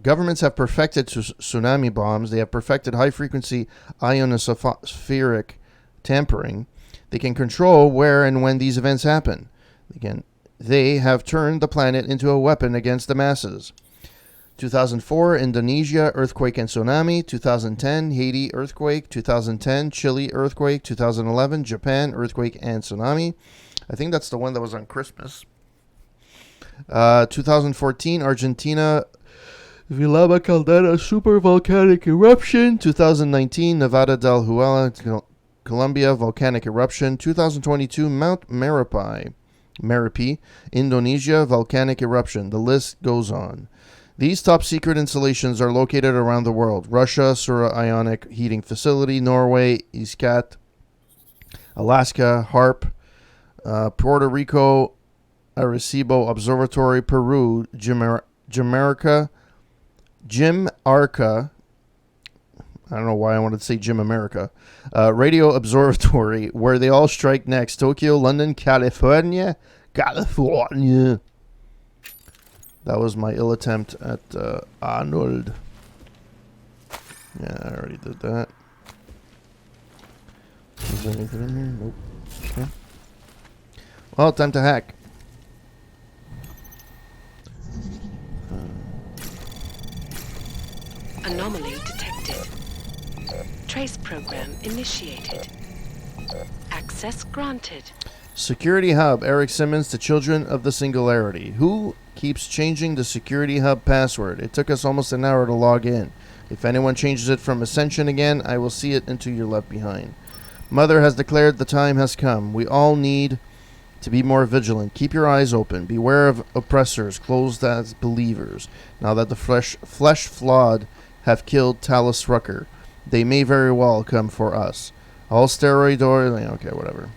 governments have perfected tsunami bombs. They have perfected high-frequency ionospheric tampering. They can control where and when these events happen. They have turned the planet into a weapon against the masses. 2004, Indonesia, earthquake and tsunami. 2010, Haiti, earthquake. 2010, Chile, earthquake. 2011, Japan, earthquake and tsunami. I think that's the one that was on Christmas. 2014, Argentina, Vilama Caldera, super volcanic eruption. 2019, Nevada del Huala, Colombia, volcanic eruption. 2022, Mount Merapi, Indonesia, volcanic eruption. The list goes on. These top secret installations are located around the world. Russia, Sura Ionic Heating Facility, Norway, Iskat, Alaska, HARP, Puerto Rico, Arecibo Observatory, Peru, Jimarca, I don't know why I wanted to say Jim America. Radio Observatory, where they all strike next. Tokyo, London, California. That was my ill attempt at Arnold. Yeah, I already did that. Is there anything in here? Nope. Okay. Well, time to hack. Anomaly detected. Trace program initiated. Access granted. Security Hub, Eric Simmons to Children of the Singularity. Who keeps changing the Security Hub password? It took us almost an hour to log in. If anyone changes it from Ascension again, I will see it until you're left behind. Mother has declared the time has come. We all need to be more vigilant. Keep your eyes open. Beware of oppressors, closed as believers. Now that the flesh flawed have killed Talus Rucker, they may very well come for us. All steroid or... Okay, whatever.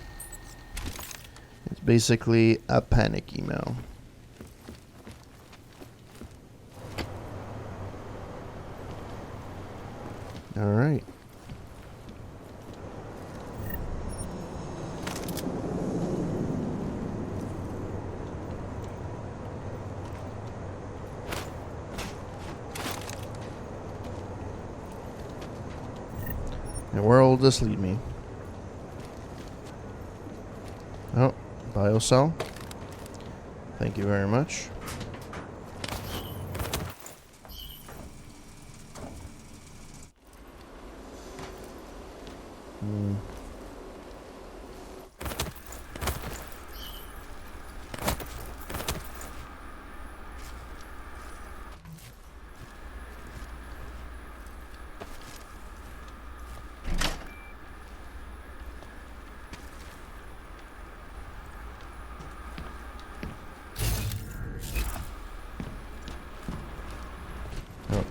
It's basically a panic email. All right. And where will this lead me? Oh, biocell. Thank you very much.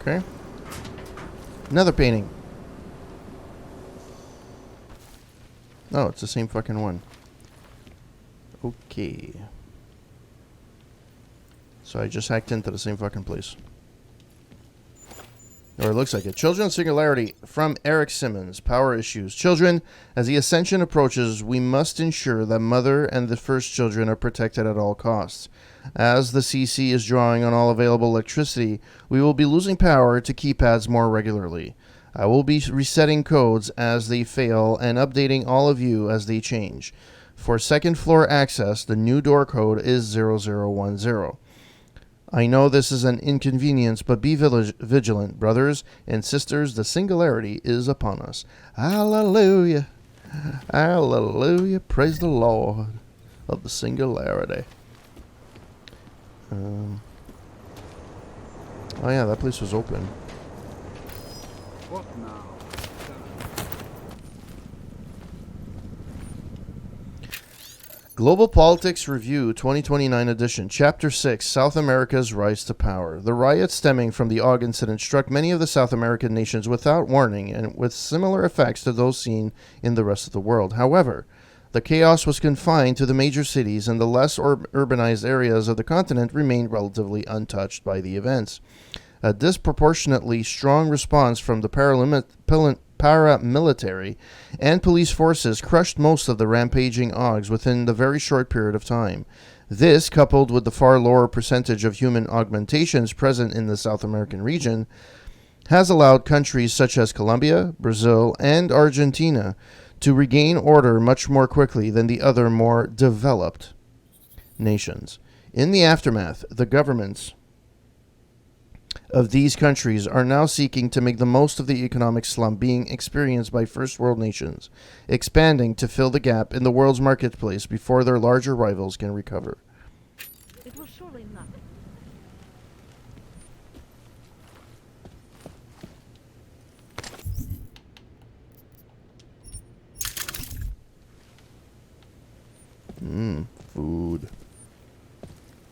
Okay. Another painting. Oh, it's the same fucking one. Okay. So I just hacked into the same fucking place. Or it looks like it. Children Singularity from Eric Simmons. Power issues. Children, as the ascension approaches, we must ensure that Mother and the first children are protected at all costs. As the CC is drawing on all available electricity, we will be losing power to keypads more regularly. I will be resetting codes as they fail and updating all of you as they change. For second floor access, the new door code is 0010. I know this is an inconvenience, but be vigilant, brothers and sisters. The singularity is upon us. Hallelujah. Hallelujah. Praise the Lord of the singularity. Oh yeah, that place was open. What now? Global Politics Review 2029 edition, Chapter 6, South America's Rise to Power. The riots stemming from the AUG incident struck many of the South American nations without warning and with similar effects to those seen in the rest of the world. However, the chaos was confined to the major cities, and the less urbanized areas of the continent remained relatively untouched by the events. A disproportionately strong response from the paramilitary and police forces crushed most of the rampaging AUGs within the very short period of time. This, coupled with the far lower percentage of human augmentations present in the South American region, has allowed countries such as Colombia, Brazil, and Argentina to regain order much more quickly than the other more developed nations. In the aftermath, the governments of these countries are now seeking to make the most of the economic slump being experienced by first world nations, expanding to fill the gap in the world's marketplace before their larger rivals can recover. It was surely not. Food.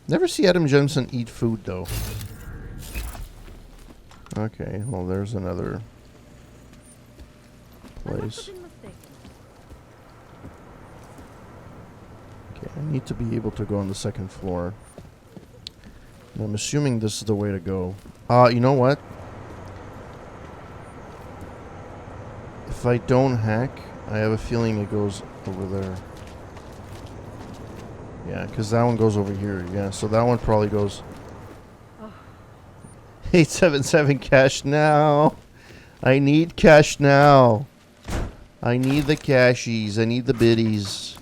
Never see Adam Jensen eat food, though. Okay, well, there's another place. Okay, I need to be able to go on the second floor. And I'm assuming this is the way to go. You know what? If I don't hack, I have a feeling it goes over there. Yeah, because that one goes over here. Yeah, so that one probably goes... 877 cash now. I need cash now. I need the cashies. I need the biddies.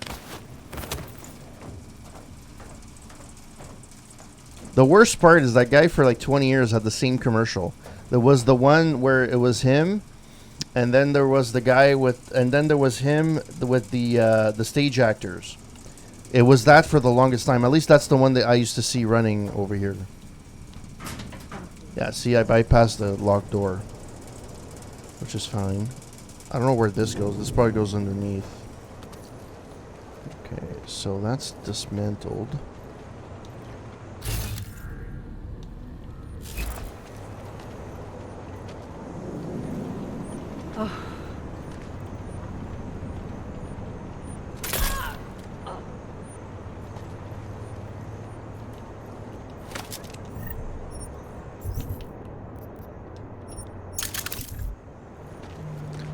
The worst part is that guy for like 20 years had the same commercial. There was the one where it was him, and then there was the guy with, and then there was him with the stage actors. It was that for the longest time. At least that's the one that I used to see running over here. Yeah, see, I bypassed the locked door, which is fine. I don't know where this goes. This probably goes underneath. Okay, so that's dismantled.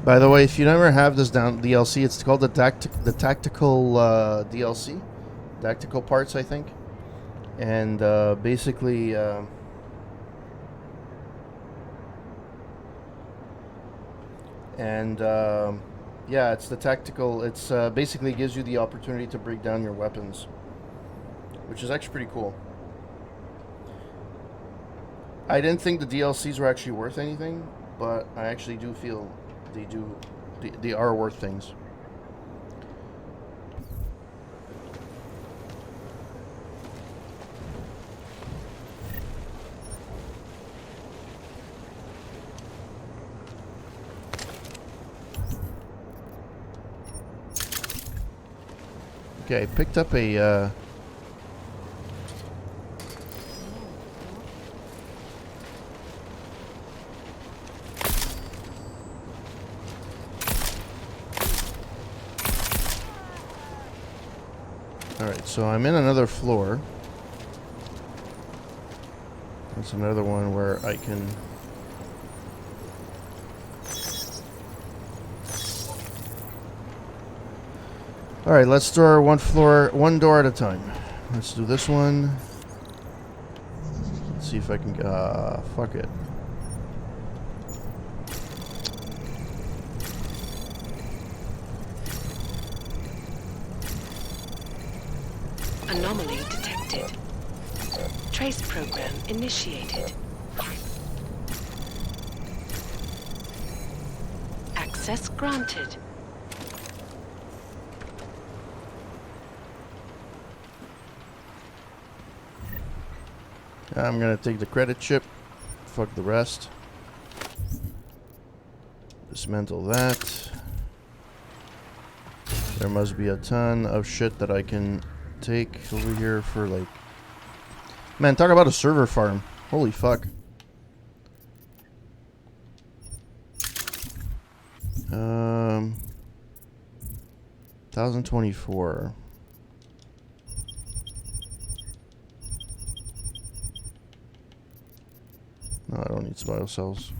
By the way, if you never have this DLC, it's called the tactical DLC, tactical parts, I think. And basically, And yeah, it's the tactical. It's basically gives you the opportunity to break down your weapons, which is actually pretty cool. I didn't think the DLCs were actually worth anything, but I actually do feel they are worth things. Okay, I picked up a Alright, so I'm in another floor. That's another one where I can... Alright, let's do one door at a time. Let's do this one. Let's see if I can... fuck it. Anomaly detected. Trace program initiated. Access granted. I'm gonna take the credit chip. Fuck the rest. Dismantle that. There must be a ton of shit that I can take over here for, like... Man, talk about a server farm. Holy fuck. 1024. No, I don't need spiral cells.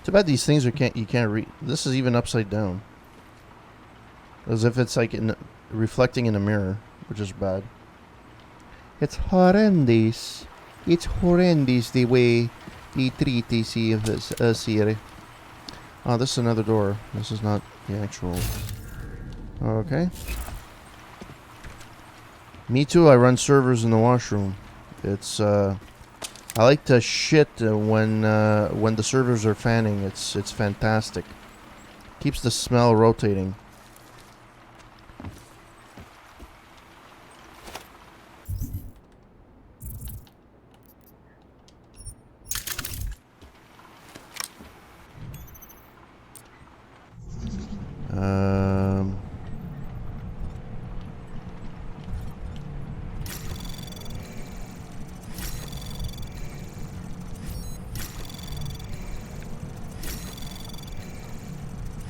Too bad these things you can't read. This is even upside down. As if it's like reflecting in a mirror, which is bad. It's horrendous. It's horrendous the way they treat this series. Oh, this is another door. This is not the actual... Okay. Me too, I run servers in the washroom. It's, I like to shit when the servers are fanning. It's fantastic. Keeps the smell rotating.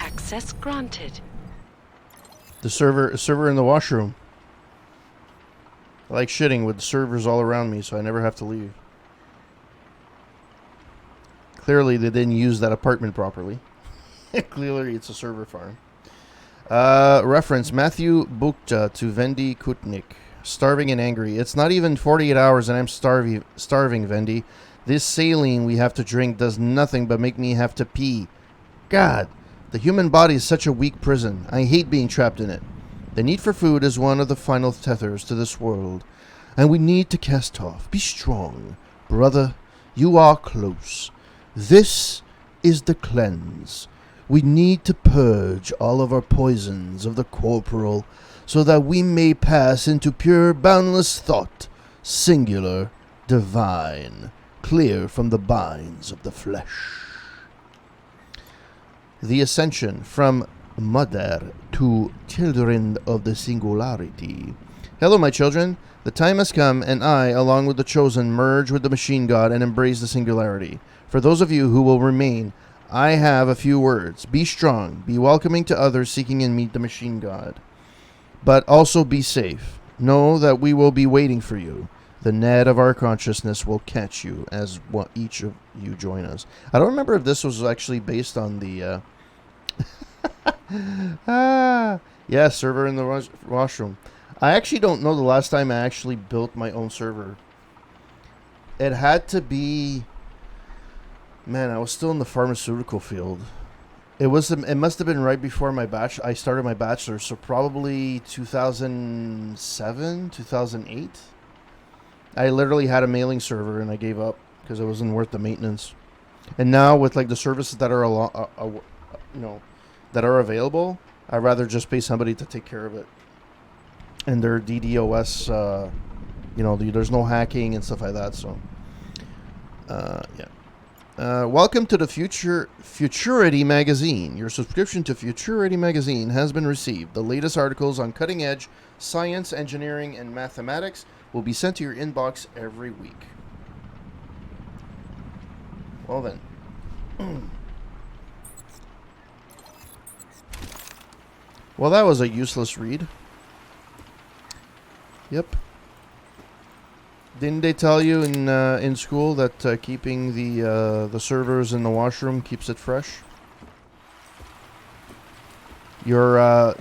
Access granted. The server in the washroom. I like shitting with servers all around me, so I never have to leave. Clearly, they didn't use that apartment properly. Clearly, it's a server farm. Reference Matthew Bukta to Vendi Kutnik. Starving and angry. It's not even 48 hours and I'm starving, Vendi. This saline we have to drink does nothing but make me have to pee. God, the human body is such a weak prison. I hate being trapped in it. The need for food is one of the final tethers to this world, and we need to cast off. Be strong, brother. You are close. This is the cleanse. We need to purge all of our poisons of the corporal so that we may pass into pure, boundless thought, singular, divine, clear from the binds of the flesh. The ascension from mother to children of the singularity. Hello, my children. The time has come, and I, along with the chosen, merge with the machine god and embrace the singularity. For those of you who will remain, I have a few words. Be strong, be welcoming to others seeking and meet the machine god. But also be safe. Know that we will be waiting for you. The net of our consciousness will catch you as each of you join us. I don't remember if this was actually based on the... Yeah, server in the washroom. I actually don't know the last time I actually built my own server. It had to be... Man, I was still in the pharmaceutical field. It must have been right before I started my bachelor's, so probably 2007, 2008. I literally had a mailing server and I gave up because it wasn't worth the maintenance. And now with like the services that are that are available, I'd rather just pay somebody to take care of it. And their DDoS, there's no hacking and stuff like that. So, yeah. Welcome to the Futurity Magazine. Your subscription to Futurity Magazine has been received. The latest articles on cutting-edge science, engineering, and mathematics will be sent to your inbox every week. Well then. Well, that was a useless read. Yep. Didn't they tell you in school that keeping the servers in the washroom keeps it fresh? Your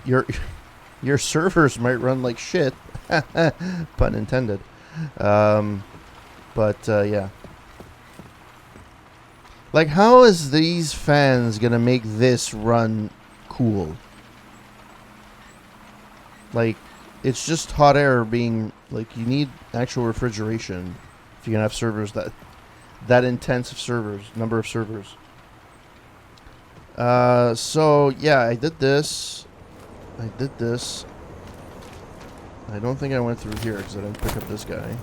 servers might run like shit, pun intended. Yeah. Like, how is these fans gonna make this run cool? Like, it's just hot air being, like, you need actual refrigeration if you're gonna have servers that intense of number of servers. So yeah, I did this. I don't think I went through here because I didn't pick up this guy.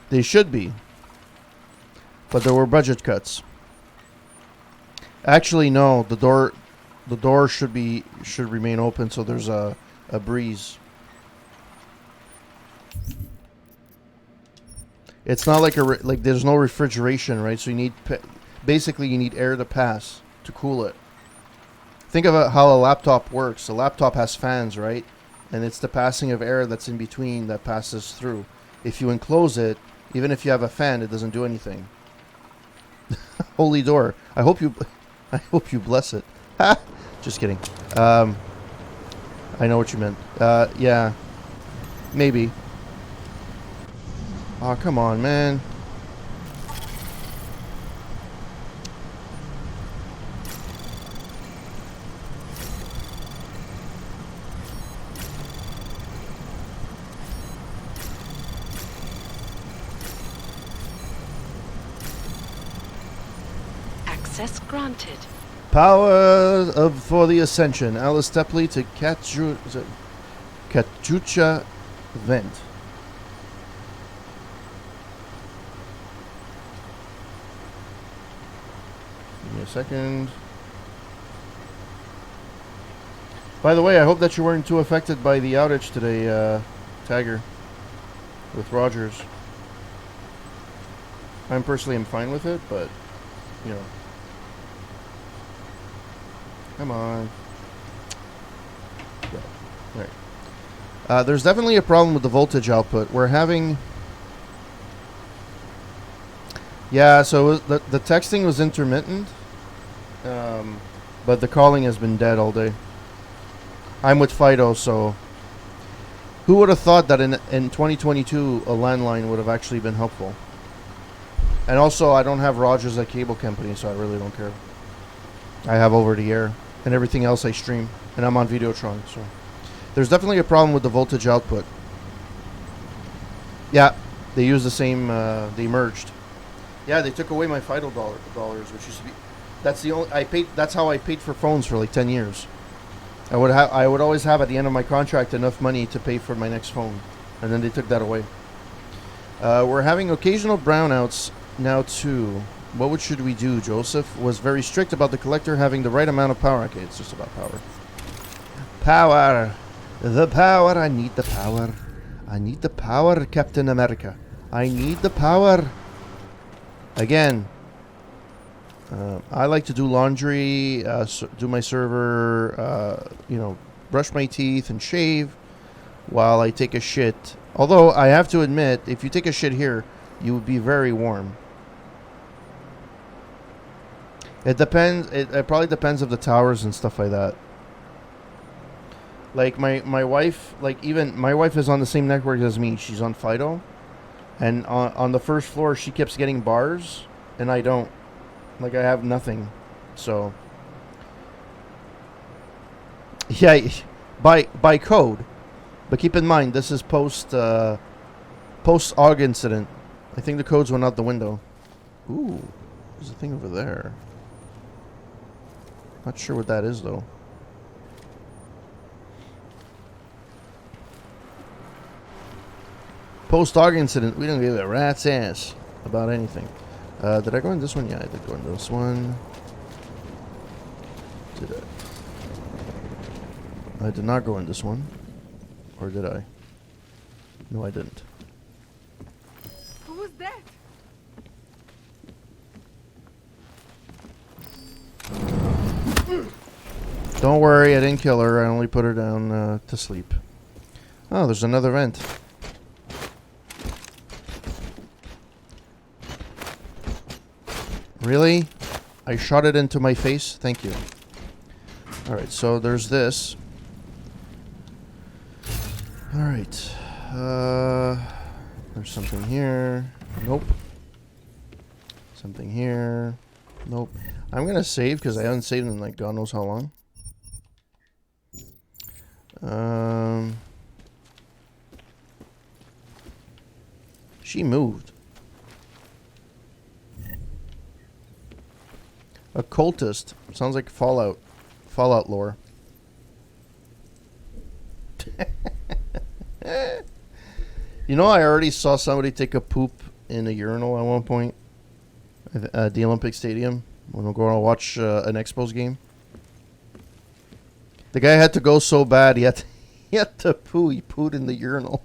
They should be. But there were budget cuts. Actually, no. The door should remain open, so there's a breeze. It's not like there's no refrigeration, right? So you need basically you need air to pass to cool it. Think of how a laptop works. A laptop has fans, right? And it's the passing of air that's in between that passes through. If you enclose it, even if you have a fan, it doesn't do anything. Holy door. I hope you bless it. Just kidding. I know what you meant. Yeah. Maybe. Oh, come on, man. Access granted. Power for the Ascension. Alice Tepley to Kachucha Vent. Give me a second. By the way, I hope that you weren't too affected by the outage today, Tiger, with Rogers. I'm personally fine with it, but, you know. Come on. Yeah. All right. There's definitely a problem with the voltage output. We're having... Yeah, so the texting was intermittent, but the calling has been dead all day. I'm with Fido, so... Who would have thought that in 2022 a landline would have actually been helpful? And also, I don't have Rogers at cable company, so I really don't care. I have over the air, and everything else I stream, and I'm on Videotron, so... There's definitely a problem with the voltage output. Yeah, they use the same, they merged. Yeah, they took away my Fido dollars, which used to be... That's the only... That's how I paid for phones for like 10 years. I would always have at the end of my contract enough money to pay for my next phone. And then they took that away. We're having occasional brownouts now too. What should we do? Joseph was very strict about the collector having the right amount of power. Okay, it's just about power. Power. The power. I need the power. I need the power, Captain America. I need the power. Again. I like to do laundry, do my server, brush my teeth and shave. while I take a shit. Although, I have to admit, if you take a shit here, you would be very warm. It depends. It probably depends of the towers and stuff like that. Like, my wife, like, even, my wife is on the same network as me. She's on Fido. And on the first floor, she keeps getting bars, and I don't. Like, I have nothing. So, yeah, by code. But keep in mind, this is post AUG incident. I think the codes went out the window. Ooh, there's a thing over there. Not sure what that is, though. Post AUG incident, we don't give a rat's ass about anything. Did I go in this one? Yeah, I did go in this one. Did I? I did not go in this one. Or did I? No, I didn't. Who was that? Don't worry, I didn't kill her. I only put her down to sleep. Oh, there's another vent. Really? I shot it into my face? Thank you. Alright, so there's this. Alright. There's something here. Nope. Something here. Nope. I'm gonna save because I haven't saved in like God knows how long. She moved. Occultist. Sounds like Fallout. Fallout lore. You know, I already saw somebody take a poop in a urinal at one point at the Olympic Stadium when we're going to watch an Expos game. The guy had to go so bad he had to poo. He pooed in the urinal.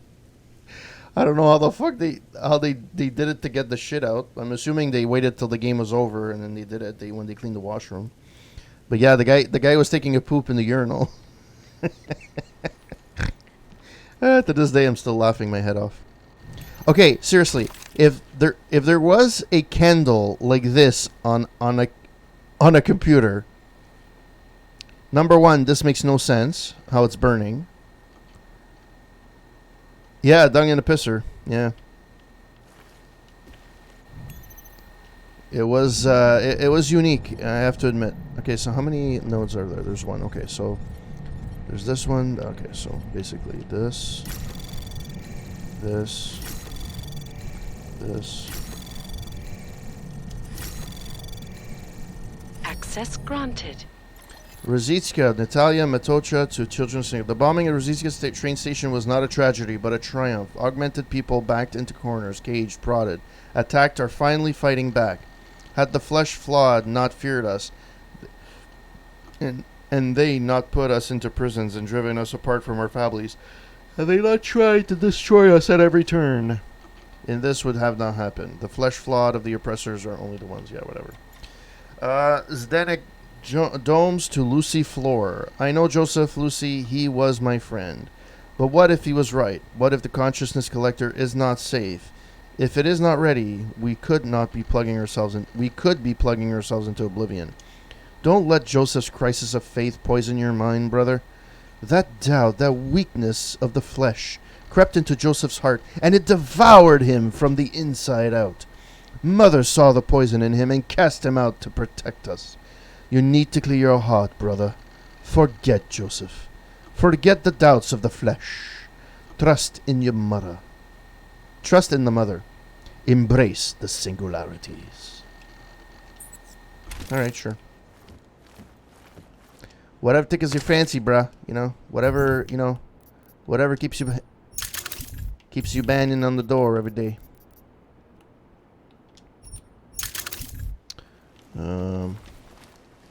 I don't know how the fuck they did it to get the shit out. I'm assuming they waited till the game was over and then they did it when they cleaned the washroom. But yeah, the guy was taking a poop in the urinal. To this day, I'm still laughing my head off. Okay, seriously, if there was a candle like this on a computer, number one, this makes no sense how it's burning. Yeah, dung in a pisser. Yeah. It was unique, I have to admit. Okay, so how many nodes are there? There's one. Okay, so there's this one. Okay, so basically this. Access granted. Rozitska, Natalia Matocha to Children's Center. The bombing at Rozitska train station was not a tragedy, but a triumph. Augmented people backed into corners, caged, prodded, attacked, are finally fighting back. Had the flesh flawed not feared us, and they not put us into prisons and driven us apart from our families, had they not tried to destroy us at every turn, and this would have not happened. The flesh flawed of the oppressors are only the ones, yeah, whatever. Zdenek Domes to Lucy Floor. I know Joseph, Lucy, he was my friend. But what if he was right? What if the consciousness collector is not safe? If it is not ready, we could be plugging ourselves into oblivion. Don't let Joseph's crisis of faith poison your mind, brother. That doubt, that weakness of the flesh, crept into Joseph's heart, and it devoured him from the inside out. Mother saw the poison in him and cast him out to protect us. You need to clear your heart, brother. Forget Joseph. Forget the doubts of the flesh. Trust in your mother. Trust in the mother. Embrace the singularities. Alright, sure. Whatever tickles your fancy, bruh. Whatever keeps you banging on the door every day.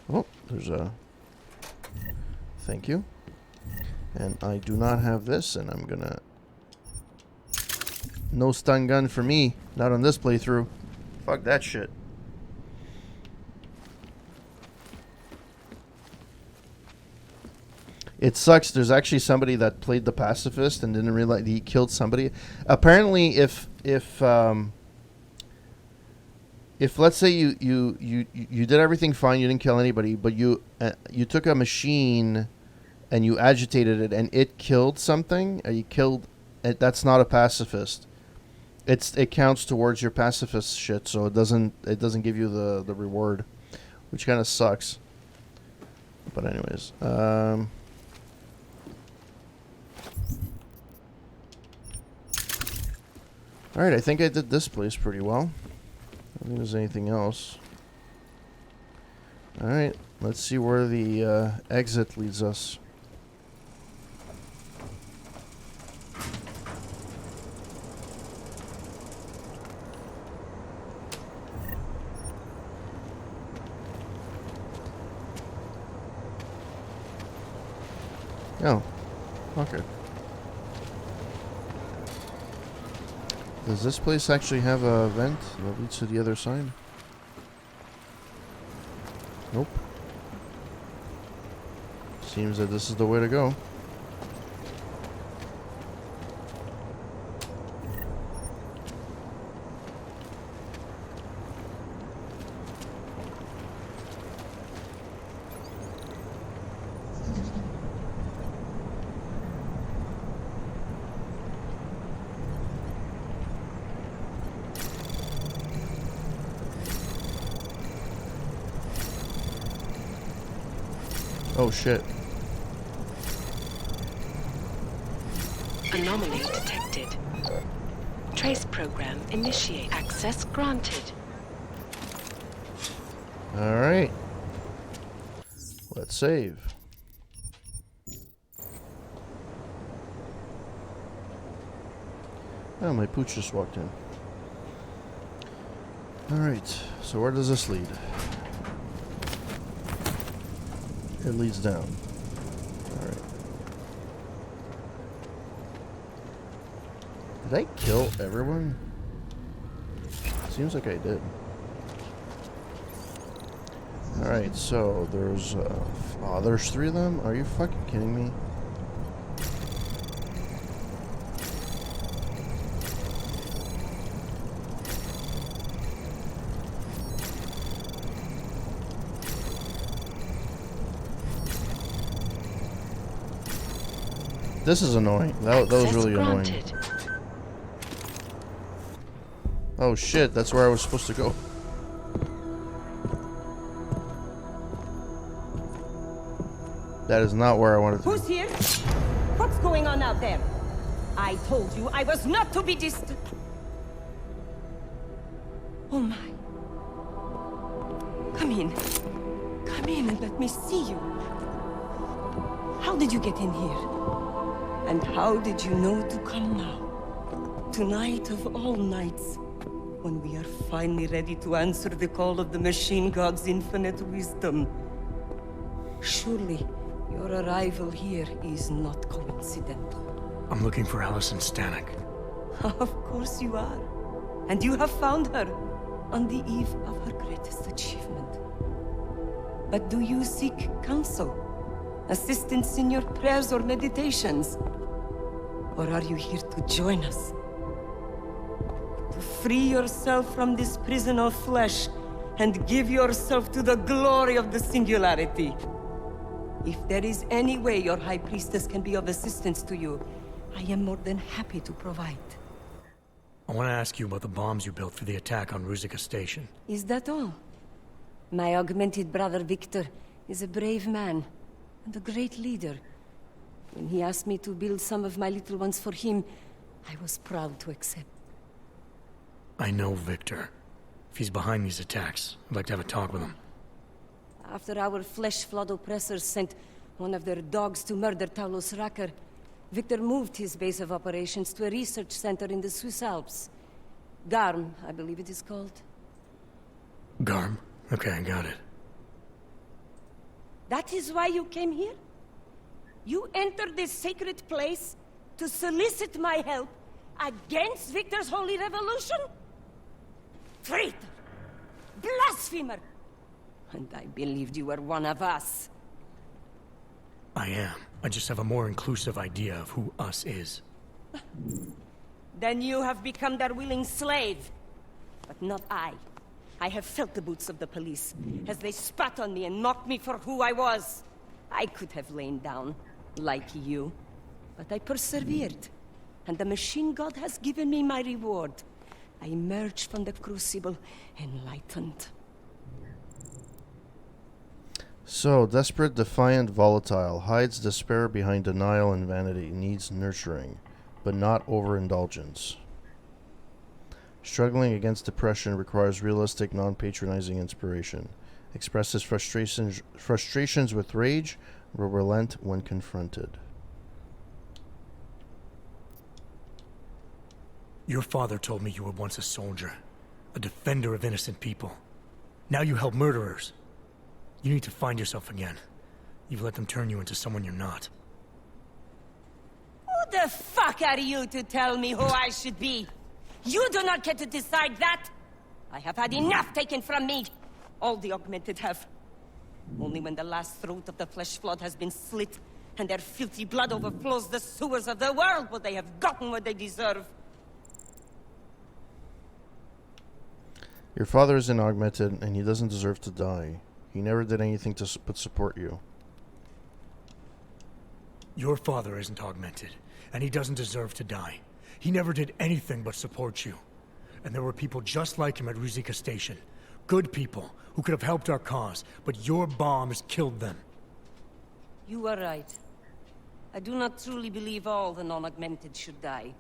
Oh, there's a... Thank you. And I do not have this, and I'm gonna... No stun gun for me. Not on this playthrough. Fuck that shit. It sucks. There's actually somebody that played the pacifist and didn't realize he killed somebody. Apparently, if let's say you did everything fine, you didn't kill anybody, but you took a machine and you agitated it and it killed something, or you killed it, that's not a pacifist. It counts towards your pacifist shit, so it doesn't give you the reward, which kind of sucks. But anyways, all right, I think I did this place pretty well. I don't think there's anything else. All right, let's see where the exit leads us. Oh, okay. Does this place actually have a vent that leads to the other side? Nope. Seems that this is the way to go. Oh shit. Anomaly detected. Trace program initiate. Access granted. Alright. Let's save. Oh, my pooch just walked in. Alright, so where does this lead? It leads down. Alright. Did I kill everyone? Seems like I did. Alright, so there's there's 3 of them? Are you fucking kidding me? This is annoying. That was really annoying. Oh shit, that's where I was supposed to go. That is not where I wanted to Who's here? What's going on out there? I told you I was not to be distant. Oh my. Come in. Come in and let me see you. How did you get in here? And how did you know to come now? Tonight of all nights, when we are finally ready to answer the call of the machine god's infinite wisdom. Surely, your arrival here is not coincidental. I'm looking for Allison Stanek. Of course you are. And you have found her on the eve of her greatest achievement. But do you seek counsel? Assistance in your prayers or meditations? Or are you here to join us? To free yourself from this prison of flesh and give yourself to the glory of the singularity. If there is any way your High Priestess can be of assistance to you, I am more than happy to provide. I want to ask you about the bombs you built for the attack on Ruzicka Station. Is that all? My augmented brother Victor is a brave man and a great leader. When he asked me to build some of my little ones for him, I was proud to accept. I know Victor. If he's behind these attacks, I'd like to have a talk with him. After our flesh-flood oppressors sent one of their dogs to murder Talos Racker, Victor moved his base of operations to a research center in the Swiss Alps. Garm, I believe it is called. Garm? Okay, I got it. That is why you came here? You entered this sacred place to solicit my help against Victor's holy revolution? Traitor! Blasphemer! And I believed you were one of us. I am. I just have a more inclusive idea of who us is. Then you have become their willing slave. But not I. I have felt the boots of the police, as they spat on me and mocked me for who I was. I could have lain down, like you. But I persevered. And the machine god has given me my reward. I emerged from the crucible, enlightened. So, desperate, defiant, volatile, hides despair behind denial and vanity, needs nurturing, but not overindulgence. Struggling against depression requires realistic, non-patronizing inspiration. Expresses frustrations with rage, will relent when confronted. Your father told me you were once a soldier, a defender of innocent people. Now you help murderers. You need to find yourself again. You've let them turn you into someone you're not. Who the fuck are you to tell me who I should be? You do not get to decide that! I have had enough taken from me! All the augmented have. Only when the last throat of the flesh flood has been slit, and their filthy blood overflows the sewers of the world, will they have gotten what they deserve. Your father isn't augmented, and he doesn't deserve to die. He never did anything to but support you. Your father isn't augmented, and he doesn't deserve to die. He never did anything but support you. And there were people just like him at Ruzicka Station. Good people who could have helped our cause, but your bombs killed them. You are right. I do not truly believe all the non-augmented should die.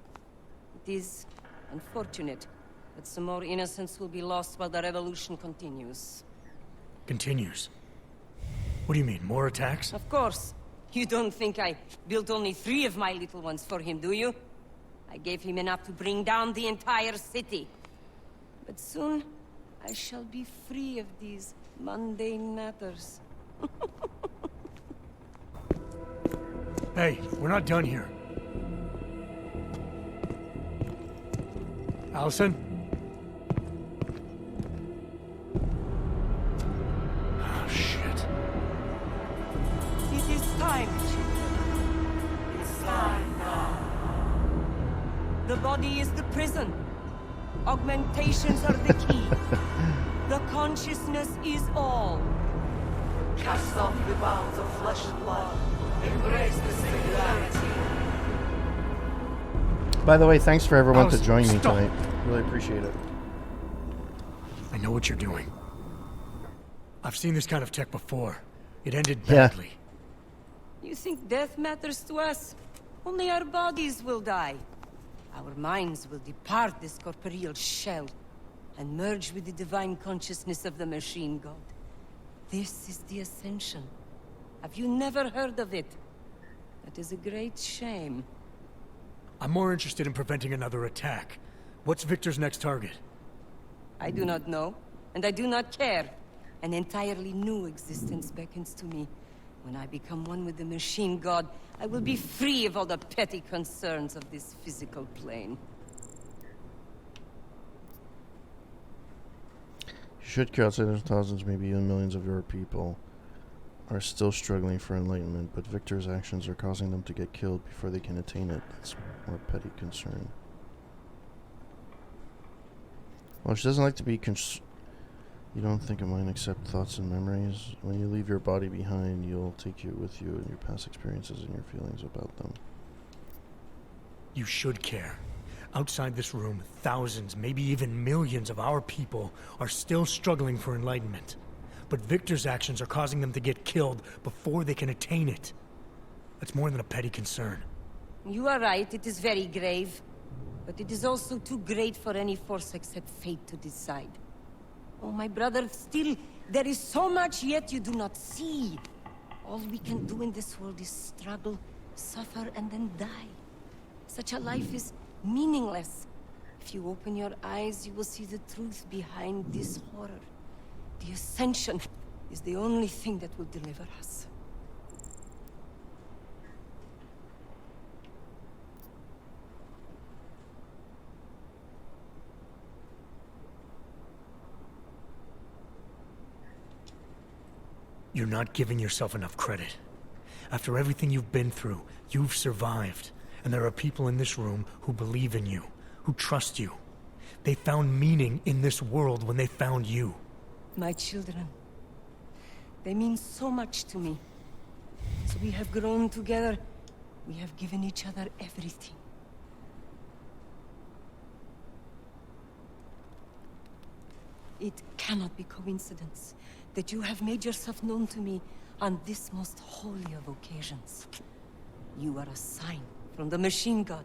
It is unfortunate, but some more innocents will be lost while the revolution continues. Continues? What do you mean, more attacks? Of course. You don't think I built only 3 of my little ones for him, do you? I gave him enough to bring down the entire city. But soon, I shall be free of these mundane matters. Hey, we're not done here. Allison? Oh, shit. It is time, children. It's time now. The body is the prison. Augmentations are the key. The consciousness is all. Cast off the bounds of flesh and blood. Embrace the singularity. By the way, thanks for everyone to Allison, join me stop. tonight. Really appreciate it. I know what you're doing. I've seen this kind of tech before. It ended Yeah. badly. You think death matters to us? Only our bodies will die. Our minds will depart this corporeal shell and merge with the divine consciousness of the machine god. This is the Ascension. Have you never heard of it? That is a great shame. I'm more interested in preventing another attack. What's Victor's next target? I do not know, and I do not care. An entirely new existence beckons to me. When I become one with the machine god, I will be free of all the petty concerns of this physical plane. You should care outside of thousands, maybe even millions of your people are still struggling for enlightenment, but Victor's actions are causing them to get killed before they can attain it. That's more petty concern. Well, she doesn't like to be you don't think of mine except thoughts and memories. When you leave your body behind, you'll take you with you and your past experiences and your feelings about them. You should care. Outside this room, thousands, maybe even millions of our people are still struggling for enlightenment. But Victor's actions are causing them to get killed before they can attain it. That's more than a petty concern. You are right, it is very grave. But it is also too great for any force except fate to decide. Oh, my brother, still, there is so much yet you do not see. All we can do in this world is struggle, suffer, and then die. Such a life is meaningless. If you open your eyes, you will see the truth behind this horror. The Ascension is the only thing that will deliver us. You're not giving yourself enough credit. After everything you've been through, you've survived. And there are people in this room who believe in you, who trust you. They found meaning in this world when they found you. My children. They mean so much to me. So we have grown together. We have given each other everything. It cannot be coincidence that you have made yourself known to me on this most holy of occasions. You are a sign from the machine god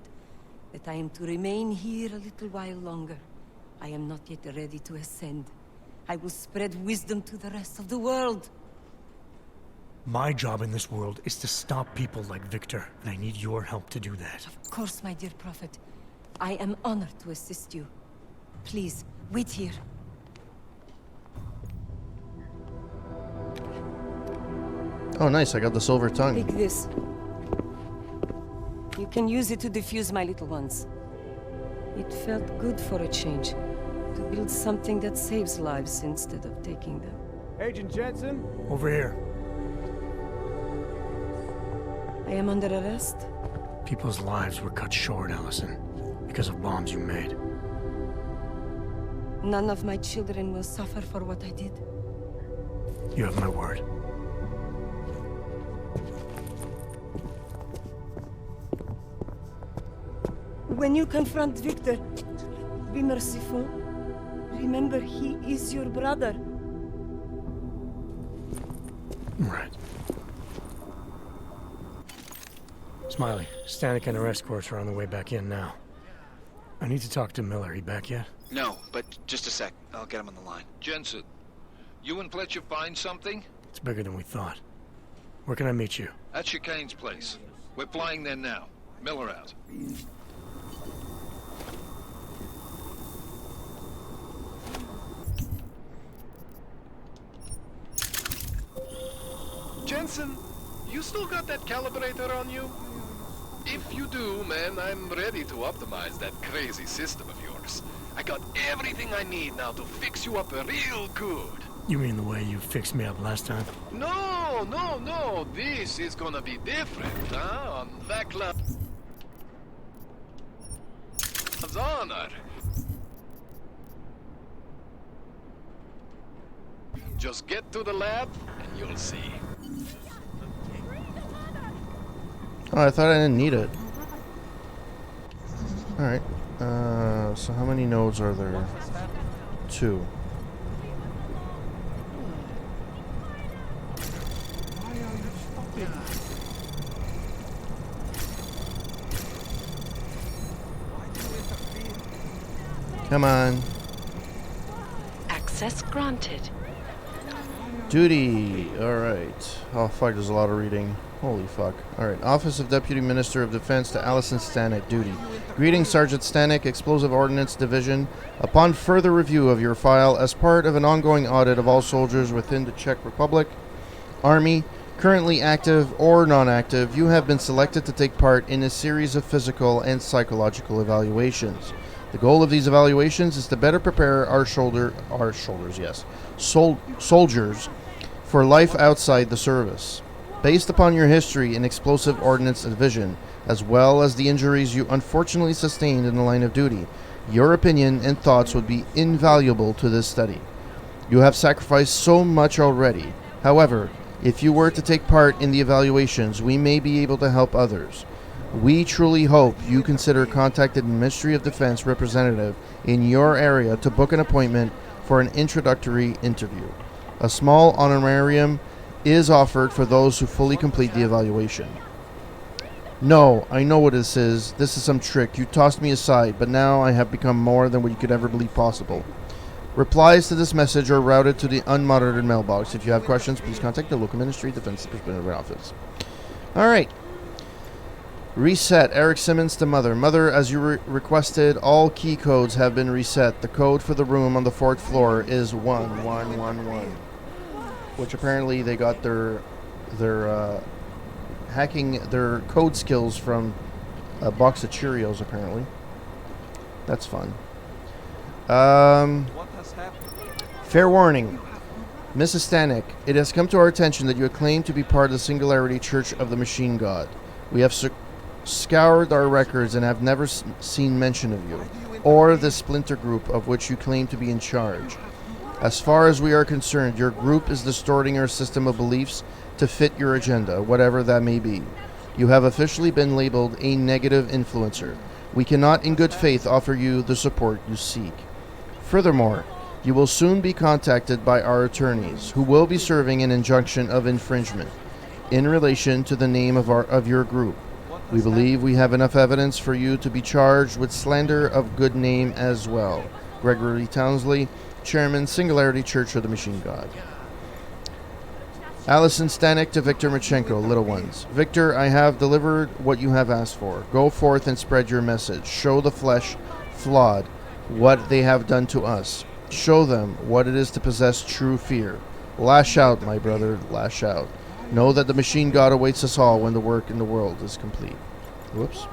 that I am to remain here a little while longer. I am not yet ready to ascend. I will spread wisdom to the rest of the world. My job in this world is to stop people like Victor, and I need your help to do that. Of course, my dear prophet. I am honored to assist you. Please, wait here. Oh, nice. I got the silver tongue. Take this. You can use it to defuse my little ones. It felt good for a change. To build something that saves lives instead of taking them. Agent Jensen? Over here. I am under arrest? People's lives were cut short, Allison, because of bombs you made. None of my children will suffer for what I did. You have my word. When you confront Victor, be merciful. Remember, he is your brother. Right. Smiley, Stanek and her escorts are on the way back in now. I need to talk to Miller. He back yet? No, but just a sec. I'll get him on the line. Jensen, you and Fletcher find something? It's bigger than we thought. Where can I meet you? At Chicane's place. We're flying there now. Miller out. Jensen, you still got that calibrator on you? If you do, man, I'm ready to optimize that crazy system of yours. I got everything I need now to fix you up real good. You mean the way you fixed me up last time? No, no, no. This is gonna be different, huh? On Vecla's honor. Just get to the lab, and you'll see. Oh, I thought I didn't need it. Alright. So how many nodes are there? 2. Come on. Access granted. Duty. Alright. Oh, fuck, there's a lot of reading. Holy fuck. Alright. Office of Deputy Minister of Defense to Allison Stanek. Duty. Greetings, Sergeant Stanek, Explosive Ordnance Division. Upon further review of your file, as part of an ongoing audit of all soldiers within the Czech Republic, Army, currently active or non-active, you have been selected to take part in a series of physical and psychological evaluations. The goal of these evaluations is to better prepare soldiers for life outside the service. Based upon your history in Explosive Ordnance Division, as well as the injuries you unfortunately sustained in the line of duty, your opinion and thoughts would be invaluable to this study. You have sacrificed so much already. However, if you were to take part in the evaluations, we may be able to help others. We truly hope you consider contacting the Ministry of Defense representative in your area to book an appointment for an introductory interview. A small honorarium is offered for those who fully complete the evaluation. No, I know what this is. This is some trick. You tossed me aside, but now I have become more than what you could ever believe possible. Replies to this message are routed to the unmonitored mailbox. If you have questions, please contact the local Ministry of Defense Representative Office. Alright. Reset. Eric Simmons to Mother. Mother, as you requested, all key codes have been reset. The code for the room on the 4th floor is 1111. Which apparently they got their hacking their code skills from a box of Cheerios, apparently. That's fun. Fair warning. Mrs. Stanek, it has come to our attention that you claim to be part of the Singularity Church of the Machine God. We have scoured our records and have never seen mention of you, or the splinter group of which you claim to be in charge. As far as we are concerned, your group is distorting our system of beliefs to fit your agenda, whatever that may be. You have officially been labeled a negative influencer. We cannot in good faith offer you the support you seek. Furthermore, you will soon be contacted by our attorneys, who will be serving an injunction of infringement in relation to the name of your group. We believe we have enough evidence for you to be charged with slander of good name as well. Gregory Townsley, Chairman, Singularity Church of the Machine God. Allison Stanek to Victor Machenko, little ones. Victor, I have delivered what you have asked for. Go forth and spread your message. Show the flesh flawed what they have done to us. Show them what it is to possess true fear. Lash out, my brother, lash out. Know that the machine god awaits us all when the work in the world is complete. Whoops.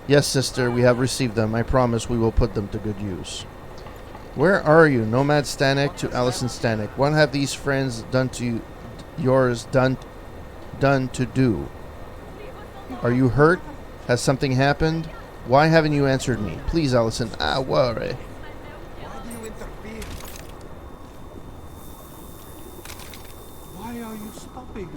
Yes, sister, we have received them. I promise we will put them to good use. Where are you, Nomad Stanek to Allison Stanek? What have these friends done to done to do? Are you hurt? Has something happened? Why haven't you answered me? Please, Allison, I worry. Why are you stopping us?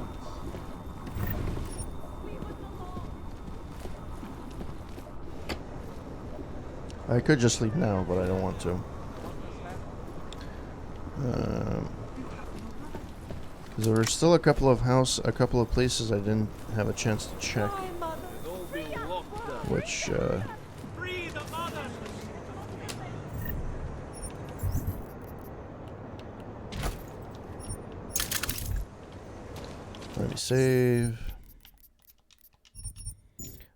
I could just leave now, but I don't want to. Because there were still a couple of places I didn't have a chance to check. Which, let me save.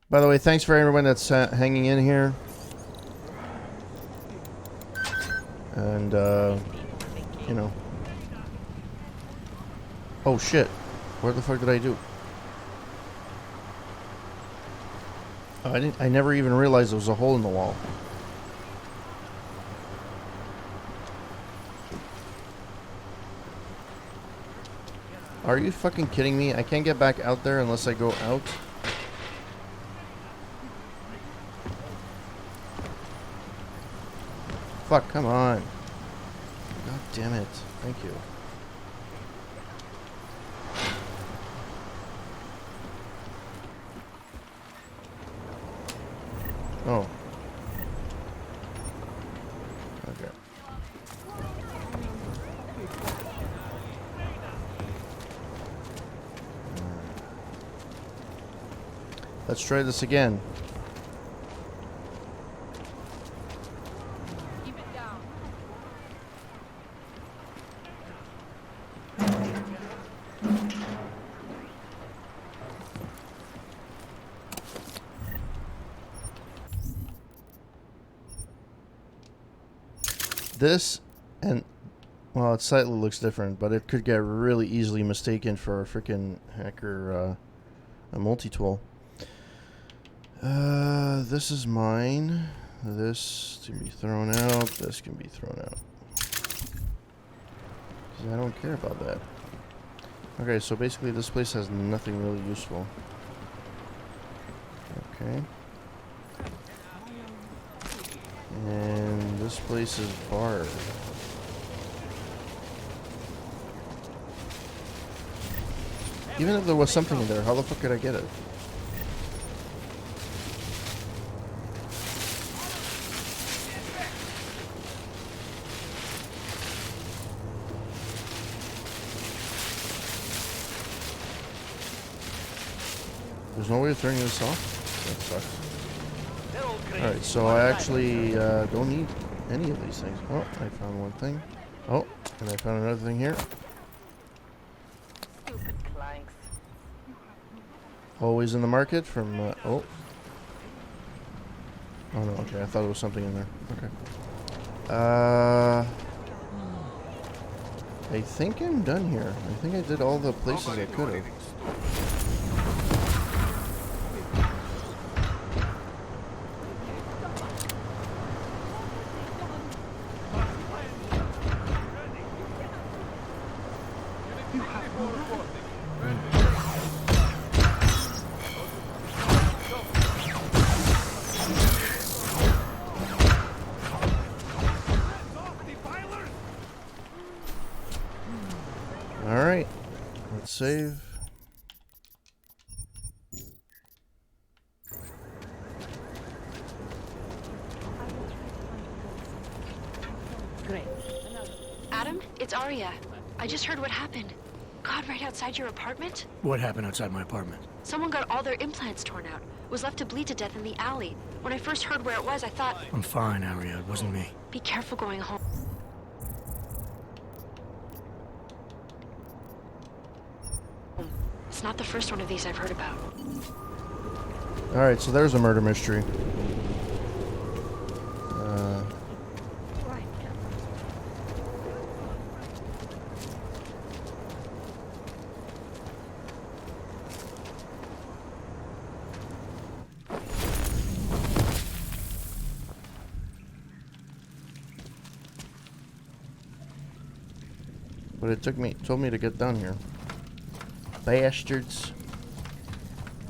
By the way, thanks for everyone that's hanging in here. And, you know. Oh shit. What the fuck did I do? I never even realized there was a hole in the wall. Are you fucking kidding me? I can't get back out there unless I go out. Fuck, come on. God damn it. Thank you. Oh. Okay. Let's try this again. This, and, well, it slightly looks different, but it could get really easily mistaken for a freaking hacker, a multi-tool. This is mine. This can be thrown out. This can be thrown out. 'Cause I don't care about that. Okay, so basically this place has nothing really useful. Okay. And this place is barred. Even if there was something in there, how the fuck could I get it? There's no way of turning this off? That sucks. Alright, so I actually don't need any of these things. Oh, I found one thing. Oh, and I found another thing here. Stupid clanks. Always in the market from, oh. Oh no, okay, I thought there was something in there. Okay. I think I'm done here. I think I did all the places I could have. Alright. Let's save. Great. Adam, it's Arya. I just heard what happened. God, right outside your apartment? What happened outside my apartment? Someone got all their implants torn out. Was left to bleed to death in the alley. When I first heard where it was, I thought... I'm fine, Arya. It wasn't me. Be careful going home. It's not the first one of these I've heard about. Alright, so there's a murder mystery. But it told me to get down here. Bastards.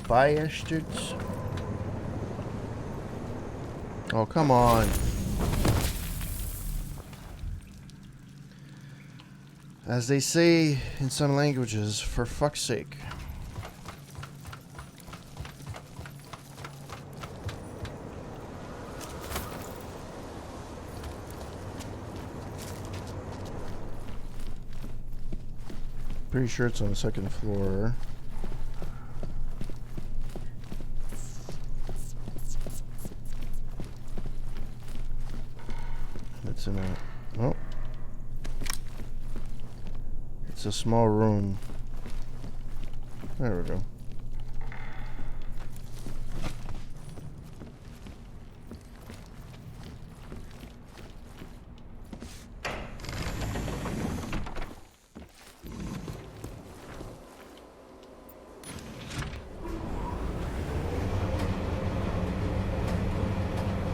Bastards. Oh, come on. As they say in some languages, for fuck's sake. Pretty sure it's on the second floor. It's in a... Oh. It's a small room. There we go.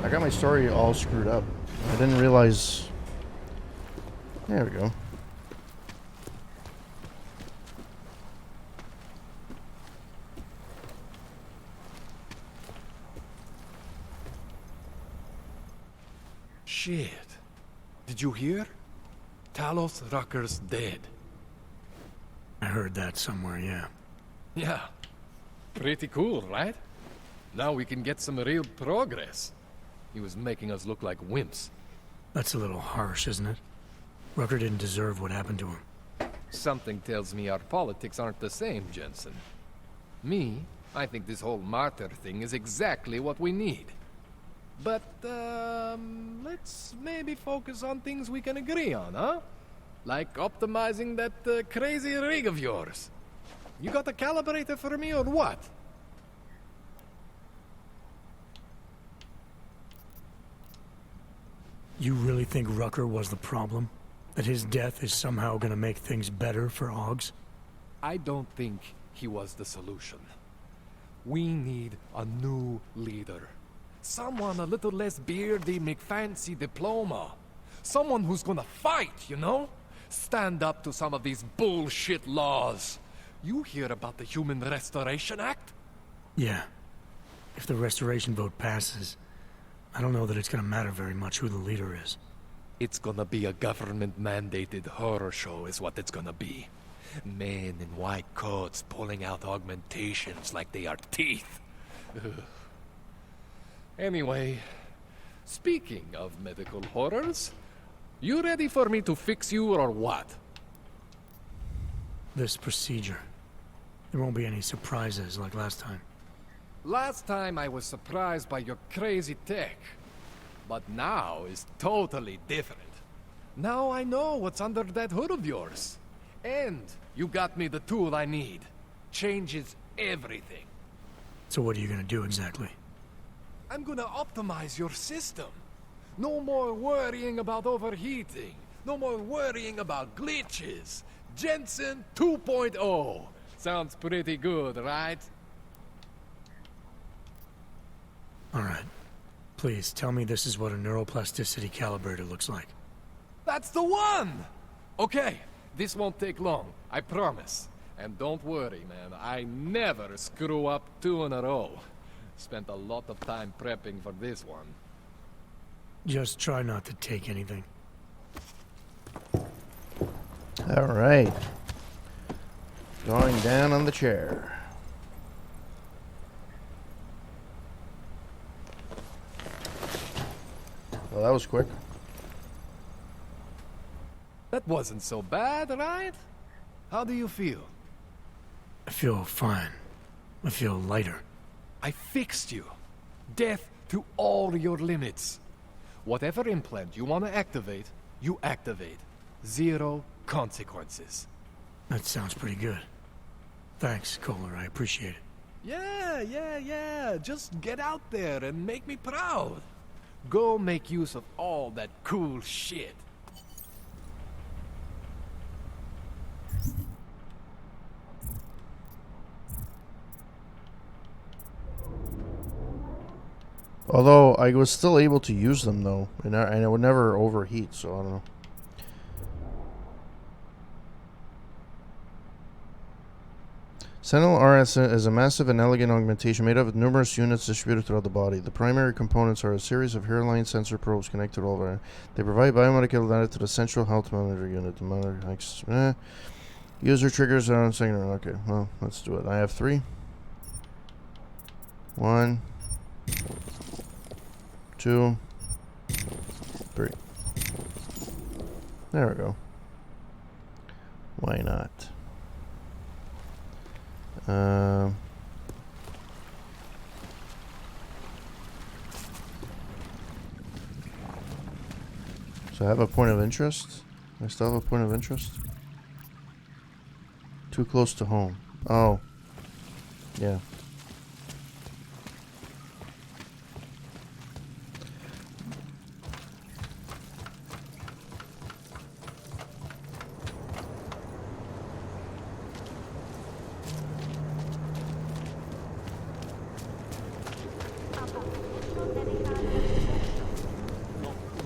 I got my story all screwed up. I didn't realize... There we go. Shit. Did you hear? Talos Rucker's dead. I heard that somewhere, yeah. Yeah. Pretty cool, right? Now we can get some real progress. He was making us look like wimps. That's a little harsh, isn't it? Rucker didn't deserve what happened to him. Something tells me our politics aren't the same, Jensen. Me, I think this whole martyr thing is exactly what we need. But, let's maybe focus on things we can agree on, huh? Like optimizing that crazy rig of yours. You got a calibrator for me or what? You really think Rucker was the problem? That his death is somehow gonna make things better for Augs? I don't think he was the solution. We need a new leader. Someone a little less beardy, McFancy diploma. Someone who's gonna fight, you know? Stand up to some of these bullshit laws. You hear about the Human Restoration Act? Yeah. If the restoration vote passes, I don't know that it's gonna matter very much who the leader is. It's gonna be a government-mandated horror show is what it's gonna be. Men in white coats pulling out augmentations like they are teeth. Ugh. Anyway, speaking of medical horrors, you ready for me to fix you or what? This procedure. There won't be any surprises like last time. Last time I was surprised by your crazy tech. But now is totally different. Now I know what's under that hood of yours. And you got me the tool I need. Changes everything. So what are you gonna do exactly? I'm gonna optimize your system. No more worrying about overheating. No more worrying about glitches. Jensen 2.0. Sounds pretty good, right? Alright. Please, tell me this is what a neuroplasticity calibrator looks like. That's the one! Okay, This won't take long, I promise. And don't worry, man, I never screw up 2 in a row. Spent a lot of time prepping for this one. Just try not to take anything. All right. Going down on the chair. Well, that was quick. That wasn't so bad, right? How do you feel? I feel fine. I feel lighter. I fixed you. Death to all your limits. Whatever implant you want to activate, you activate. 0 consequences. That sounds pretty good. Thanks, Kohler. I appreciate it. Yeah. Just get out there and make me proud. Go make use of all that cool shit. Although I was still able to use them though, and I would never overheat, so I don't know. Sentinel RS is a massive and elegant augmentation made up of numerous units distributed throughout the body. The primary components are a series of hairline sensor probes connected all over. They provide biomedical data to the central health monitor unit. The monitor user triggers on second. Okay, well, let's do it. I have 3. 1, 2, 3. There we go. Why not? So I have a point of interest? I still have a point of interest? Too close to home. Oh. Yeah.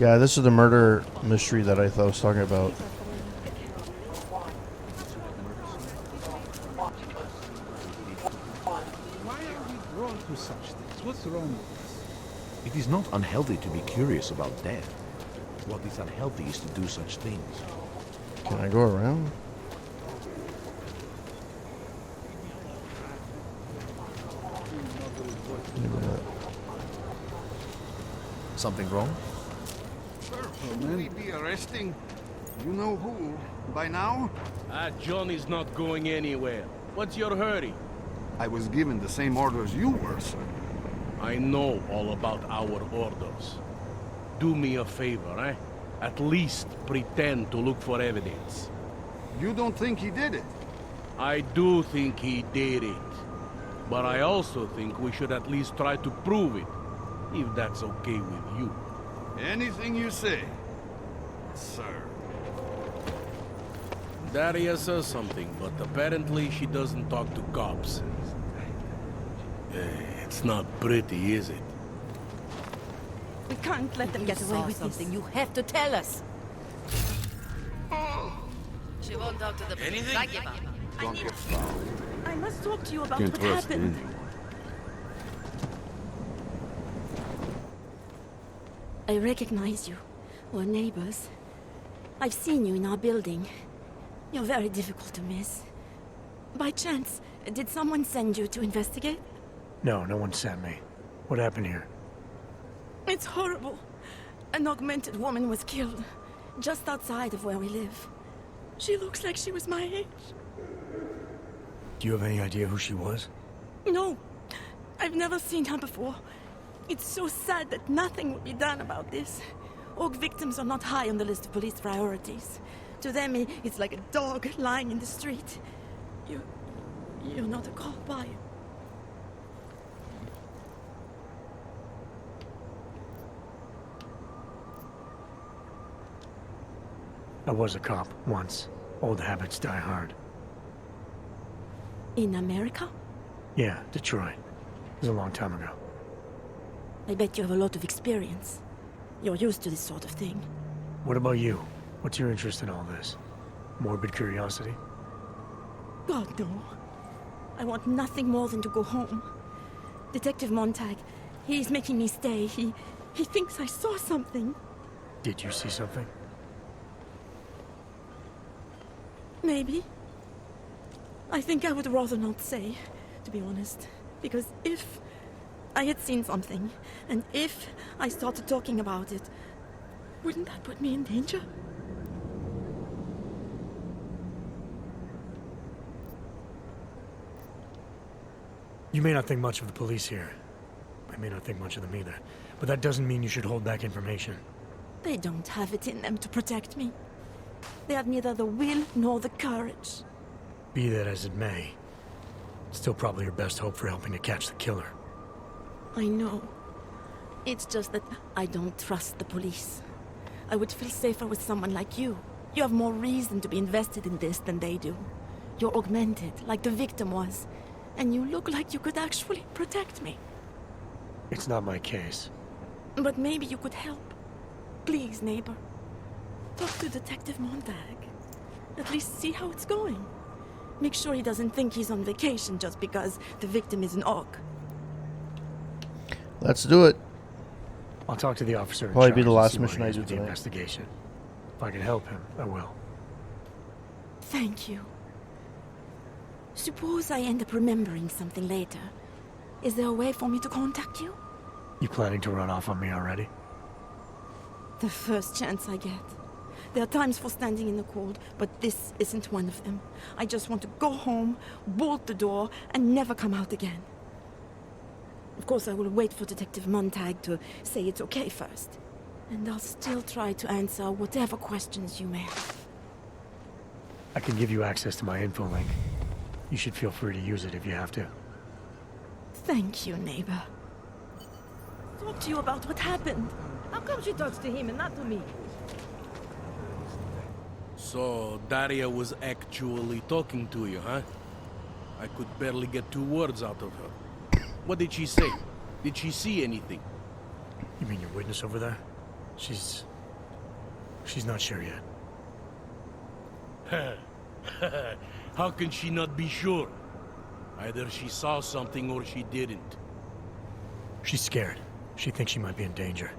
Yeah, this is the murder mystery that I thought I was talking about. Why are we drawn to such things? What's wrong with us? It is not unhealthy to be curious about death. What is unhealthy is to do such things. Can I go around? Something wrong? Should we be arresting you know who by now? Johnny's not going anywhere. What's your hurry? I was given the same orders you were, sir. I know all about our orders. Do me a favor, eh? At least pretend to look for evidence. You don't think he did it? I do think he did it. But I also think we should at least try to prove it. If that's okay with you. Anything you say, sir. Daria says something, but apparently she doesn't talk to cops. It's not pretty, is it? We can't let them get away with something. You have to tell us. She won't talk to the police. I give up. Don't get fouled. I must talk to you about Can't what trust happened. anyone. I recognize you. We're neighbors. I've seen you in our building. You're very difficult to miss. By chance, did someone send you to investigate? No, no one sent me. What happened here? It's horrible. An augmented woman was killed, just outside of where we live. She looks like she was my age. Do you have any idea who she was? No, I've never seen her before. It's so sad that nothing will be done about this. Org victims are not high on the list of police priorities. To them, it's like a dog lying in the street. You're not a cop, are you? I was a cop once. Old habits die hard. In America? Yeah, Detroit. It was a long time ago. I bet you have a lot of experience. You're used to this sort of thing. What about you? What's your interest in all this? Morbid curiosity? God, no. I want nothing more than to go home. Detective Montag, he's making me stay. He thinks I saw something. Did you see something? Maybe. I think I would rather not say, to be honest. Because if I had seen something, and if I started talking about it, wouldn't that put me in danger? You may not think much of the police here. I may not think much of them either. But that doesn't mean you should hold back information. They don't have it in them to protect me. They have neither the will nor the courage. Be that as it may, it's still probably your best hope for helping to catch the killer. I know. It's just that I don't trust the police. I would feel safer with someone like you. You have more reason to be invested in this than they do. You're augmented, like the victim was. And you look like you could actually protect me. It's not my case. But maybe you could help. Please, neighbor. Talk to Detective Montag. At least see how it's going. Make sure he doesn't think he's on vacation just because the victim is an orc. Let's do it. I'll talk to the officer in Probably charge be the and last see where mission he I is do with the tonight. investigation. If I can help him, I will. Thank you. Suppose I end up remembering something later. Is there a way for me to contact you? You planning to run off on me already? The first chance I get. There are times for standing in the cold, but this isn't one of them. I just want to go home, bolt the door, and never come out again. Of course, I will wait for Detective Montag to say it's okay first. And I'll still try to answer whatever questions you may have. I can give you access to my info link. You should feel free to use it if you have to. Thank you, neighbor. Talk to you about what happened. How come she talks to him and not to me? So, Daria was actually talking to you, huh? I could barely get 2 words out of her. What did she say? Did she see anything? You mean your witness over there? She's not sure yet. How can she not be sure? Either she saw something or she didn't. She's scared. She thinks she might be in danger.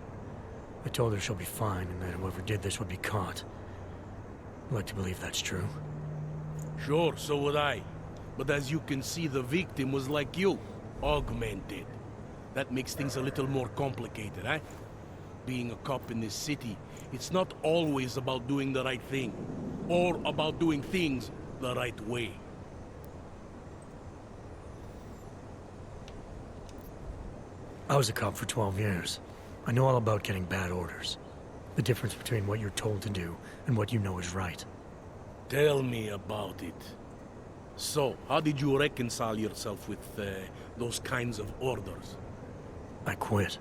I told her she'll be fine and that whoever did this would be caught. I'd like to believe that's true. Sure, so would I. But as you can see, the victim was like you, augmented. That makes things a little more complicated, eh? Being a cop in this city, it's not always about doing the right thing, or about doing things the right way. I was a cop for 12 years. I know all about getting bad orders. The difference between what you're told to do and what you know is right. Tell me about it. So, how did you reconcile yourself with those kinds of orders? I quit.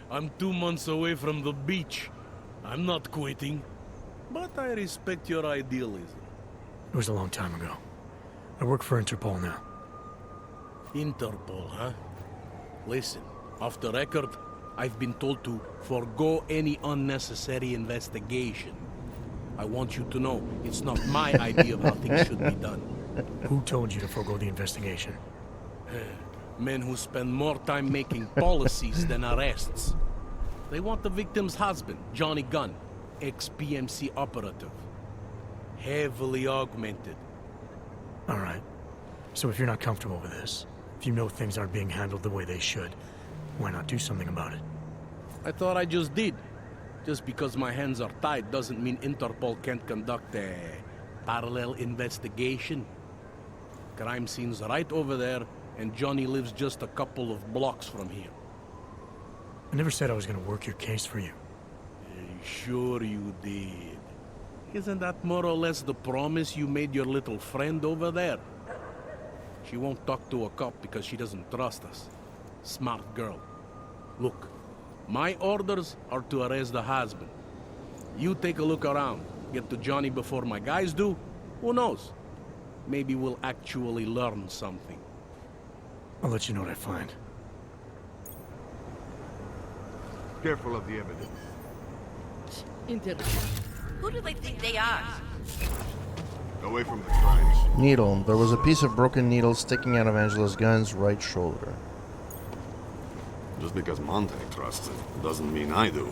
I'm 2 months away from the beach. I'm not quitting. But I respect your idealism. It was a long time ago. I work for Interpol now. Interpol, huh? Listen, off the record, I've been told to forego any unnecessary investigation. I want you to know, it's not my idea of how things should be done. Who told you to forego the investigation? Men who spend more time making policies than arrests. They want the victim's husband, Johnny Gunn, ex-PMC operative. Heavily augmented. All right. So if you're not comfortable with this, if you know things aren't being handled the way they should, why not do something about it? I thought I just did. Just because my hands are tied doesn't mean Interpol can't conduct a parallel investigation. Crime scene's right over there, and Johnny lives just a couple of blocks from here. I never said I was gonna work your case for you. Sure you did. Isn't that more or less the promise you made your little friend over there? She won't talk to a cop because she doesn't trust us. Smart girl. Look, my orders are to arrest the husband. You take a look around. Get to Johnny before my guys do. Who knows? Maybe we'll actually learn something. I'll let you know what I find. Careful of the evidence. Interpol. Who do they think they are? Away from the crimes. Needle. There was a piece of broken needle sticking out of Angela's gun's right shoulder. Just because Monte trusts it doesn't mean I do.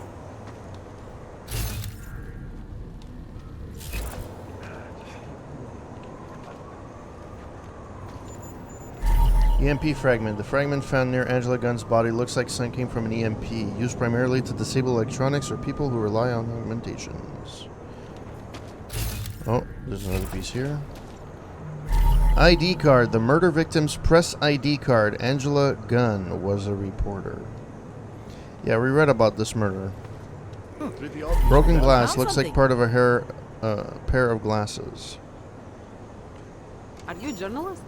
EMP fragment. The fragment found near Angela Gunn's body looks like something came from an EMP, used primarily to disable electronics or people who rely on augmentations. Oh, there's another piece here. ID card. The murder victim's press ID card. Angela Gunn was a reporter. Yeah, we read about this murder. Broken glass. Looks like part of a pair of glasses. Are you a journalist?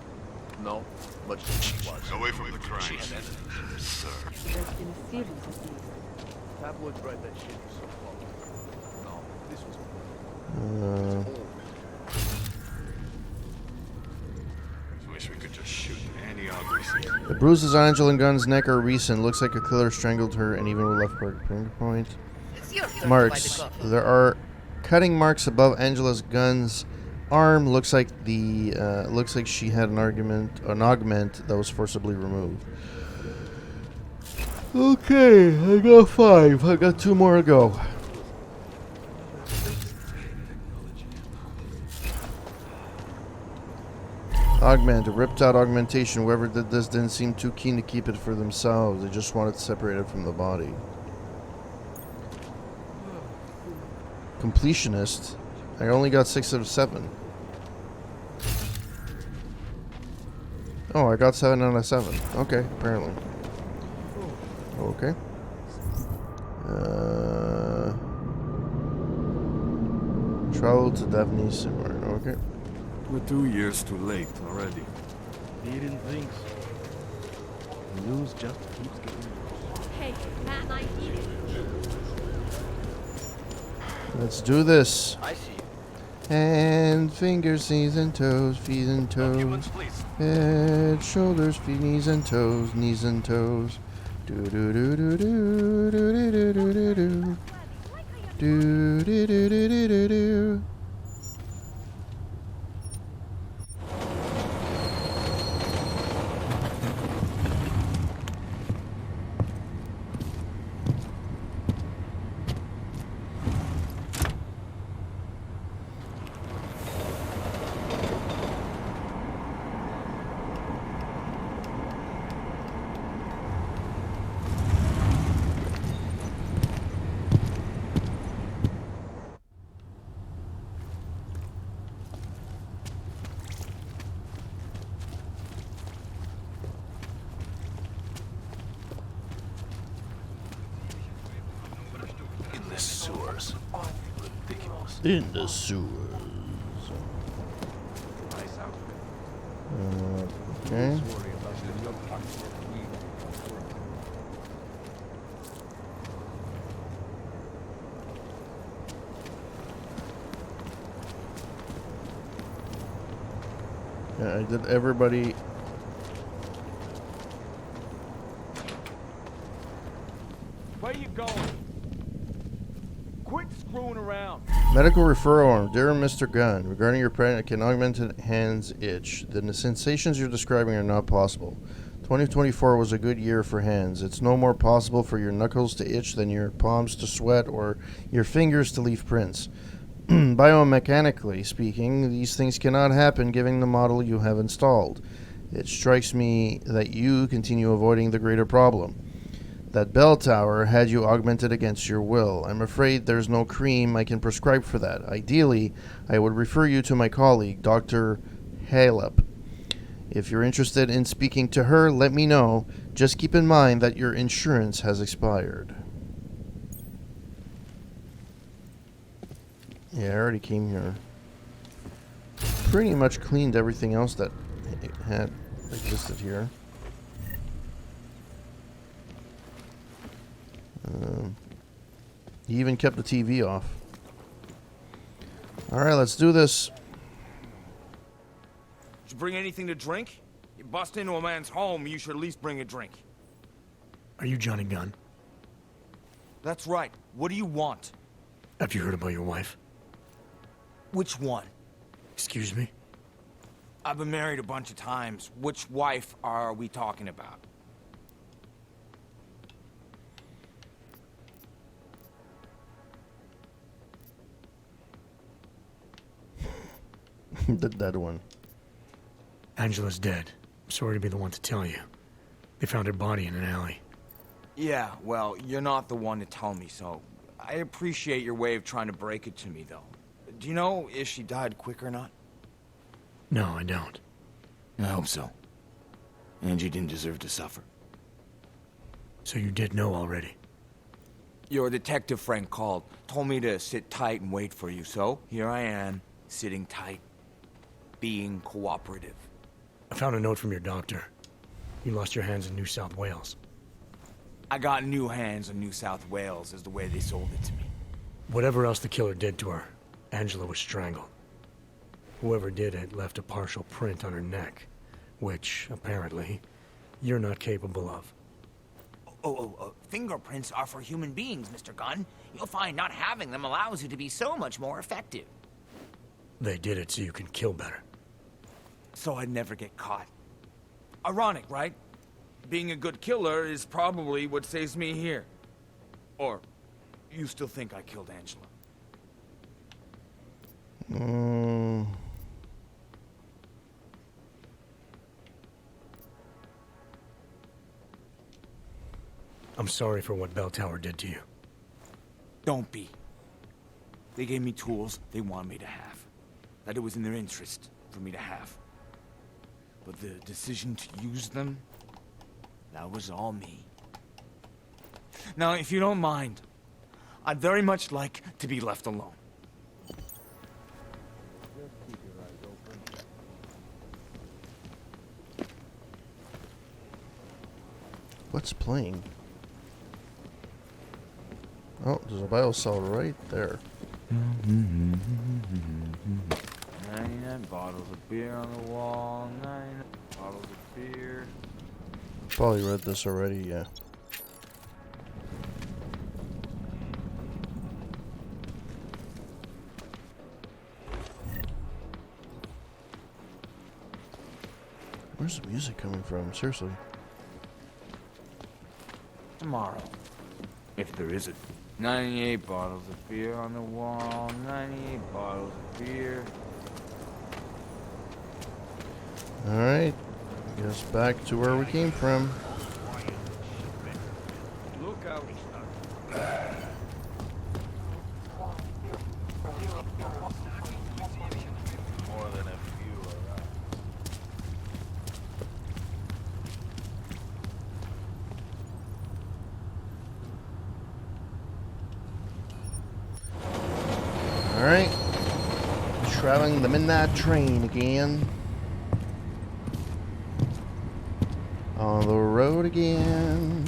No, but she was. Away from the crimes. She had evidence. Sir. There's been a series of these. Tabloids write that shit so close. No, this was... Wish we could just shoot any ugly scene. The bruises on Angela Gunn's neck are recent. Looks like a killer strangled her and even left her fingerprint. Marks. There are cutting marks above Angela's Gunn's arm. Looks like she had an augment that was forcibly removed. Okay, I got 5. I got 2 more to go. Augment, a ripped out augmentation. Whoever did this didn't seem too keen to keep it for themselves. They just wanted to separate it from the body. Completionist. I only got 6 out of 7. Oh, I got 7 out of 7. Okay, apparently. Okay. Travel to Daphne Simmer. Okay. We're 2 years too late already. Needing things. The news just keeps getting worse. Hey, Matt and I need it. Let's do this. I see. Hand, fingers, knees and toes, feet and toes. Head, shoulders, feet, knees and toes, knees and toes. Do do do do do do do do do do do do do do do do do. In the sewers. Okay. Yeah, I did everybody. Where you going? Quit screwing around. Medical referral. Dear Mr. Gunn, regarding your panic and augmented hands itch, the sensations you're describing are not possible. 2024 was a good year for hands. It's no more possible for your knuckles to itch than your palms to sweat or your fingers to leave prints. Biomechanically speaking, these things cannot happen given the model you have installed. It strikes me that you continue avoiding the greater problem. That bell tower had you augmented against your will. I'm afraid there's no cream I can prescribe for that. Ideally, I would refer you to my colleague, Dr. Halep. If you're interested in speaking to her, let me know. Just keep in mind that your insurance has expired. Yeah, I already came here. Pretty much cleaned everything else that had existed here. He even kept the TV off. Alright, let's do this. Did you bring anything to drink? You bust into a man's home, you should at least bring a drink. Are you Johnny Gunn? That's right. What do you want? Have you heard about your wife? Which one? Excuse me? I've been married a bunch of times. Which wife are we talking about? The dead one. Angela's dead. Sorry to be the one to tell you. They found her body in an alley. Yeah, well, you're not the one to tell me, so I appreciate your way of trying to break it to me, though. Do you know if she died quick or not? No, I don't. I hope so. Angie didn't deserve to suffer. So you did know already? Your detective friend called, told me to sit tight and wait for you, so here I am, sitting tight, being cooperative. I found a note from your doctor. You lost your hands in New South Wales. I got new hands in New South Wales, is the way they sold it to me. Whatever else the killer did to her, Angela was strangled. Whoever did it left a partial print on her neck, which, apparently, you're not capable of. Fingerprints are for human beings, Mr. Gunn. You'll find not having them allows you to be so much more effective. They did it so you can kill better. So I'd never get caught. Ironic, right? Being a good killer is probably what saves me here. Or, you still think I killed Angela? I'm sorry for what Bell Tower did to you. Don't be. They gave me tools they wanted me to have. That it was in their interest for me to have. But the decision to use them, that was all me. Now, if you don't mind, I'd very much like to be left alone. What's playing? Oh, there's a bio cell right there. 99 bottles of beer on the wall, 99 bottles of beer. Probably read this already, yeah. Where's the music coming from? Seriously. Tomorrow. If there is it. 98 bottles of beer on the wall, 98 bottles of beer. Alright. Guess back to where we came from. Look out. More than a few around. Alright. Traveling the midnight train again. On the road again.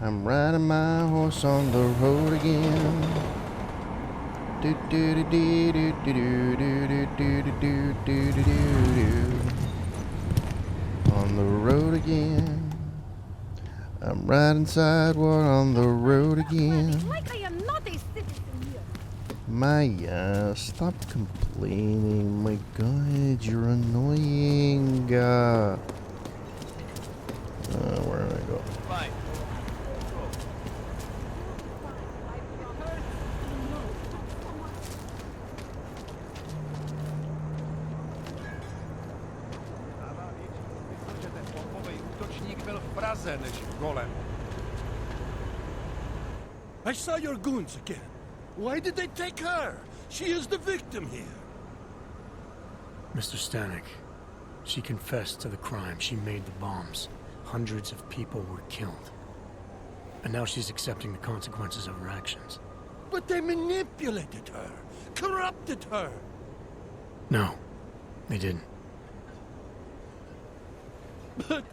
I'm riding my horse on the road again. Do do do do do do do do do do do do do. On the road again. I'm riding sidewalk on the road again. Like I am not a citizen here. Maya, stop complaining. My God, you're annoying. Where do I go? Fine. I saw your goons again. Why did they take her? She is the victim here. Mr. Stanek, she confessed to the crime. She made the bombs. Hundreds of people were killed. And now she's accepting the consequences of her actions. But they manipulated her, corrupted her. No, they didn't. But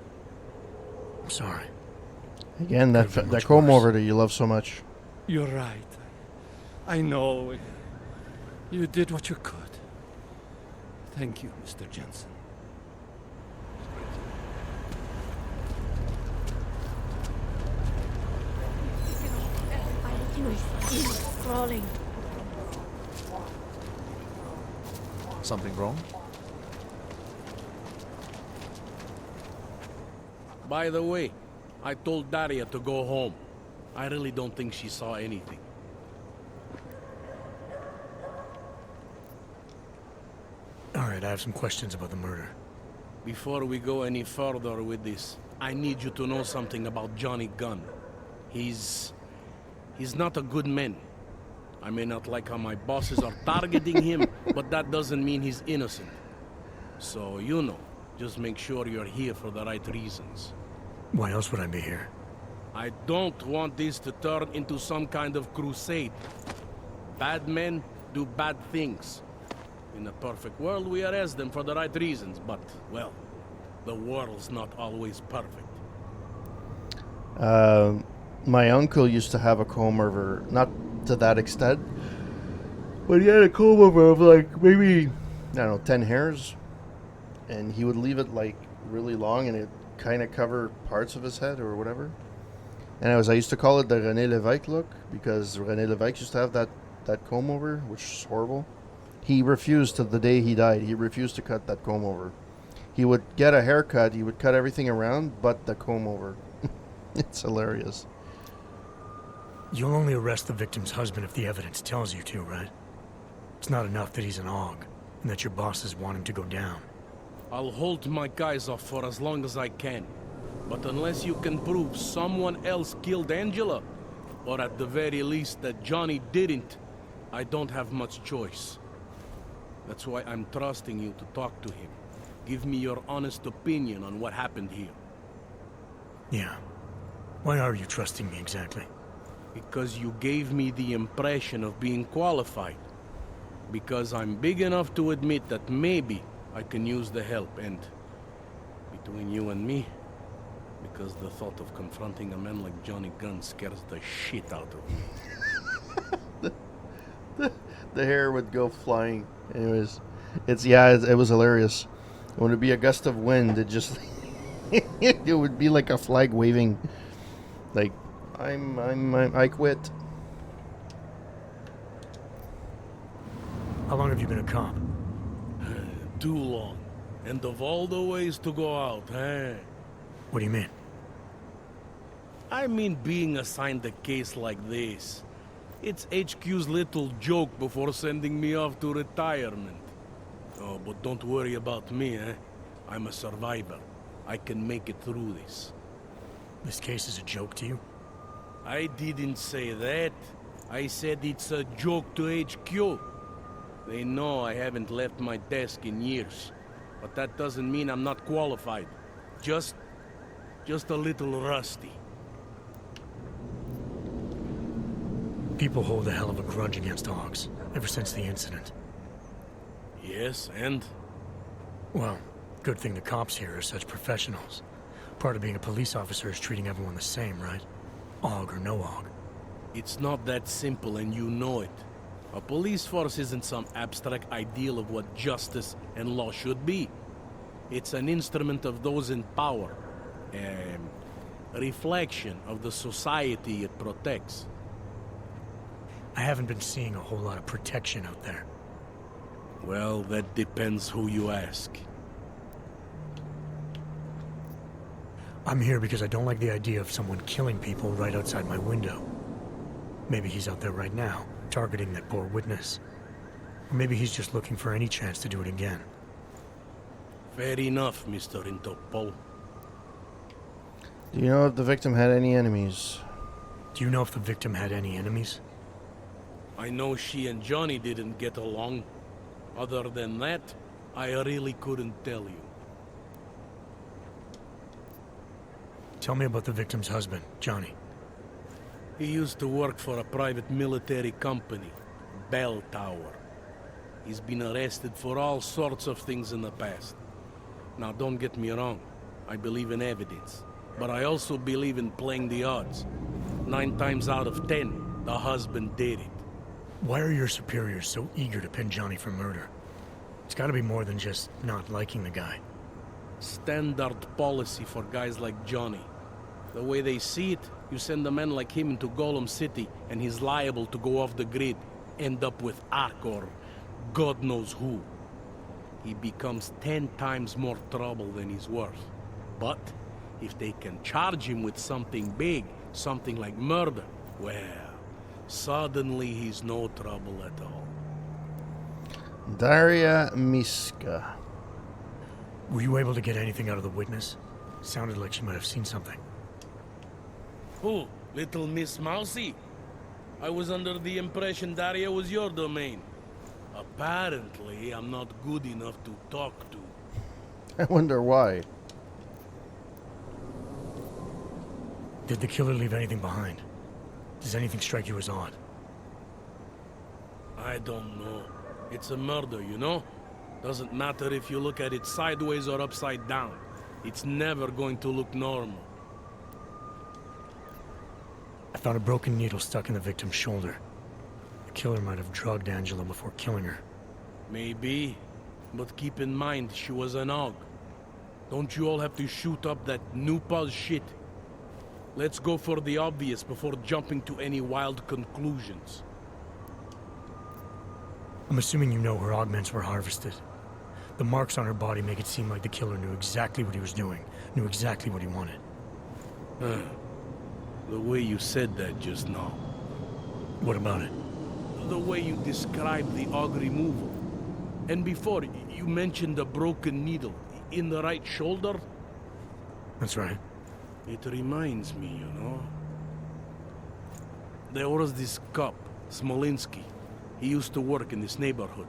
I'm sorry. Again, that comb over that you love so much. you're right. I know. You did what you could. Thank you, Mr. Jensen. Crawling. Something wrong? By the way, I told Daria to go home. I really don't think she saw anything. Alright, I have some questions about the murder. Before we go any further with this, I need you to know something about Johnny Gunn. He's not a good man. I may not like how my bosses are targeting him, but that doesn't mean he's innocent. So, you know, just make sure you're here for the right reasons. Why else would I be here? I don't want this to turn into some kind of crusade. Bad men do bad things. In a perfect world, we arrest them for the right reasons, but, well, the world's not always perfect. My uncle used to have a comb over, not to that extent, but he had a comb over of like maybe, I don't know, 10 hairs, and he would leave it like really long and it kind of cover parts of his head or whatever. And I used to call it the René Lévesque look, because René Lévesque used to have that comb over, which is horrible. He refused to the day he died. He refused to cut that comb over. He would get a haircut, he would cut everything around but the comb over. It's hilarious. You'll only arrest the victim's husband if the evidence tells you to, right? It's not enough that he's an AUG, and that your bosses want him to go down. I'll hold my guys off for as long as I can. But unless you can prove someone else killed Angela, or at the very least that Johnny didn't, I don't have much choice. That's why I'm trusting you to talk to him. Give me your honest opinion on what happened here. Yeah. Why are you trusting me exactly? Because you gave me the impression of being qualified. Because I'm big enough to admit that maybe I can use the help, and between you and me, because the thought of confronting a man like Johnny Gunn scares the shit out of me. The hair would go flying. Anyways, it was hilarious. When it'd be a gust of wind, it just it would be like a flag waving, like I quit. How long have you been a cop? Too long. And of all the ways to go out, eh? What do you mean? I mean being assigned a case like this. It's HQ's little joke before sending me off to retirement. Oh, but don't worry about me, eh? I'm a survivor. I can make it through this. This case is a joke to you? I didn't say that. I said it's a joke to HQ. They know I haven't left my desk in years. But that doesn't mean I'm not qualified. Just a little rusty. People hold a hell of a grudge against AUGs, ever since the incident. Yes, and? Well, good thing the cops here are such professionals. Part of being a police officer is treating everyone the same, right? AUG or no AUG. It's not that simple, and you know it. A police force isn't some abstract ideal of what justice and law should be. It's an instrument of those in power. A reflection of the society it protects. I haven't been seeing a whole lot of protection out there. Well, that depends who you ask. I'm here because I don't like the idea of someone killing people right outside my window. Maybe he's out there right now, targeting that poor witness. Or maybe he's just looking for any chance to do it again. Fair enough, Mr. Interpol. Do you know if the victim had any enemies? Do you know if the victim had any enemies? I know she and Johnny didn't get along. Other than that, I really couldn't tell you. Tell me about the victim's husband, Johnny. He used to work for a private military company, Bell Tower. He's been arrested for all sorts of things in the past. Now, don't get me wrong. I believe in evidence. But I also believe in playing the odds. 9 times out of 10, the husband did it. Why are your superiors so eager to pin Johnny for murder? It's gotta be more than just not liking the guy. Standard policy for guys like Johnny. The way they see it, you send a man like him into Golem City, and he's liable to go off the grid, end up with Ark or God knows who. he becomes 10 times more trouble than he's worth. But if they can charge him with something big, something like murder, well, suddenly he's no trouble at all. Daria Miska. Were you able to get anything out of the witness? Sounded like she might have seen something. Who? Little Miss Mousy? I was under the impression Daria was your domain. Apparently, I'm not good enough to talk to. I wonder why. Did the killer leave anything behind? Does anything strike you as odd? I don't know. It's a murder, you know? Doesn't matter if you look at it sideways or upside down. It's never going to look normal. I found a broken needle stuck in the victim's shoulder. The killer might have drugged Angela before killing her. Maybe, but keep in mind she was an AUG. Don't you all have to shoot up that new pause shit? Let's go for the obvious before jumping to any wild conclusions. I'm assuming you know her augments were harvested. The marks on her body make it seem like the killer knew exactly what he was doing, knew exactly what he wanted. The way you said that just now. What about it? The way you described the AUG removal. And before, you mentioned a broken needle in the right shoulder? That's right. It reminds me, you know. There was this cop, Smolinski. He used to work in this neighborhood.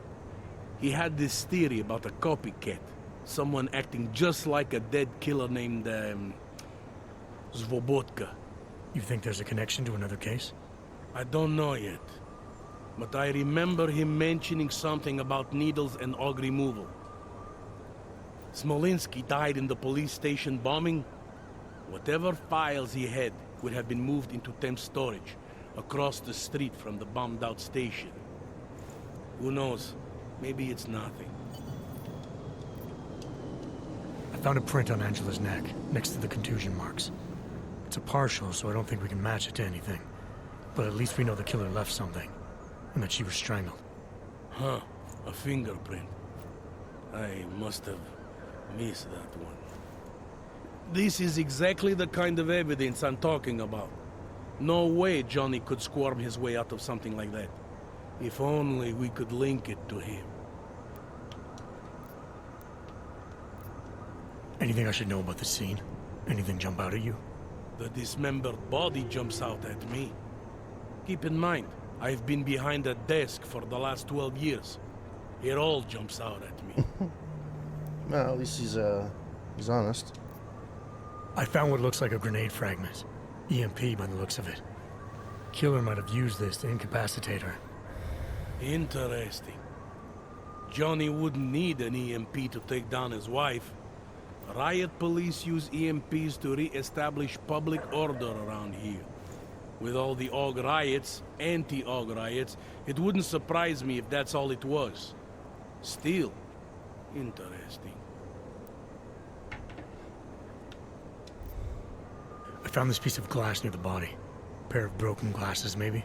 He had this theory about a copycat. Someone acting just like a dead killer named, Svobotka. You think there's a connection to another case? I don't know yet. But I remember him mentioning something about needles and AUG removal. Smolinski died in the police station bombing. Whatever files he had would have been moved into temp storage, across the street from the bombed-out station. Who knows? Maybe it's nothing. I found a print on Angela's neck, next to the contusion marks. It's a partial, so I don't think we can match it to anything. But at least we know the killer left something, and that she was strangled. Huh, a fingerprint. I must have missed that one. This is exactly the kind of evidence I'm talking about. No way Johnny could squirm his way out of something like that. If only we could link it to him. Anything I should know about the scene? Anything jump out at you? The dismembered body jumps out at me. Keep in mind, I've been behind a desk for the last 12 years. It all jumps out at me. Well, at least he's honest. I found what looks like a grenade fragment. EMP by the looks of it. Killer might have used this to incapacitate her. Interesting. Johnny wouldn't need an EMP to take down his wife. Riot police use EMPs to re-establish public order around here. With all the AUG riots, anti-AUG riots, it wouldn't surprise me if that's all it was. Still, interesting. I found this piece of glass near the body. A pair of broken glasses, maybe?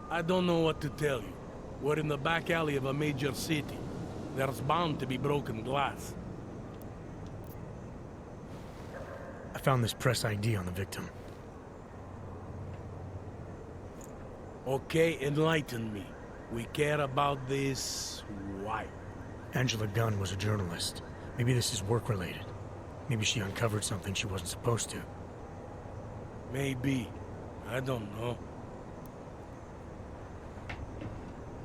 I don't know what to tell you. We're in the back alley of a major city. There's bound to be broken glass. I found this press ID on the victim. Okay, enlighten me. We care about this... why? Angela Gunn was a journalist. Maybe this is work-related. Maybe she uncovered something she wasn't supposed to. Maybe. I don't know.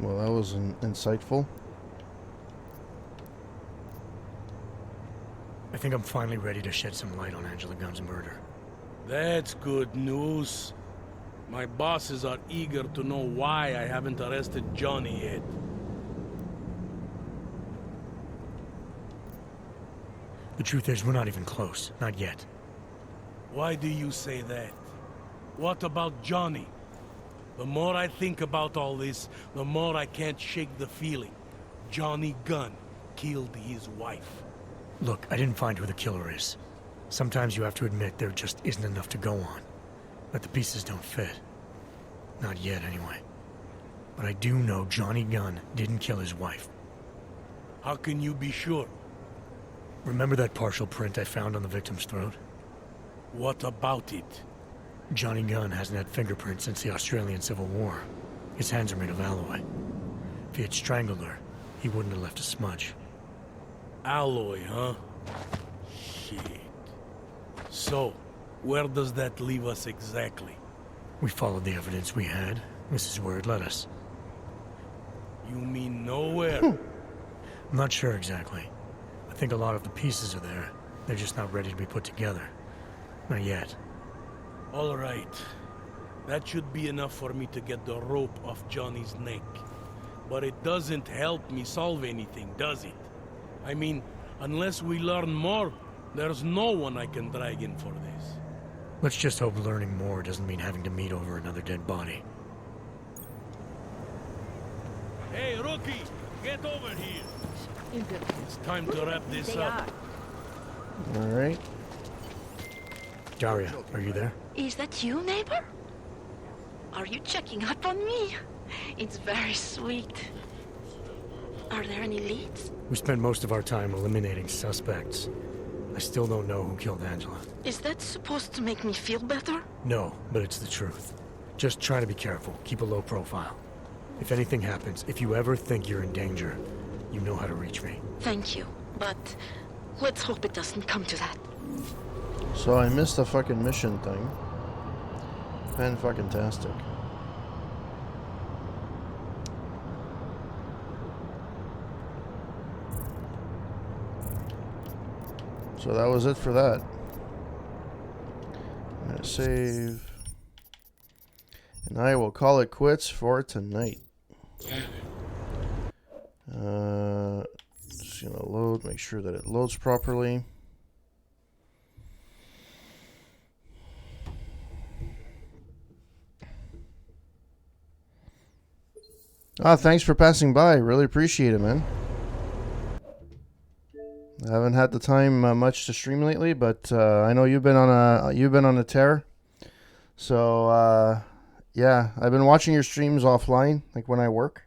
Well, that was insightful. I think I'm finally ready to shed some light on Angela Gunn's murder. That's good news. My bosses are eager to know why I haven't arrested Johnny yet. The truth is, we're not even close. Not yet. Why do you say that? What about Johnny? The more I think about all this, the more I can't shake the feeling. Johnny Gunn killed his wife. Look, I didn't find who the killer is. Sometimes you have to admit there just isn't enough to go on. That the pieces don't fit. Not yet, anyway. But I do know Johnny Gunn didn't kill his wife. How can you be sure? Remember that partial print I found on the victim's throat? What about it? Johnny Gunn hasn't had fingerprints since the Australian Civil War. His hands are made of alloy. If he had strangled her, he wouldn't have left a smudge. Alloy, huh? Shit. So, where does that leave us exactly? We followed the evidence we had. This is where it led us. You mean nowhere? I'm not sure exactly. I think a lot of the pieces are there. They're just not ready to be put together. Not yet. All right. That should be enough for me to get the rope off Johnny's neck. But it doesn't help me solve anything, does it? I mean, unless we learn more, there's no one I can drag in for this. Let's just hope learning more doesn't mean having to meet over another dead body. Hey, rookie! Get over here! It's time to wrap this up. Alright. Daria, are you there? Is that you, neighbor? Are you checking up on me? It's very sweet. Are there any leads? We spend most of our time eliminating suspects. I still don't know who killed Angela. Is that supposed to make me feel better? No, but it's the truth. Just try to be careful. Keep a low profile. If anything happens, if you ever think you're in danger, you know how to reach me. Thank you, but let's hope it doesn't come to that. So I missed the fucking mission thing. Fan-fucking-tastic. So that was it for that. I'm gonna save. And I will call it quits for tonight. Just gonna load, make sure that it loads properly. Thanks for passing by. Really appreciate it, man. I haven't had the time much to stream lately, but I know you've been on a tear. So yeah, I've been watching your streams offline, like when I work,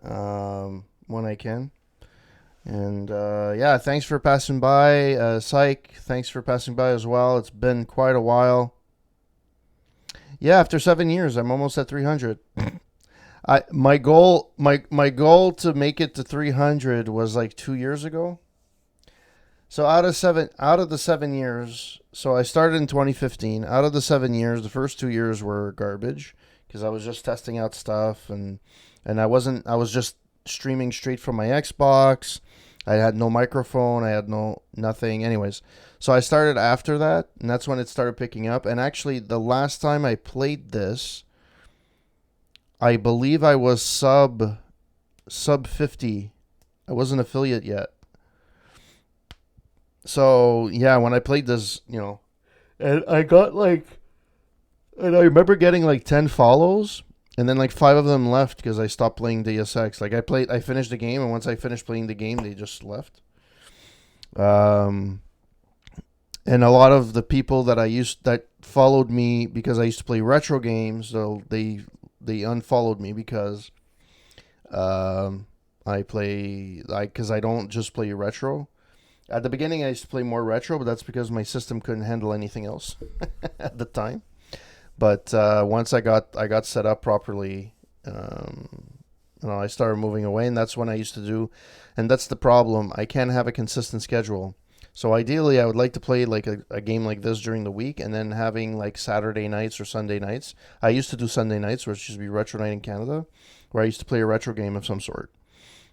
when I can. And yeah, thanks for passing by. Psych, thanks for passing by as well. It's been quite a while. Yeah, after 7 years, I'm almost at 300. My goal to make it to 300 was like 2 years ago. So out of the 7 years, so I started in 2015. Out of the 7 years, the first 2 years were garbage because I was just testing out stuff and I was just streaming straight from my Xbox. I had no microphone, I had nothing. Anyways, so I started after that, and that's when it started picking up. And actually, the last time I played this, I believe I was sub 50. I wasn't affiliate yet. So, yeah, when I played this, and I remember getting like 10 follows, and then like 5 of them left because I stopped playing Deus Ex. Like I finished the game, and once I finished playing the game, they just left. And a lot of the people that followed me because I used to play retro games, so they unfollowed me because because I don't just play retro. At the beginning, I used to play more retro, but that's because my system couldn't handle anything else at the time. But once I got set up properly, I started moving away, and that's when I used to do. And that's the problem. I can't have a consistent schedule. So ideally, I would like to play like a game like this during the week, and then having like Saturday nights or Sunday nights. I used to do Sunday nights, which used to be Retro Night in Canada, where I used to play a retro game of some sort.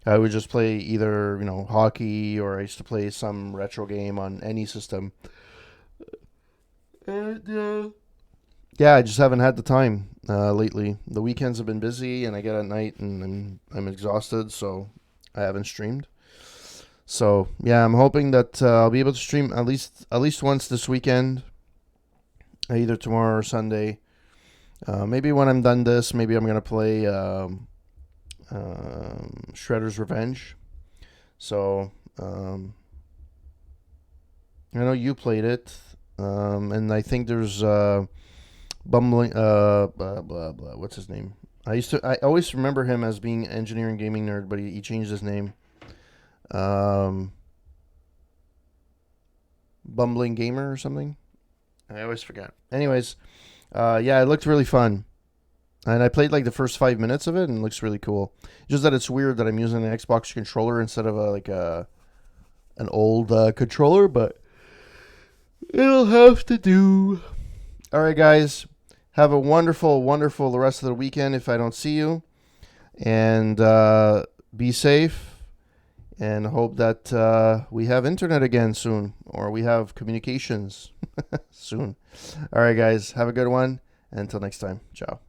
I would just play either hockey, or I used to play some retro game on any system. And yeah, I just haven't had the time lately. The weekends have been busy, and I get at night and I'm exhausted, so I haven't streamed. So yeah, I'm hoping that I'll be able to stream at least once this weekend, either tomorrow or Sunday. Maybe when I'm done this, maybe I'm gonna play Shredder's Revenge. So I know you played it, and I think there's Bumbling blah blah blah. What's his name? I always remember him as being Engineering Gaming Nerd, but he changed his name. Bumbling Gamer or something. I always forget. Anyways, yeah, it looked really fun. And I played like the first 5 minutes of it, and it looks really cool. Just that it's weird that I'm using an Xbox controller instead of an old controller, but it'll have to do. All right, guys, have a wonderful, wonderful the rest of the weekend. If I don't see you, and be safe, and hope that we have internet again soon, or we have communications soon. All right, guys, have a good one. Until next time, ciao.